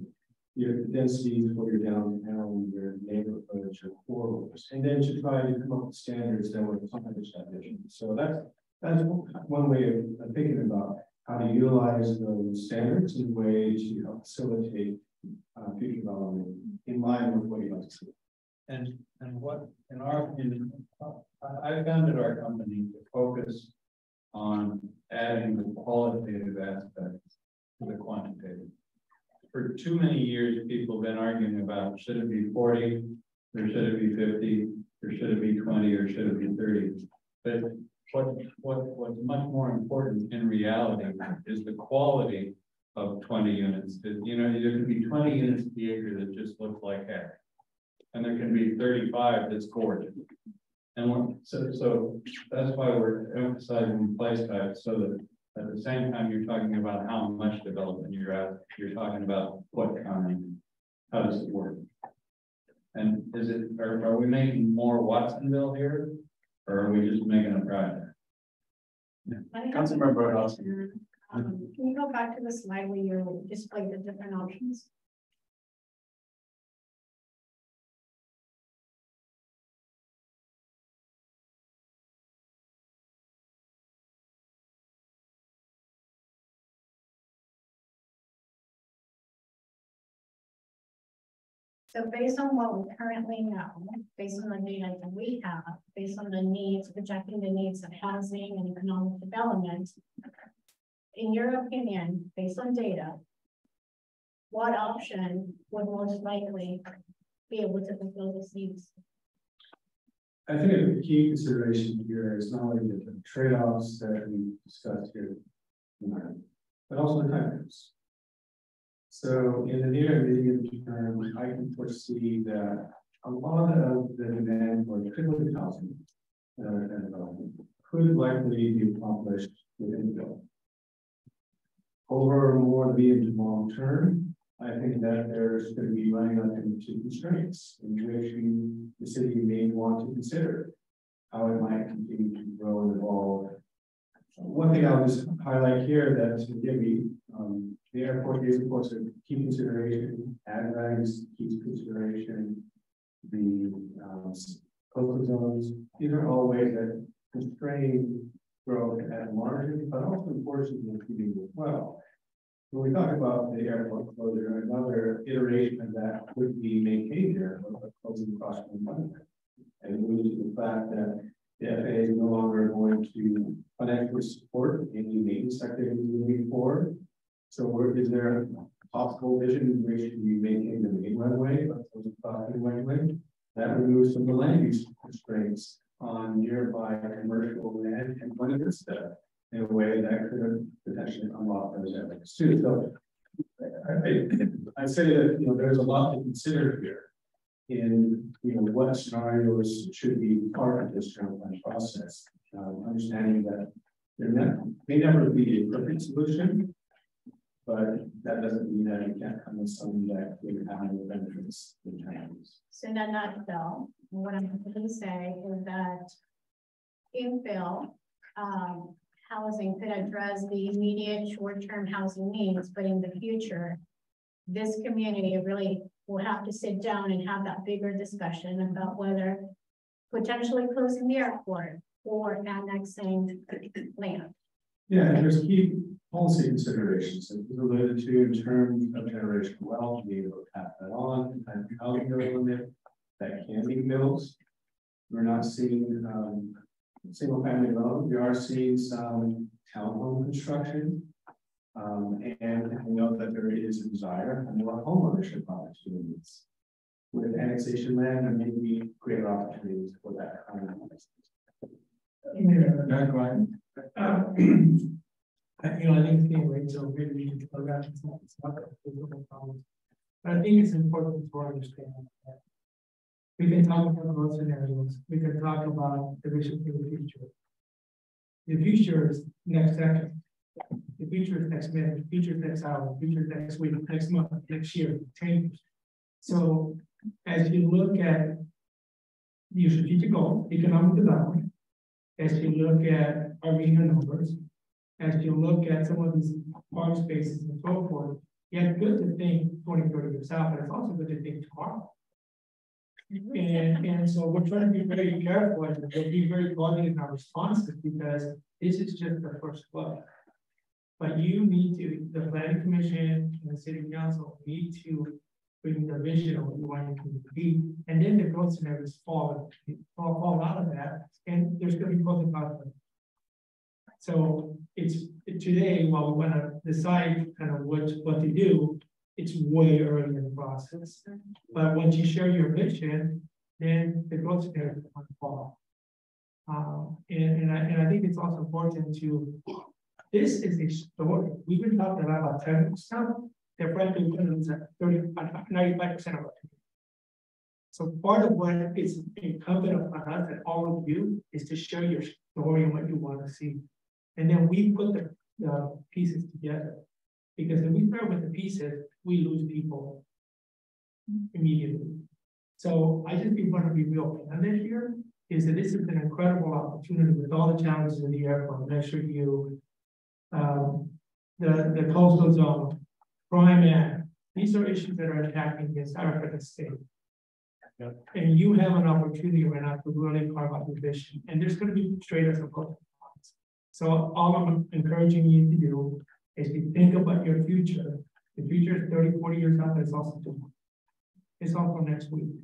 your density for your downtown, your neighborhoods, your corridors, and then to try to come up with standards that would accomplish that vision. So that's one way of thinking about how to utilize those standards in a way to help facilitate future development in line with what you like to see. And what, in our opinion, I founded our company to focus on adding the qualitative aspects to the quantitative. For too many years, people have been arguing about should it be 40, or should it be 50, or should it be 20, or should it be 30. But what's much more important in reality is the quality of 20 units. You know, there can be 20 units per acre that just look like heck, and there can be 35 that's gorgeous. And so that's why we're emphasizing place types, so that at the same time you're talking about how much development you're talking about what kind, how does it work? And are we making more Watsonville here, or are we just making a project? Councilmember Oscar. Can you go back to the slide where you display the different options? So based on what we currently know, based on the data that we have, based on the needs, projecting the needs of housing and economic development, in your opinion, based on data, what option would most likely be able to fulfill these needs? I think a key consideration here is not only the trade-offs that we discussed here tonight, but also the timeframes. So in the near and medium term, I can foresee that a lot of the demand for triple housing could likely be accomplished within the bill. Over more medium to long term, I think that there's going to be running up into constraints in which the city may want to consider how it might continue to grow and evolve. One thing I'll just highlight here that the airport is of course a key consideration, ag-values key consideration, the coastal zones. These are all ways that constrain growth at margin, but also unfortunately competing as well. When we talk about the airport closure, another iteration of that would be maintaining the airport closing across the country, and alluding to the fact that the FAA is no longer going to financially support any maintenance activities moving forward. So is there a possible vision in which we maintain the main runway, but the runway that removes some of the land use constraints on nearby commercial land and Buena Vista in a way that could potentially unlock those areas too. So I say that, there's a lot to consider here. In, what scenarios should be part of this general plan process. Understanding that there may never be a perfect solution, but that doesn't mean that you can't come with something that will have no benefits in towns. So in a nutshell, what I'm going to say is that infill housing could address the immediate short-term housing needs, but in the future, this community really will have to sit down and have that bigger discussion about whether potentially closing the airport or annexing land. Yeah, and there's key policy considerations that was related to in terms of generational wealth, being able to pass that on, and housing limit that can be built. We're not seeing single family loan. We are seeing some townhome construction. And we know that there is a desire for more homeownership opportunities. With annexation land, there may be greater opportunities for that kind of I think it's being way so good. We need to go back to some. But I think it's important to understand that we can talk about growth scenarios. We can talk about the vision for the future. The future is next second. The future is next minute, the future is next hour, the future is next week, next month, next year, 10 years. So as you look at your strategic goal, economic development, as you look at our regional numbers, as you look at some of these farm spaces and so forth, yeah, it's good to think 20, 30 years out, but it's also good to think tomorrow. And so we're trying to be very careful and we'll be very positive in our responses because this is just the first look. But you need to, the planning commission and the city council need to bring the vision of what you want it to be. And then the growth scenarios fall out of that. And there's going to be pros and cons. So it's today, while we want to decide kind of what to do, it's way early in the process. But once you share your vision, then the growth scenarios will fall. And I think it's also important to. This is a story. We've been talking about technical stuff. They're frankly going to lose 95% of our people. So part of what is incumbent upon us and all of you is to share your story and what you want to see. And then we put the pieces together. Because if we start with the pieces, we lose people immediately. So I just want to be real candid here, is that this is an incredible opportunity with all the challenges in the airport, Metro U, the coastal zone, crime act. These are issues that are attacking the entire state. Yep. And you have an opportunity right now to really carve out your vision. And there's going to be trade-offs of both. So all I'm encouraging you to do is to think about your future. The future is 30, 40 years out, but it's also tomorrow. It's also next week.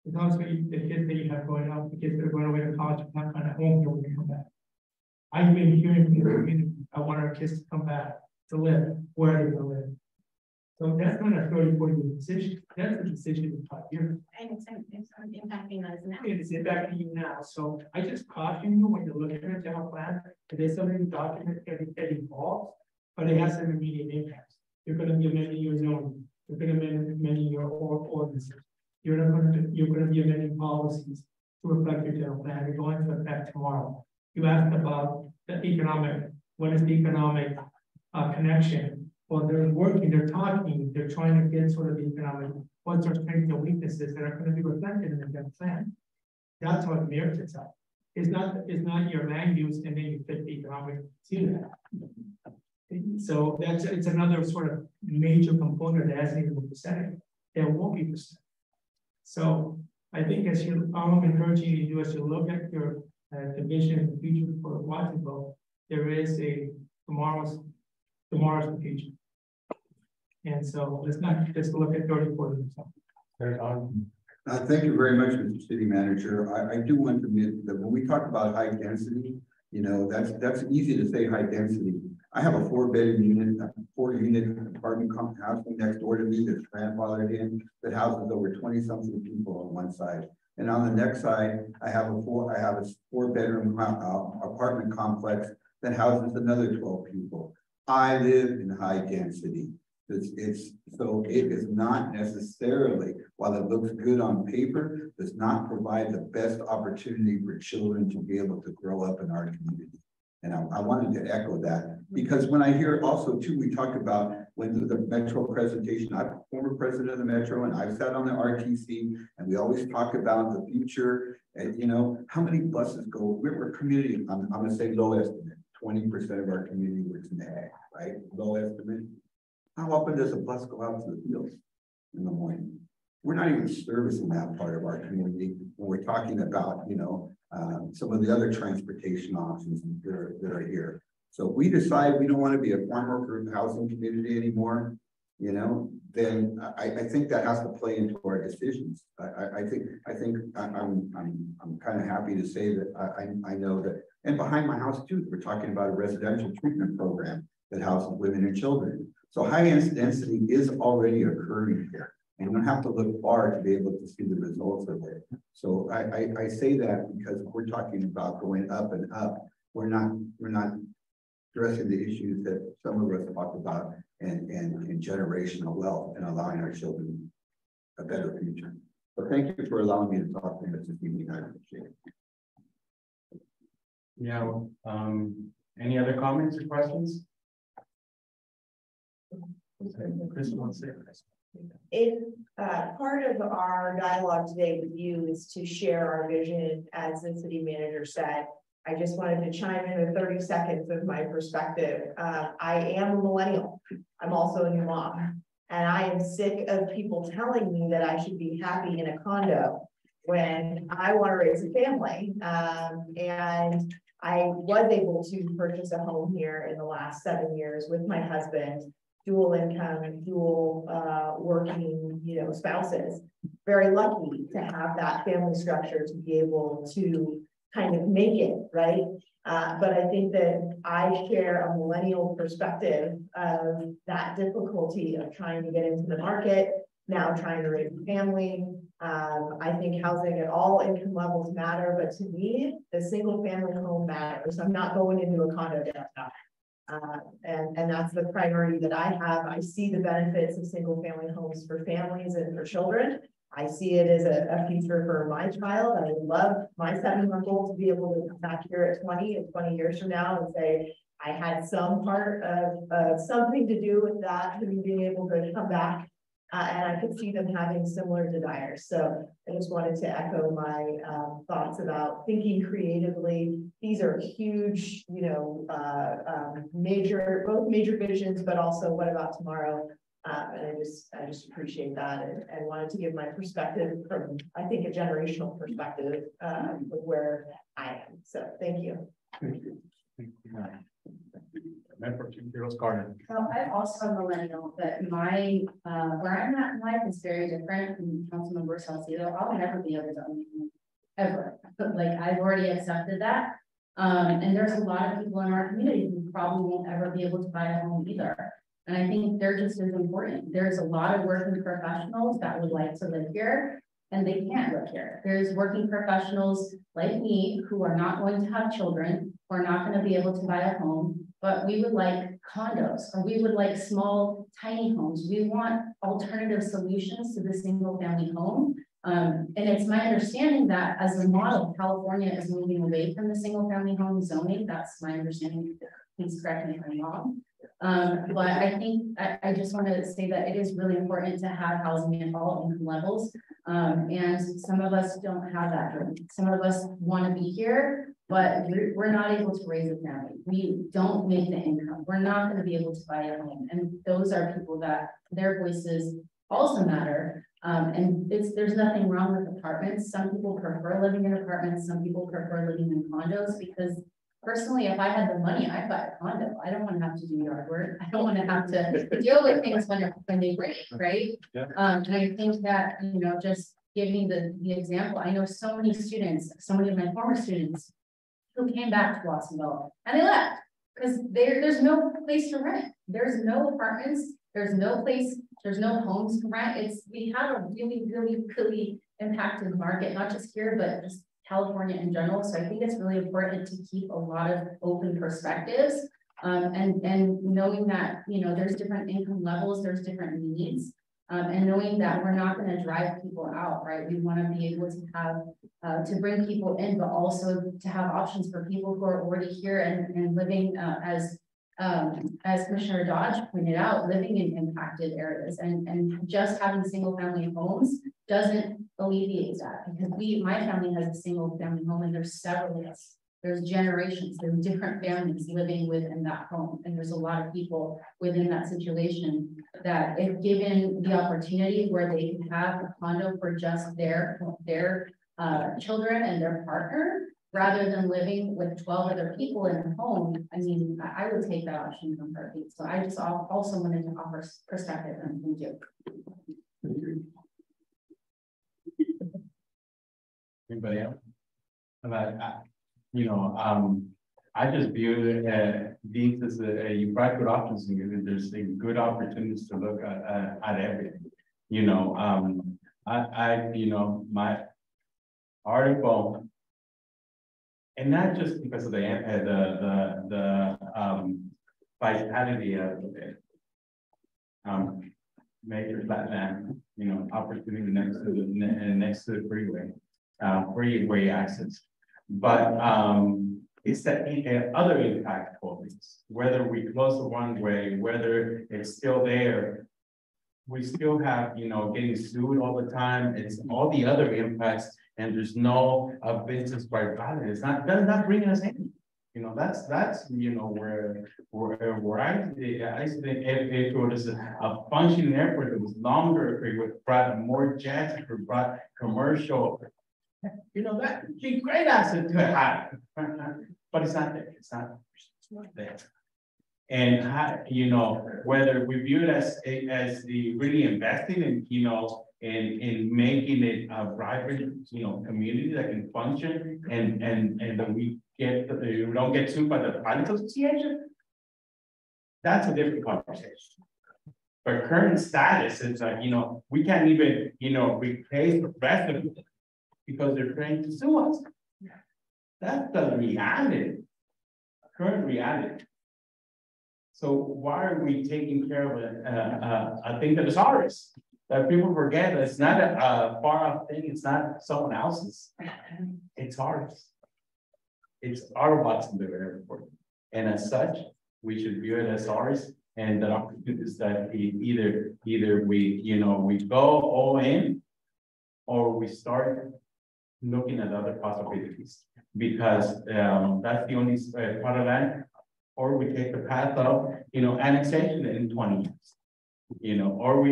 It's also the kids that you have going out, the kids that are going away to college, not kind of home here when they come back. I've been hearing from the community, I want our kids to come back to live where they're going to live. So that's not a 30, 40 year decision. That's a decision in 5 years. And it's impacting us now. It's impacting you now. So I just caution you when you're looking at a general plan, it is something to document that evolves, but it has an immediate impact. You're going to be amending your zone. You're going to be amending your ordinances. You're going to be amending policies to reflect your general plan. You're going to affect tomorrow. You asked about the economic, what is the economic connection? Well, they're working, they're talking, they're trying to get sort of the economic, what's our strengths and weaknesses that are going to be reflected in the general plan. That's what mirrors itself. It's not your land use and then you fit the economic to that. So it's another sort of major component that hasn't even been presented. There won't be presented. So I think all I'm encouraging you to do is to look at your the vision and the future for Watsonville. There is a tomorrow's the future. And so let's not just look at 30, 40 Thank you very much, Mr. City Manager. I do want to admit that when we talk about high density, that's easy to say high density. I have a 4-bedroom unit, 4-unit apartment house next door to me that's grandfathered in that houses over 20-something people on one side. And on the next side, I have a 4-bedroom apartment complex that houses another 12 people. I live in high density. So it is not necessarily, while it looks good on paper, does not provide the best opportunity for children to be able to grow up in our community. And I wanted to echo that, because when I hear also too, we talked about when the Metro presentation, I'm a former president of the Metro and I've sat on the RTC, and we always talk about the future and, you know, how many buses go, we're community, I'm gonna say low estimate, 20% of our community works in ag, right? Low estimate. How often does a bus go out to the fields in the morning? We're not even servicing that part of our community when we're talking about, you know, some of the other transportation options that are here. So if we decide we don't want to be a farm worker housing community anymore, you know, then I think that has to play into our decisions. I think I'm kind of happy to say that I know that, and behind my house too, we're talking about a residential treatment program that houses women and children. So high density is already occurring here. And you don't have to look far to be able to see the results of it. So I say that because we're talking about going up and up. We're not addressing the issues that some of us talk about and generational wealth and allowing our children a better future. So thank you for allowing me to talk to you this evening. I appreciate it. Yeah. Any other comments or questions? Chris wants to say this. Part of our dialogue today with you is to share our vision, as the city manager said. I just wanted to chime in with 30 seconds of my perspective. I am a millennial. I'm also a new mom, and I am sick of people telling me that I should be happy in a condo when I want to raise a family. And I was able to purchase a home here in the last 7 years with my husband. Dual income and dual working, you know, spouses. Very lucky to have that family structure to be able to kind of make it, right? But I think that I share a millennial perspective of that difficulty of trying to get into the market, now trying to raise a family. I think housing at all income levels matter, but to me, the single family home matters. I'm not going into a condo downtown. And that's the priority that I have. I see the benefits of single family homes for families and for children. I see it as a future for my child. I would love my 7-month-old to be able to come back here at 20 and 20 years from now and say, I had some part of something to do with that, to being able to come back. And I could see them having similar desires. So I just wanted to echo my thoughts about thinking creatively. These are huge, you know, both major visions, but also what about tomorrow? And I just appreciate that and wanted to give my perspective from, I think, a generational perspective of where I am. So thank you. Thank you. Thank you. So I'm also a millennial, but my where I'm at in life is very different from Councilmember Salcido. I'll never be able to own a home, ever. But like I've already accepted that. And there's a lot of people in our community who probably won't ever be able to buy a home either. And I think they're just as important. There's a lot of working professionals that would like to live here and they can't live here. There's working professionals like me who are not going to have children, who are not going to be able to buy a home, but we would like condos or we would like small, tiny homes. We want alternative solutions to the single family home. And it's my understanding that as a model, California is moving away from the single family home zoning. That's my understanding. Please correct me if I'm wrong. But I think I just want to say that it is really important to have housing at all income levels. And some of us don't have that. Some of us want to be here, but we're not able to raise a family. We don't make the income. We're not going to be able to buy a home. And those are people that their voices also matter. And there's nothing wrong with apartments. Some people prefer living in apartments. Some people prefer living in condos because personally, if I had the money, I'd buy a condo. I don't want to have to do yard work. I don't want to have to deal with things when they break, right? Yeah. And I think that, you know, just giving the example, I know so many students, so many of my former students who came back to Watsonville and they left because there's no place to rent. There's no apartments. There's no place. There's no homes to rent. We have a really, really, really impacted market, not just here, but just California in general. So I think it's really important to keep a lot of open perspectives And knowing that, you know, there's different income levels, there's different needs. And knowing that we're not gonna drive people out, right? We wanna be able to have, to bring people in, but also to have options for people who are already here and living, as Commissioner Dodge pointed out, living in impacted areas and just having single family homes doesn't alleviate that, because my family has a single family home and there's several of us. There's generations, there's different families living within that home. And there's a lot of people within that situation that if given the opportunity where they can have a condo for just their children and their partner, rather than living with 12 other people in a home, I mean, I would take that option from heartbeat. So I just also wanted to offer perspective and thank you. Anybody else? I just view these as you brought good options and there's good opportunities to look at everything. My article, and not just because of the vitality of it. Major flatland, opportunity next to the freeway access. But it's the other impact holdings, whether we close the one way, whether it's still there, we still have, getting sued all the time. It's all the other impacts, and there's no business by value. It's not bringing us in. That's where I think if it was a functioning airport that was longer, if it brought more jets, if it brought commercial. That'd be a great asset to have, but it's not there. It's not there. And whether we view it as the really investing in, in making it a vibrant, community that can function, and that we don't get sued by the pilot association. That's a different conversation. But current status is like, we can't even, replace the rest of it, because they're trying to sue us. That's the reality, current reality. So why are we taking care of a thing that is ours? That people forget that it's not a far off thing, it's not someone else's. It's ours. It's our Watsonville Airport. And as such, we should view it as ours. And the opportunity is that either we go all in, or we start looking at other possibilities, because that's the only part of that, or we take the path of annexation in 20 years, or we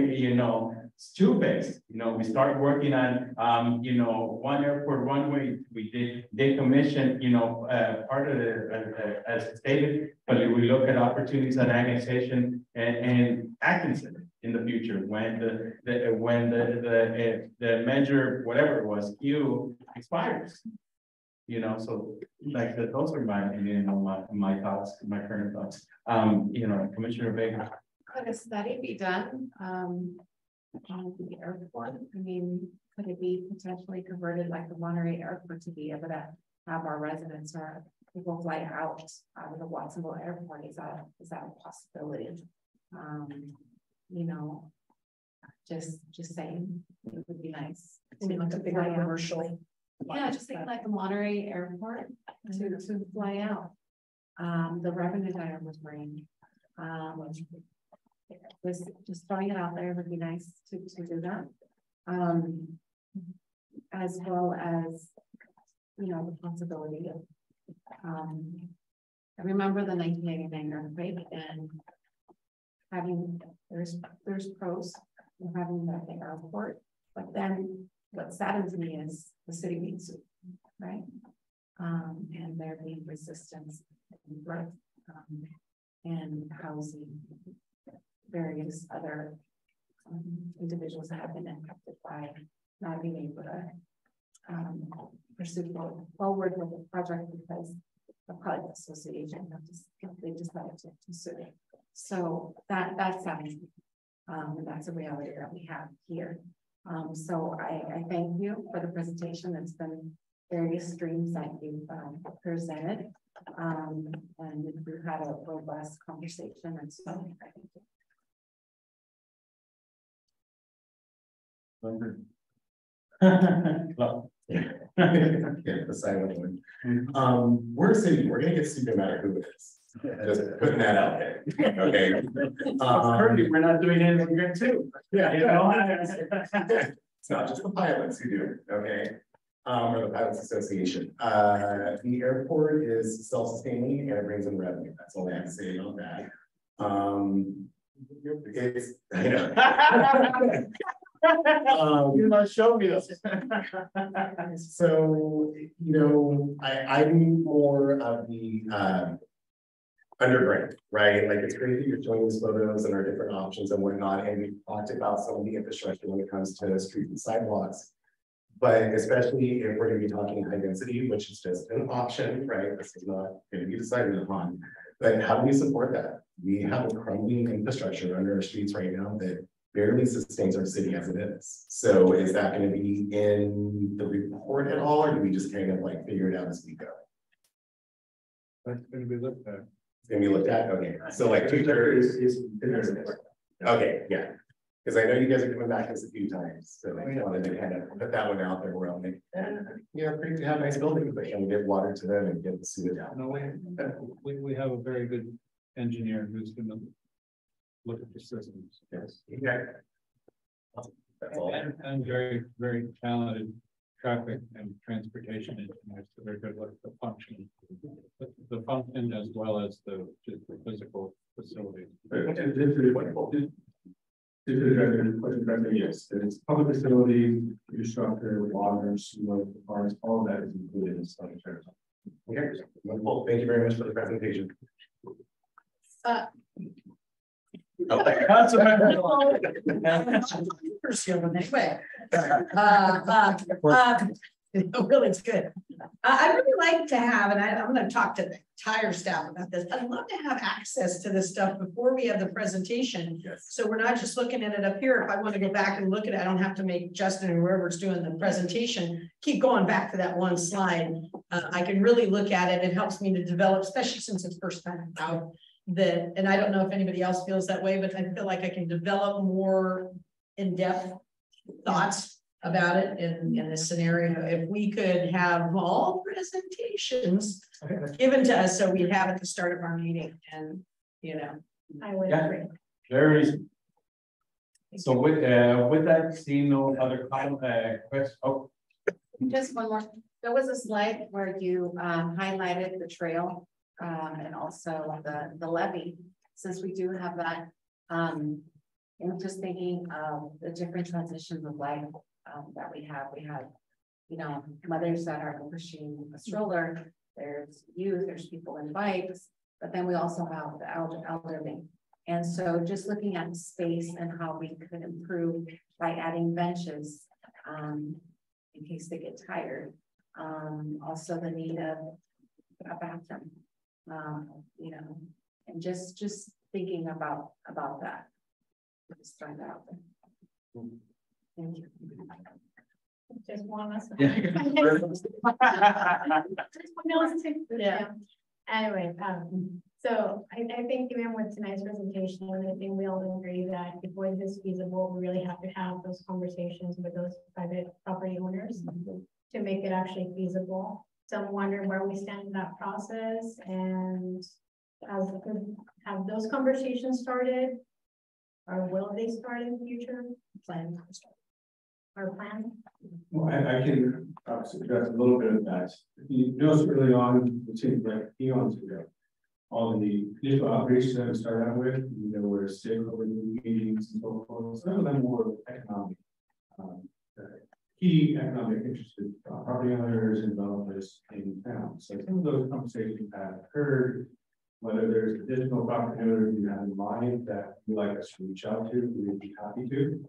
it's two-based, we start working on one airport, one way. We did decommission part of it as stated, but we look at opportunities at annexation and Atkinson in the future when the measure, whatever it was, Q expires. So like those are my opinion, my thoughts, my current thoughts. Commissioner Vega. Could a study be done on the airport? I mean, could it be potentially converted like the Monterey Airport to be able to have our residents or people fly out of the Watsonville Airport? Is that a possibility? Just saying, it would be nice to like a bigger commercial. Yeah, just think like the Monterey Airport to fly out. The revenue that it would bring. Just throwing it out there would be nice to do that. As well as, the possibility of, I remember the 1989 earthquake and having, there's pros in having that big airport, but then what saddens me is the city being sued, right? And there being resistance and growth and housing, various other individuals that have been impacted by not being able to pursue forward with the project because the project association they decided to sue. So that's something, and that's a reality that we have here. So I thank you for the presentation. It's been various streams that you've presented. And we had a robust conversation, and so I think. Well, yeah, the silent one. We're a city, we're gonna get sued no matter who it is. Just putting that out there, okay? Currently, we're not doing anything good too. Yeah, you know, it's not just the pilots who do it, okay? Or the Pilots Association. The airport is self-sustaining and it brings in revenue. That's all I have to say about that. It's, I know. You're not showing me this. So, you know, I'm more of the underground, right? Like, it's great that you're showing us photos and our different options and whatnot, and we've talked about some of the infrastructure when it comes to streets and sidewalks. But especially if we're gonna be talking high density, which is just an option, right? This is not gonna be decided upon. But how do we support that? We have a crumbling infrastructure under our streets right now that barely sustains our city as it is. So is that going to be in the report at all, or do we just kind of like figure it out as we go? That's gonna be looked at. It's gonna be looked at, okay. So like okay, yeah. Because I know you guys are coming back this a few times, so I wanted to kind of put that one out there where I'm like, you know, great to have nice buildings, but can we give water to them and get the sewer down? No, we have a very good engineer who's gonna look at the systems. Yes, exactly. That's all. And very, very talented traffic and transportation engineers, so they're good with the function. The function as well as just the physical facilities. Yes, it's public facilities, infrastructure, water, sewer, parks, all of that is included in study. Okay, wonderful. Thank you very much for the presentation. Really, it's good. I'd really like to have, and I'm going to talk to the entire staff about this. I'd love to have access to this stuff before we have the presentation. Yes. So we're not just looking at it up here. If I want to go back and look at it, I don't have to make Justin and whoever's doing the presentation keep going back to that one slide. I can really look at it. It helps me to develop, especially since it's first time out. That, and I don't know if anybody else feels that way, but I feel like I can develop more in-depth thoughts about it in this scenario. If we could have all presentations given to us, so we have at the start of our meeting, and you know, I would agree. Very easy. So with that, seeing no other questions. Oh, Just one more. There was a slide where you highlighted the trail and also the levee. Since we do have that, I'm just thinking of the different transitions of life that we have. We have, you know, mothers that are pushing a stroller. There's youth. There's people in bikes. But then we also have the elderly. And so just looking at space and how we could improve by adding benches in case they get tired. Also the need of a bathroom, you know, and just thinking about that. Just throwing that out there. Thank you. Just one last. Yeah. Anyway, so I think even with tonight's presentation, I think we all agree that before this is feasible, we really have to have those conversations with those private property owners to make it actually feasible. So I'm wondering where we stand in that process, and have those conversations started, or will they start in the future? Plan or plan? Well, I can suggest a little bit of that. You notice early on, it seems like eons ago, all the initial outreach that we started out with, there were stakeholder meetings and so forth. Some of them were economic, key economic interested property owners and developers in town. So some of those conversations have occurred. Whether there's additional property owners you have in mind that you'd like us to reach out to, we would be happy to.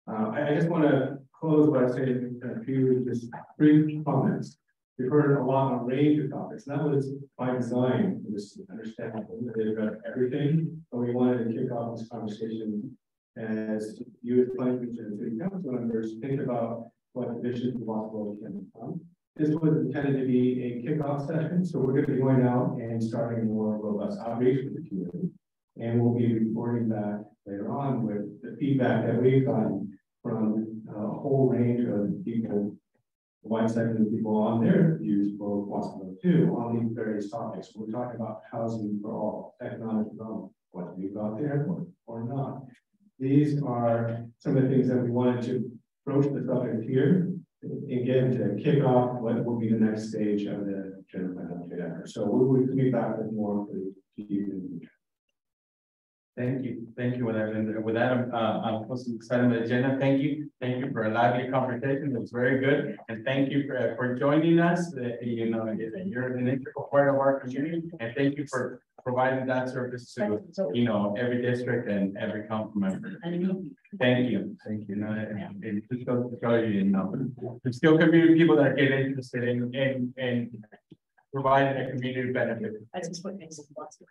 I just want to close by saying a few just brief comments. We've heard a lot on a range of topics. That was by design. It was understandable that they've got everything, but we wanted to kick off this conversation as you as planning commission and city council members think about what additions to possibility can become. This was intended to be a kickoff session, so we're going to be going out and starting more robust outreach with the community. And we'll be reporting back later on with the feedback that we've gotten from a whole range of people, a wide segment of people on their views for Wassamo 2 on these various topics. We're talking about housing for all, economic development, what do you got there or not. These are some of the things that we wanted to broach the subject here. Again, to kick off what will be the next stage of the general plan update effort. So we will be back with more for you in the future. Thank you with that. And with that, I'm posting excited on the agenda. Thank you for a lively conversation. It was very good. And thank you for joining us. You know, you're an integral part of our community. And thank you for providing that service to, you know, every district and every council member. Thank you. No, and just goes to show you, there's still community people that get interested in providing a community benefit. That's just what makes it possible.